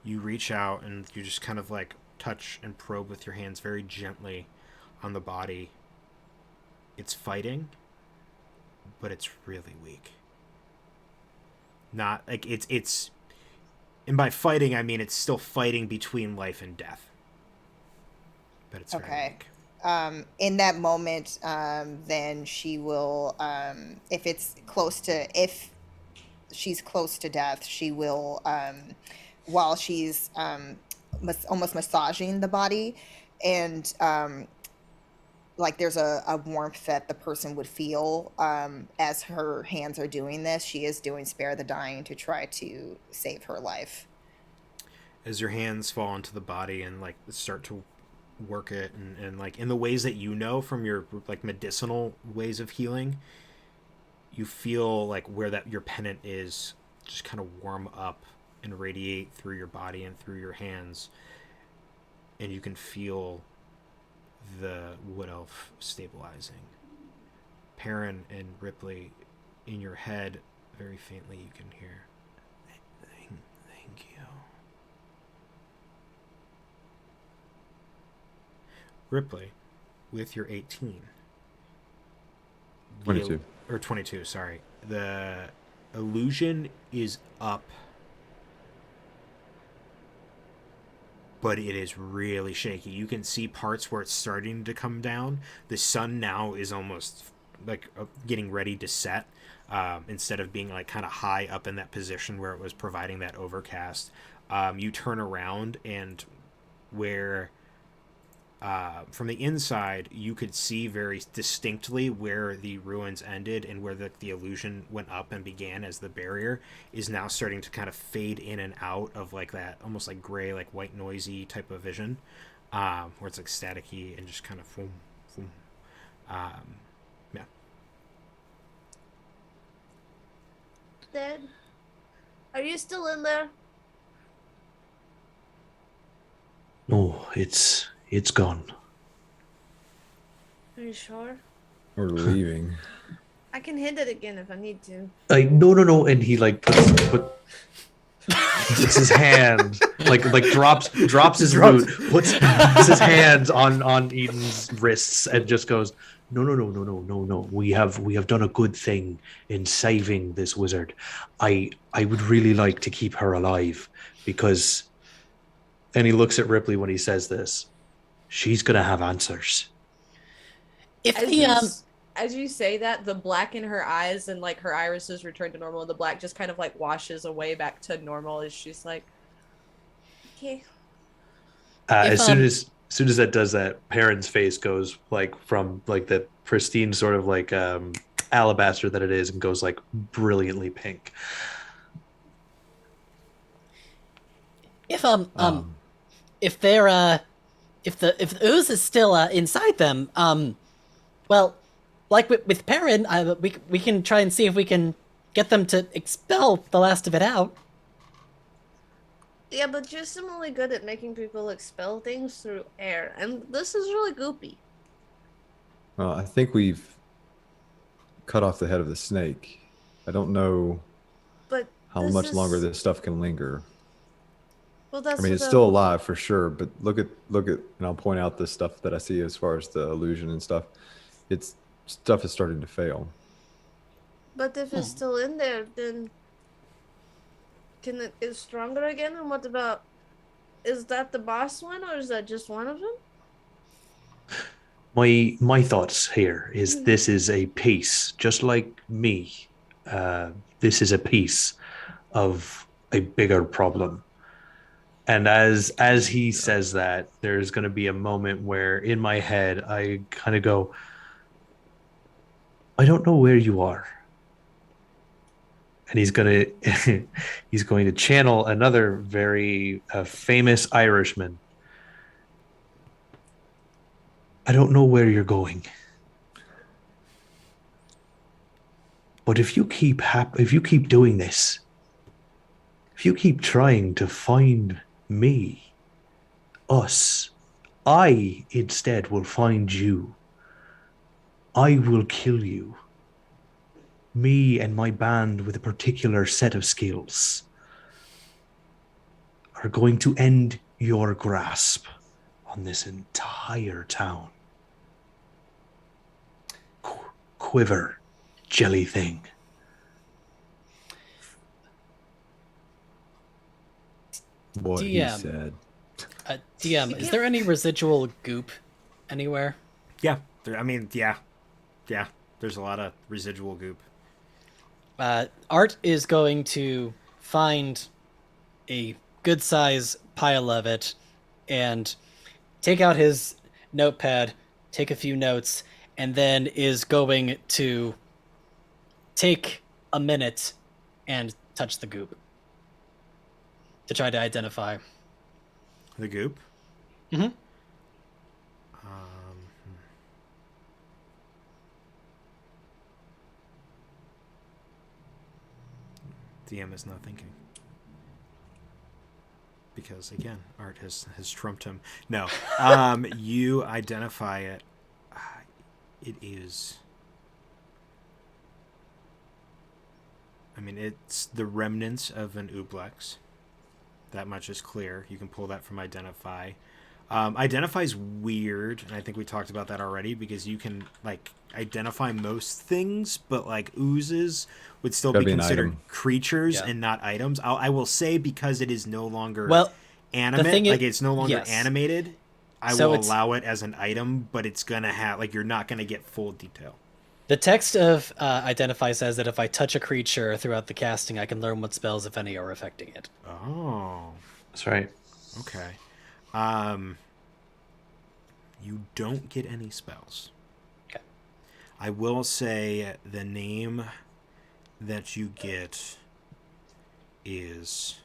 you reach out and you just kind of like touch and probe with your hands very gently on the body. It's fighting, but it's really weak. Not like it's and by fighting I mean it's still fighting between life and death. But it's very weak. In that moment, then she will, if she's close to death, she will, while she's almost massaging the body, and like there's a warmth that the person would feel as her hands are doing this. She is doing Spare the Dying to try to save her life. As your hands fall into the body and like start to work it and like in the ways that you know from your like medicinal ways of healing, you feel like where that your pennant is just kind of warm up and radiate through your body and through your hands, and you can feel the wood elf stabilizing. Perrin and Ripley, in your head, very faintly, you can hear, thank you. Ripley, with your 18. 22. Or 22, sorry. The illusion is up, but it is really shaky. You can see parts where it's starting to come down. The sun now is almost like getting ready to set, instead of being like kind of high up in that position where it was providing that overcast. You turn around, and where from the inside you could see very distinctly where the ruins ended and where the illusion went up and began as the barrier is now starting to kind of fade in and out of like that almost like gray, like white noisy type of vision, where it's like staticky and just kind of boom, boom. Yeah. Dad, are you still in there? No, it's gone. Are you sure? We're leaving. I can hit it again if I need to. No, and he like puts his hand like drops his boot, puts his hands on Eden's wrists, and just goes, no. We have done a good thing in saving this wizard. I would really like to keep her alive because, and he looks at Ripley when he says this, she's gonna have answers. If As the you, as you say that, the black in her eyes and like her irises return to normal, and the black just kind of like washes away back to normal as she's like, okay. As soon as that does that, Perrin's face goes like from like the pristine sort of like alabaster that it is, and goes like brilliantly pink. if they're if the ooze is still inside them, well, like with Perrin, we can try and see if we can get them to expel the last of it out. Yeah, but you're similarly good at making people expel things through air, and this is really goopy. Well, I think we've cut off the head of the snake. I don't know But how this much is... longer this stuff can linger. Well, that's I mean, what it's still alive for sure, but look at, and I'll point out the stuff that I see as far as the illusion and stuff. It's stuff is starting to fail. But if it's still in there, then can it get stronger again? And what about... Is that the boss one, or is that just one of them? My thoughts here is this is a piece, just like me. This is a piece of a bigger problem. And as he says that, there's going to be a moment where in my head I kind of go, I don't know where you are. And he's going to channel another very famous Irishman. I don't know where you're going. But if you keep doing this, if you keep trying to find me, us, I instead will find you. I will kill you. Me and my band with a particular set of skills are going to end your grasp on this entire town. Quiver, jelly thing. What he DM. said. DM, is there any residual goop anywhere? Yeah. Yeah. There's a lot of residual goop. Art is going to find a good size pile of it and take out his notepad, take a few notes, and then is going to take a minute and touch the goop to try to identify. The goop? Mm-hmm. DM is not thinking. because again, art has trumped him. No, you identify it. It is. I mean, it's the remnants of an oblex. That much is clear. You can pull that from identify. Identify's weird, and I think we talked about that already, because you can like identify most things, but like oozes would still be considered creatures and not items. I will say, because it is no longer animate, like it's no longer animated, I will allow it as an item, but it's gonna have like you're not gonna get full detail. The text of Identify says that if I touch a creature throughout the casting, I can learn what spells, if any, are affecting it. Oh. That's right. Okay. You don't get any spells. Okay. I will say the name that you get is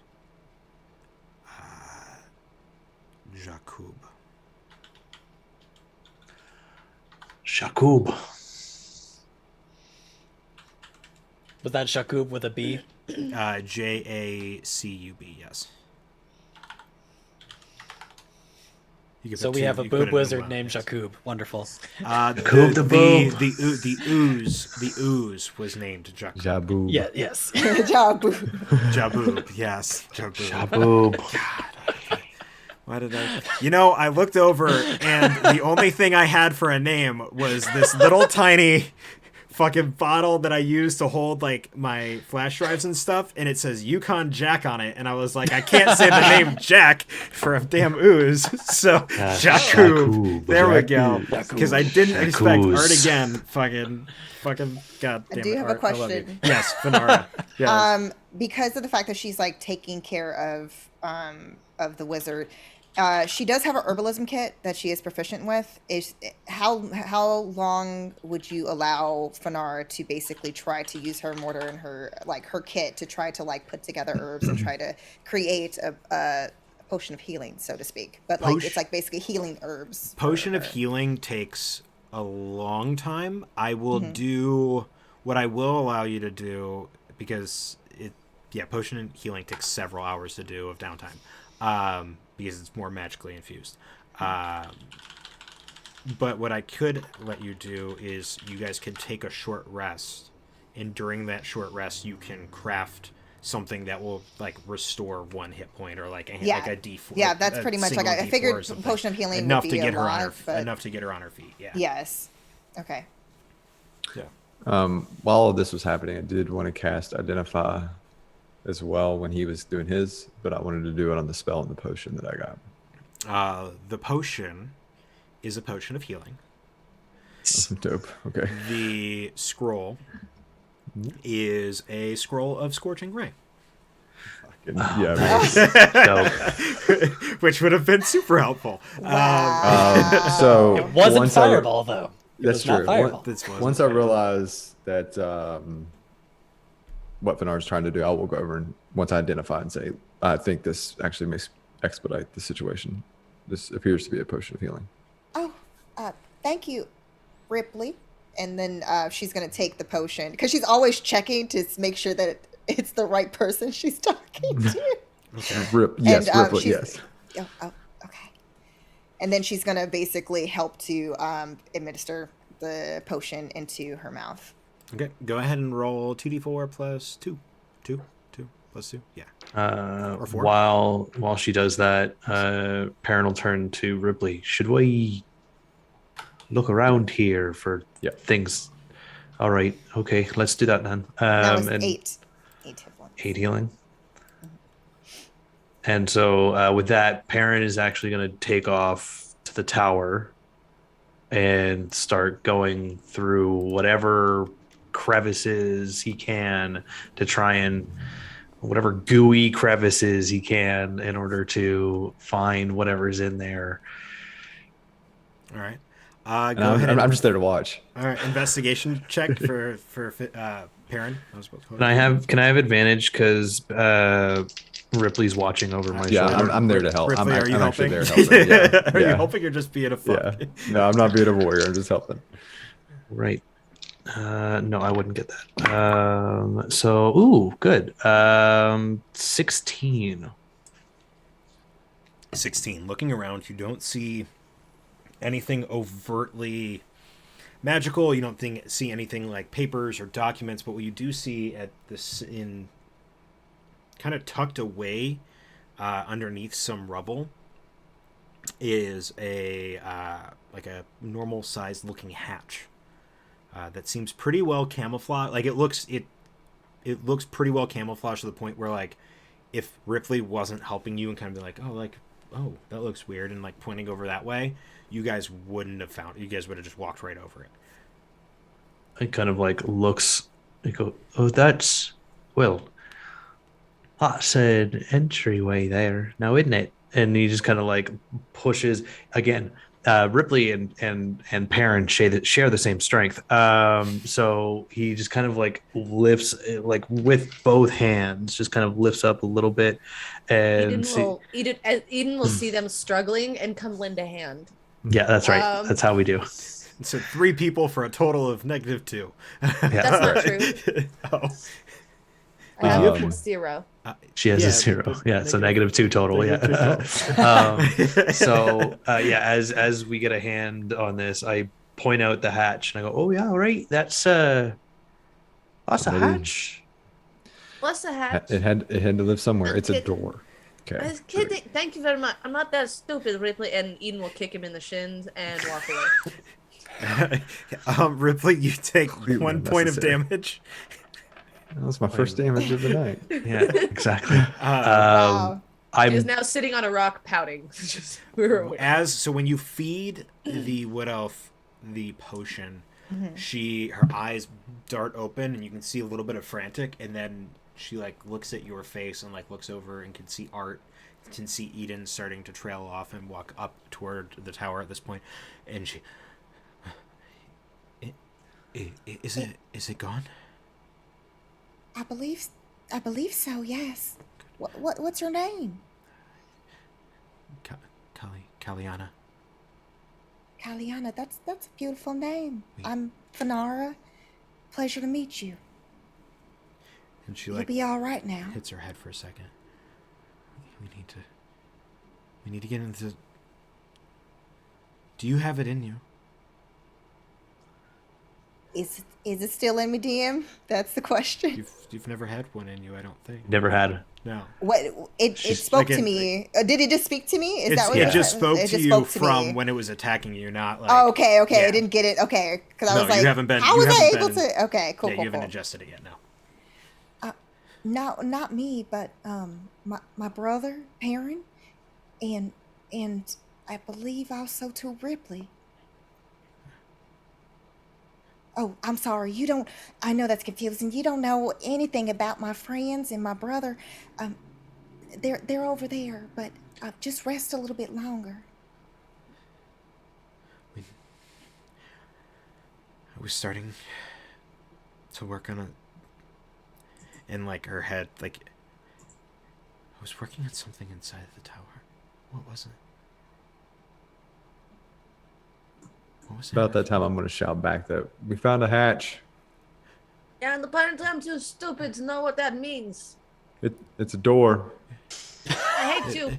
Jakub. Jakub. Was that Jakub with a B? Jacub, yes. So we have a boob wizard named Jakub. Wonderful. The ooze was named Jakub. Jabu. Yeah, yes. Jabu. Jaboob, yes. Jakub. Why did I? You know, I looked over, and the only thing I had for a name was this little tiny fucking bottle that I use to hold like my flash drives and stuff, and it says Yukon Jack on it, and I was like, I can't say the name Jack for a damn ooze, so Jakub. There we go. Because I didn't expect art again. Fucking goddamn. I do have a question. Yes, Finara. Yes. Because of the fact that she's like taking care of the wizard. She does have a herbalism kit that she is proficient with. How long would you allow Finara to basically try to use her mortar and her kit to try to like put together herbs and try to create a potion of healing, so to speak? But like it's like basically healing herbs. Potion of healing takes a long time. I will do what I will allow you to do, because potion of healing takes several hours to do of downtime. Because it's more magically infused. But what I could let you do is you guys can take a short rest, and during that short rest you can craft something that will like restore 1 hit point, or like a D4. Yeah, that's pretty much like I figured potion of healing enough would to be get her lot, on her but... enough to get her on her feet. Yeah. Yes. Okay. Yeah. While all of this was happening, I did want to cast Identify as well when he was doing his, but I wanted to do it on the spell and the potion that I got. The potion is a potion of healing. Dope. Okay. The scroll is a scroll of Scorching Ray. Yeah. Which would have been super helpful. Wow. So It wasn't Fireball, though. That's true. Once I Fireball. realized that what Finar's trying to do, I will go over and once I identify and say, I think this actually makes expedite the situation. This appears to be a potion of healing. Oh, thank you, Ripley. And then she's going to take the potion, because she's always checking to make sure that it's the right person she's talking to. Okay. Ripley, yes. Oh, okay. And then she's going to basically help to administer the potion into her mouth. Okay, go ahead and roll 2d4 plus 2. 2 plus 2, yeah. Or 4. While she does that, Perrin will turn to Ripley. Should we look around here for things? All right, okay, let's do that then. That was 8 hit points. 8 healing. And so with that, Perrin is actually going to take off to the tower and start going through whatever crevices he can to try and whatever gooey crevices he can in order to find whatever's in there. All right. Go ahead. I'm just there to watch. All right, investigation check for Perrin. Can I have advantage because Ripley's watching over my shoulder? I'm there to help. Ripley, I'm are you actually helping? there helping. Are you helping or just being a fuck? Yeah. No, I'm not being a warrior. I'm just helping. Right. No, I wouldn't get that. Good. 16. 16. Looking around, you don't see anything overtly magical. You don't see anything like papers or documents, but what you do see at this in kind of tucked away underneath some rubble is a like a normal sized looking hatch that seems pretty well camouflaged. Like it looks pretty well camouflaged to the point where, like, if Ripley wasn't helping you and kind of be like, oh, that looks weird, and like pointing over that way, you guys wouldn't have found it. You guys would have just walked right over it. It kind of like looks. I go, oh, that's an entryway there, now isn't it? And he just kind of like pushes again. Ripley and Perrin share the same strength. So he just kind of like lifts, like with both hands, just kind of lifts up a little bit, and Eden will see them struggling and come lend a hand. Yeah, that's right. That's how we do. So 3 people for a total of -2. That's not true. Oh. I have 0. She has a 0. Yeah, so -2 total. Yeah. As we get a hand on this, I point out the hatch and I go, "Oh yeah, all right. That's a hatch." What's the hatch? It had to live somewhere. I'm It's a kidding. door. Okay. I was kidding. Thank you very much. I'm not that stupid, Ripley. And Eden will kick him in the shins and walk away. Ripley, you take 1 point of unnecessary. damage. That was my first damage of the night. Yeah, exactly. Wow. He is I'm now sitting on a rock pouting. Just we were aware. So when you feed the wood elf the potion, her eyes dart open and you can see a little bit of frantic, and then she like looks at your face and like looks over and can see Art, can see Eden starting to trail off and walk up toward the tower at this point, and she is it gone? I believe so. Yes. What's your name? Kaliana. Kaliana. That's a beautiful name. I'm Fanara. Pleasure to meet you. And she You'll like be all right now. hits her head for a second. We need to get into. Do you have it in you? Is it still in me, DM? That's the question. You've never had one in you, I don't think. never had. No. What it spoke like to me. Did it just speak to me? Is that what It just spoke it to just you spoke to from me. when it was attacking you, not like. Oh, okay. yeah. I didn't get it. Okay, because I No, was like, you haven't been. how you was I haven't able been- to? Okay, cool, Yeah, cool, you haven't cool. adjusted it yet. No. No, not me, but my brother, Perrin, and I believe also to Ripley. Oh, I'm sorry. You don't. I know that's confusing. You don't know anything about my friends and my brother. They're over there, but just rest a little bit longer. I was starting to work on and like her head, like I was working on something inside the tower. What was it? What was it? About that time, I'm going to shout back that we found a hatch. Yeah, and apparently I'm too stupid to know what that means. It's a door. I hate you.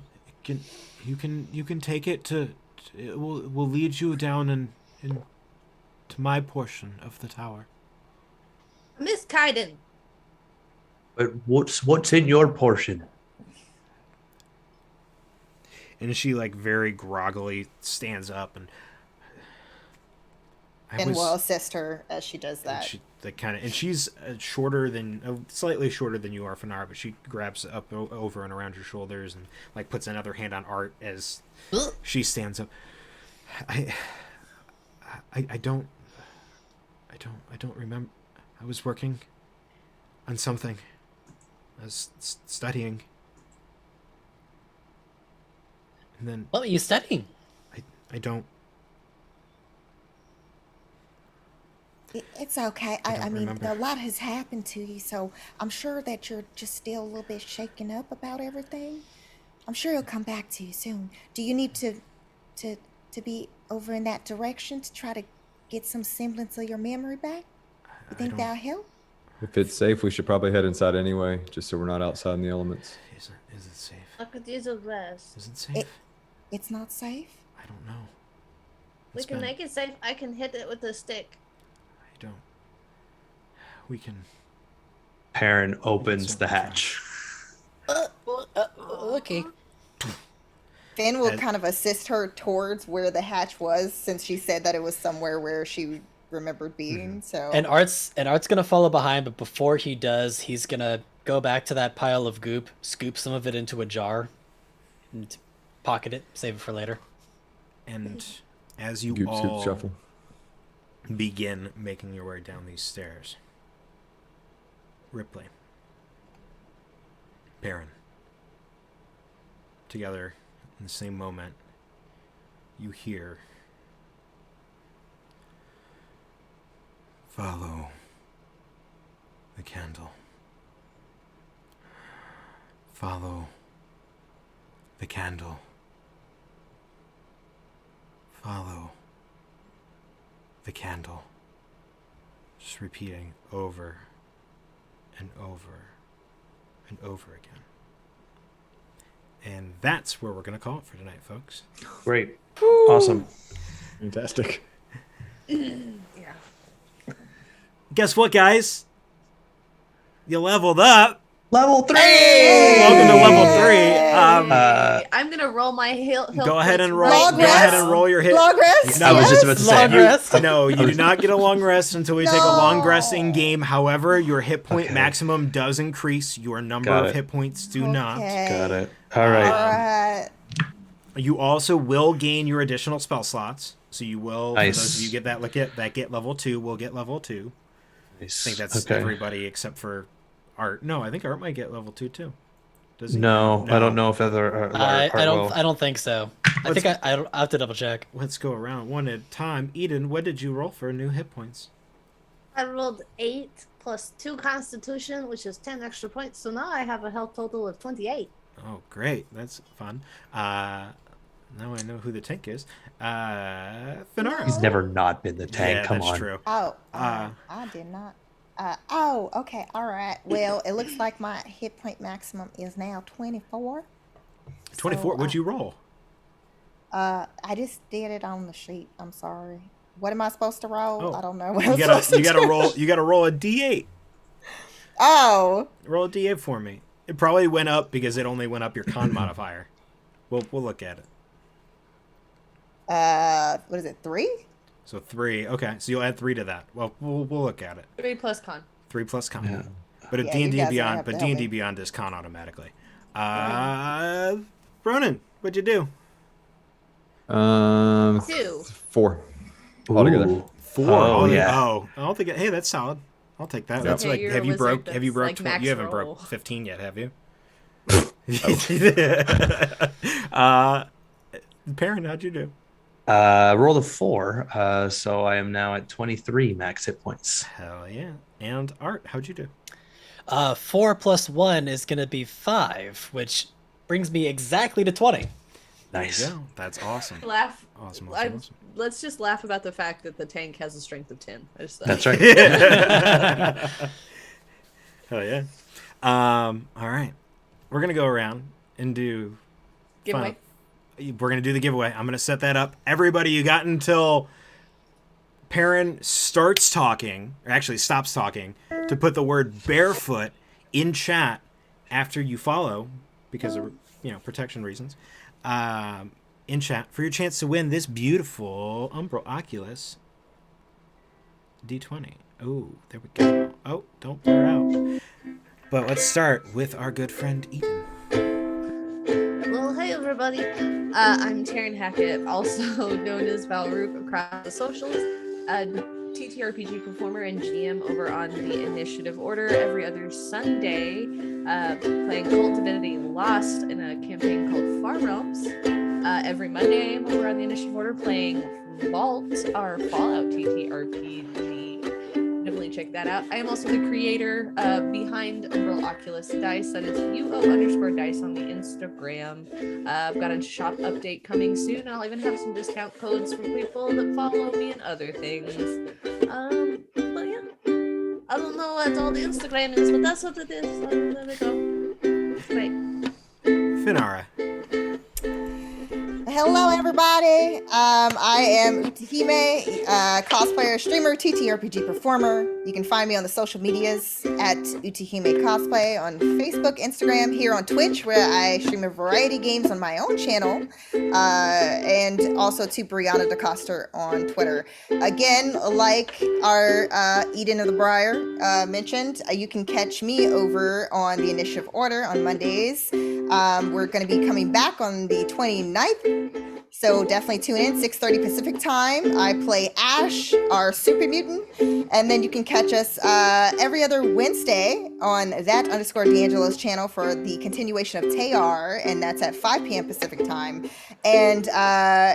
You can take it to it will lead you down in to my portion of the tower. Miss Kaiden. But what's in your portion? And she like very groggily stands up and Will assist her as she does that. She like and she's slightly shorter than you are, Fanara, but she grabs up over and around your shoulders and like puts another hand on Art as she stands up. I don't remember. I was working on something. I was studying. And then What were you studying? I don't. It's okay. I don't mean, remember. a lot has happened to you, so I'm sure that you're just still a little bit shaken up about everything. I'm sure he'll come back to you soon. Do you need to be over in that direction to try to get some semblance of your memory back? You think don't- that'll help? If it's safe, we should probably head inside anyway, just so we're not outside in the elements. Is it safe? I could use a rest. Is it safe? It's not safe? I don't know. We can make it safe. I can hit it with a stick. I don't. We can. Perrin opens It's the okay. hatch. Okay. Finn will And- kind of assist her towards where the hatch was, since she said that it was somewhere where she remembered being. So And Art's gonna follow behind, but before he does, he's gonna go back to that pile of goop, scoop some of it into a jar, and pocket it, save it for later. And as you Goop, all scoop, shuffle. begin making your way down these stairs, Ripley, Perrin, together in the same moment, you hear, "Follow the candle. Follow the candle. Follow the candle." Just repeating over and over and over again. And that's where we're going to call it for tonight, folks. Great. Awesome. Fantastic. Yeah. Guess what, guys? You leveled up. Level 3! Welcome to level 3. I'm gonna roll my Go ahead and roll. Long Go ahead rest? and roll your hit. long rest. No, I was just about to say. Long rest. No, you do not get a long rest until we take a long rest in No. game. However, your hit point Okay. maximum does increase. Your number Got of it. hit points do not. Got it. All right. All right. You also will gain your additional spell slots. So you will, Nice. for those of you get that get level 2, will get level 2. Nice. I think that's okay. everybody except for Art. No, I think Art might get level 2 too. Does he? No, I don't know if other. I don't. will. I don't think so. I Let's- think I have to double check. Let's go around one at a time. Eden, what did you roll for new hit points? I rolled 8 plus 2 Constitution, which is 10 extra points. So now I have a health total of 28. Oh, great. That's fun. Now I know who the tank is. Finara. He's never not been the tank. Yeah, Come that's on. true. Oh, Uh, I did not. Oh, okay, all right. Well, it looks like my hit point maximum is now 24. 24. So, What'd you roll? I just did it on the sheet. I'm sorry. What am I supposed to roll? Oh, I don't know. What You I'm gotta, supposed to you gotta do. roll. You gotta roll a D8. Oh, Roll a D8 for me. It probably went up because it only went up your con modifier. We'll look at it. what is it? 3? So 3. Okay, so you'll add 3 to that. Well, we'll look at it. 3 plus con. 3 plus con. Yeah. But Yeah, D&D you guys are gonna Beyond, have but to help D&D me. Beyond is con automatically. Ronan, what'd you do? 2. 4 altogether. Ooh. 4. Oh, yeah. Oh, I'll take it. Hey, that's solid. I'll take that. Yep. That's Okay, like, you're have a you wizard, broke? Have you that's broke? like 20, max you haven't roll. broke 15 yet, have you? Perrin, how'd you do? Rolled a 4, so I am now at 23 max hit points. Hell yeah. And Art, how'd you do? 4 plus 1 is gonna be 5, which brings me exactly to 20. Nice. There you go. That's awesome. Laugh. Awesome. I'm- Let's just laugh about the fact that the tank has a strength of 10. That's right. Hell yeah. All right. We're gonna go around and do. Giveaway. We're gonna do the giveaway. I'm gonna set that up. Everybody, you got until Perrin starts talking, or actually stops talking, to put the word barefoot in chat after you follow, because of protection reasons. In chat for your chance to win this beautiful Umbral Oculus D20. Oh, there we go. Oh, don't blur out. But let's start with our good friend Ethan. Well, hey everybody. I'm Taryn Hackett, also known as Valrook across the socials, a TTRPG performer and GM over on the Initiative Order every other Sunday, playing Cult Divinity Lost in a campaign called Far Realms. Every Monday, I'm over on the Initiative Order playing Vault, our Fallout TTRPG. Definitely check that out. I am also the creator behind Umbral Oculus Dice. That is UO_dice on the Instagram. I've got a shop update coming soon. I'll even have some discount codes for people that follow me and other things. But yeah, I don't know what all the Instagram is, but that's what it is. So there we go. Great. Finara. hello everybody. I am Utahime, cosplayer, streamer, TTRPG performer. You can find me on the social medias at Utahime Cosplay on Facebook, Instagram, here on Twitch, where I stream a variety of games on my own channel, and also to Brianna DeCoster on Twitter. Again, like our Eden of the Briar mentioned, you can catch me over on the Initiative Order on Mondays. We're going to be coming back on the 29th, so definitely tune in, 6:30 Pacific time. I play Ash, our super mutant, and then you can catch us every other Wednesday on that_D'Angelo's channel for the continuation of Tayar, and that's at 5 p.m. Pacific time. And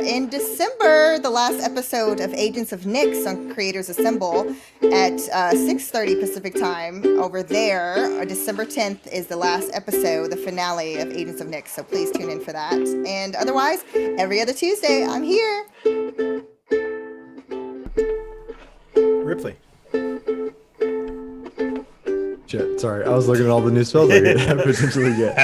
in December, the last episode of Agents of Nyx on Creators Assemble at 6:30 Pacific time over there. December 10th is the last episode, the finale of Agents of Nyx, so please tune in for that. And otherwise, every other Tuesday, I'm here. Ripley. Shit, sorry. I was looking at all the new spells I could potentially get.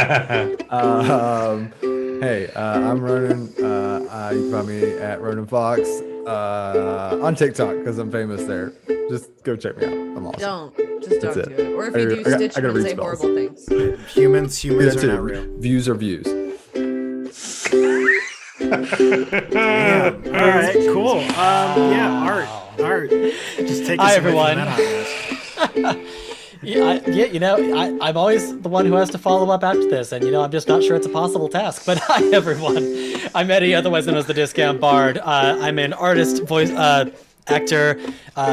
Hey, I'm Ronan. You can find me at Ronan Fox on TikTok because I'm famous there. Just go check me out. I'm awesome. Just don't That's do it. it. Or if you do, stitch I gotta and read say spells. horrible things. Humans Yeah, are not real. Views are views. Damn. All right, cool. Art. Just take us Hi, away from everyone. that hotness. I'm always the one who has to follow up after this, and I'm just not sure it's a possible task. But hi, everyone. I'm Eddie, otherwise known as the Discount Bard. I'm an artist, voice actor,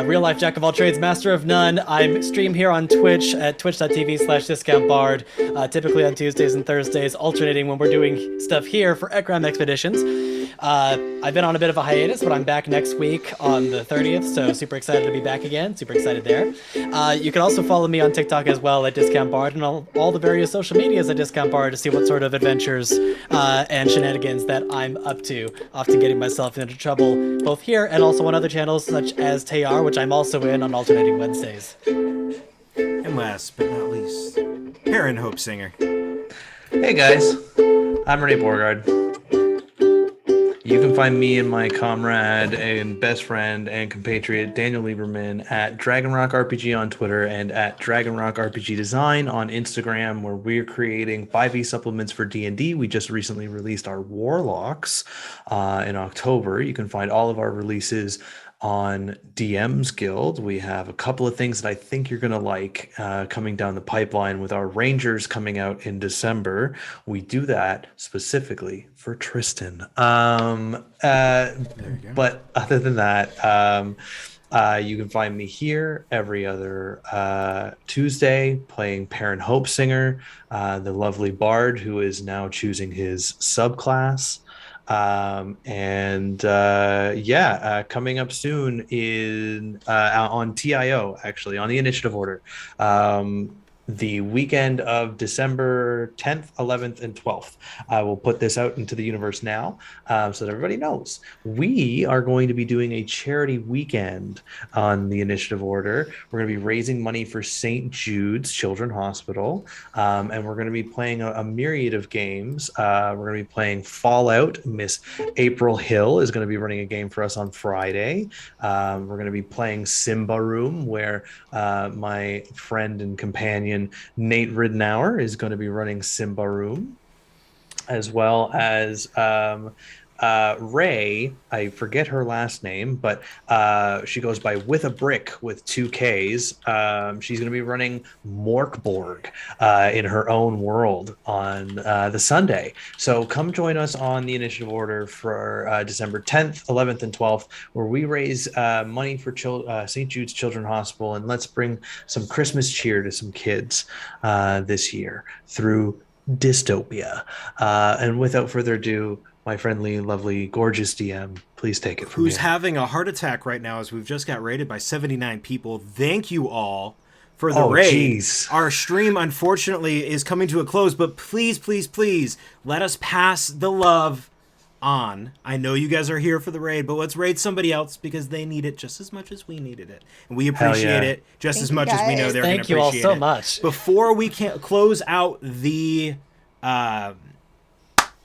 real life jack of all trades, master of none. I'm stream here on Twitch at twitch.tv/discountbard, typically on Tuesdays and Thursdays, alternating when we're doing stuff here for Ecriom Expeditions. I've been on a bit of a hiatus, but I'm back next week on the 30th, so super excited to be back again. Super excited there. You can also follow me on TikTok as well at Discount Bard and all the various social medias at Discount Bard to see what sort of adventures and shenanigans that I'm up to, often getting myself into trouble both here and also on other channels such as Tayar, which I'm also in on alternating Wednesdays. And last but not least, Heron Hope Singer. Hey guys, I'm Renee Borgard. You can find me and my comrade and best friend and compatriot Daniel Lieberman at Dragon Rock RPG on Twitter and at Dragon Rock RPG Design on Instagram, where we're creating 5e supplements for D&D. We just recently released our Warlocks in October. You can find all of our releases on DM's Guild. We have a couple of things that I think you're going to like coming down the pipeline with our Rangers coming out in December. We do that specifically for Tristan. But other than that, you can find me here every other Tuesday playing Parent Hope Singer, the lovely bard who is now choosing his subclass. Coming up soon in on TIO, actually on the Initiative Order, the weekend of December 10th, 11th, and 12th. I will put this out into the universe now so that everybody knows. We are going to be doing a charity weekend on the Initiative Order. We're going to be raising money for St. Jude's Children's Hospital, and we're going to be playing a myriad of games. We're going to be playing Fallout. Miss April Hill is going to be running a game for us on Friday. We're going to be playing Simba Room, where my friend and companion Nate Ridenour is going to be running Simba Room, as well as Ray, I forget her last name, but she goes by With a Brick with 2 Ks. She's going to be running Morkborg in her own world on the Sunday. So come join us on the Initiative Order for December 10th, 11th, and 12th, where we raise money for St. Jude's Children's Hospital, and let's bring some Christmas cheer to some kids this year through dystopia. And without further ado, my friendly, lovely, gorgeous DM, please take it from Who's here. having a heart attack right now as we've just got raided by 79 people. Thank you all for the raid. Geez. Our stream, unfortunately, is coming to a close, but please, please, please, let us pass the love on. I know you guys are here for the raid, but let's raid somebody else because they need it just as much as we needed it. And we appreciate it just as much as we know they're going to appreciate it. Thank you all so much. Before we can close out the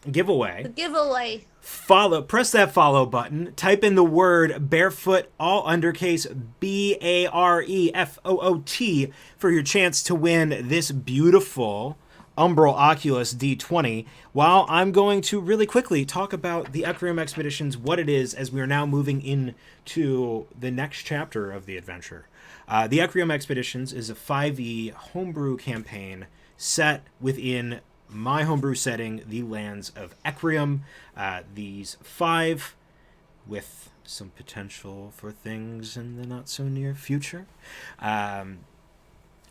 giveaway. The giveaway. Press that follow button, type in the word barefoot, all undercase BAREFOOT, for your chance to win this beautiful Umbral Oculus D20, while I'm going to really quickly talk about the Ecriom Expeditions, what it is, as we are now moving into the next chapter of the adventure. The Ecriom Expeditions is a 5e homebrew campaign set within my homebrew setting, the Lands of Ecriom. These 5, with some potential for things in the not-so-near future,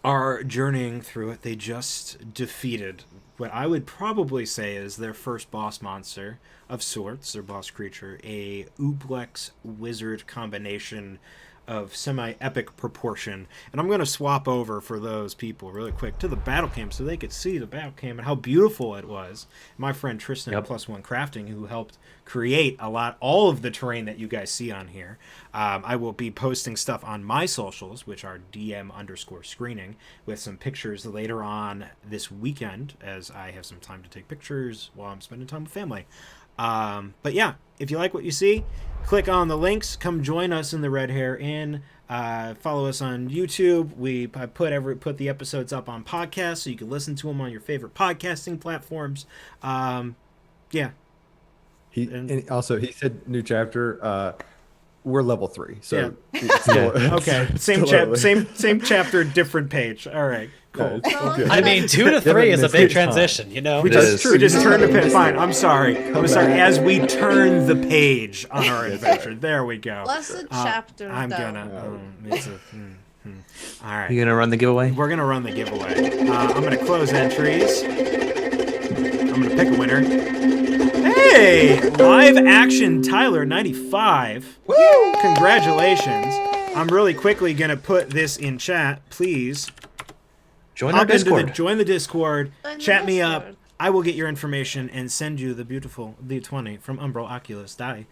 are journeying through it. They just defeated what I would probably say is their first boss monster of sorts, their boss creature, a oblex wizard combination of semi-epic proportion. And I'm going to swap over for those people really quick to the battle cam so they could see the battle cam and how beautiful it was. My friend Tristan at +1 Crafting, who helped create all of the terrain that you guys see on here. I will be posting stuff on my socials, which are DM_screening, with some pictures later on this weekend, as I have some time to take pictures while I'm spending time with family. But yeah, if you like what you see, click on the links, come join us in the Red Hare Inn, follow us on YouTube. I put the episodes up on podcasts so you can listen to them on your favorite podcasting platforms. Yeah. And also, he said new chapter. We're level 3, so okay. Same chapter, different page. All right, cool. I mean, 2 to 3 is a big transition, you know. We just turned the page. Fine. I'm sorry. As we turn the page on our adventure. There we go. Blessed chapter. I'm gonna. All right. You gonna run the giveaway? We're gonna run the giveaway. I'm gonna close entries. I'm gonna pick a winner. Hey, live action Tyler 95. Woo! Congratulations. I'm really quickly gonna put this in chat. Please join our Discord. Join the Discord. Chat me up. I will get your information and send you the beautiful D20 from Umbral Oculus Die.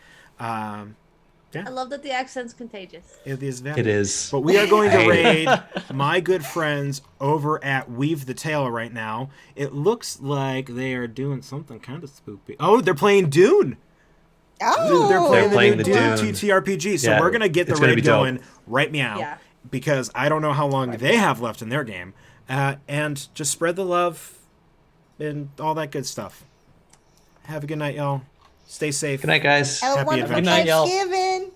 Yeah. I love that the accent's contagious. It is. But we are going to raid my good friends over at Weave the Tale right now. It looks like they are doing something kind of spooky. Oh, they're playing Dune. Oh, they're playing the Dune TTRPG. So we're gonna get the raid going right meow, because I don't know how long they have left in their game, and just spread the love and all that good stuff. Have a good night, y'all. Stay safe. Good night, guys. Have a Happy wonderful adventure. Good night, y'all. Thanksgiving.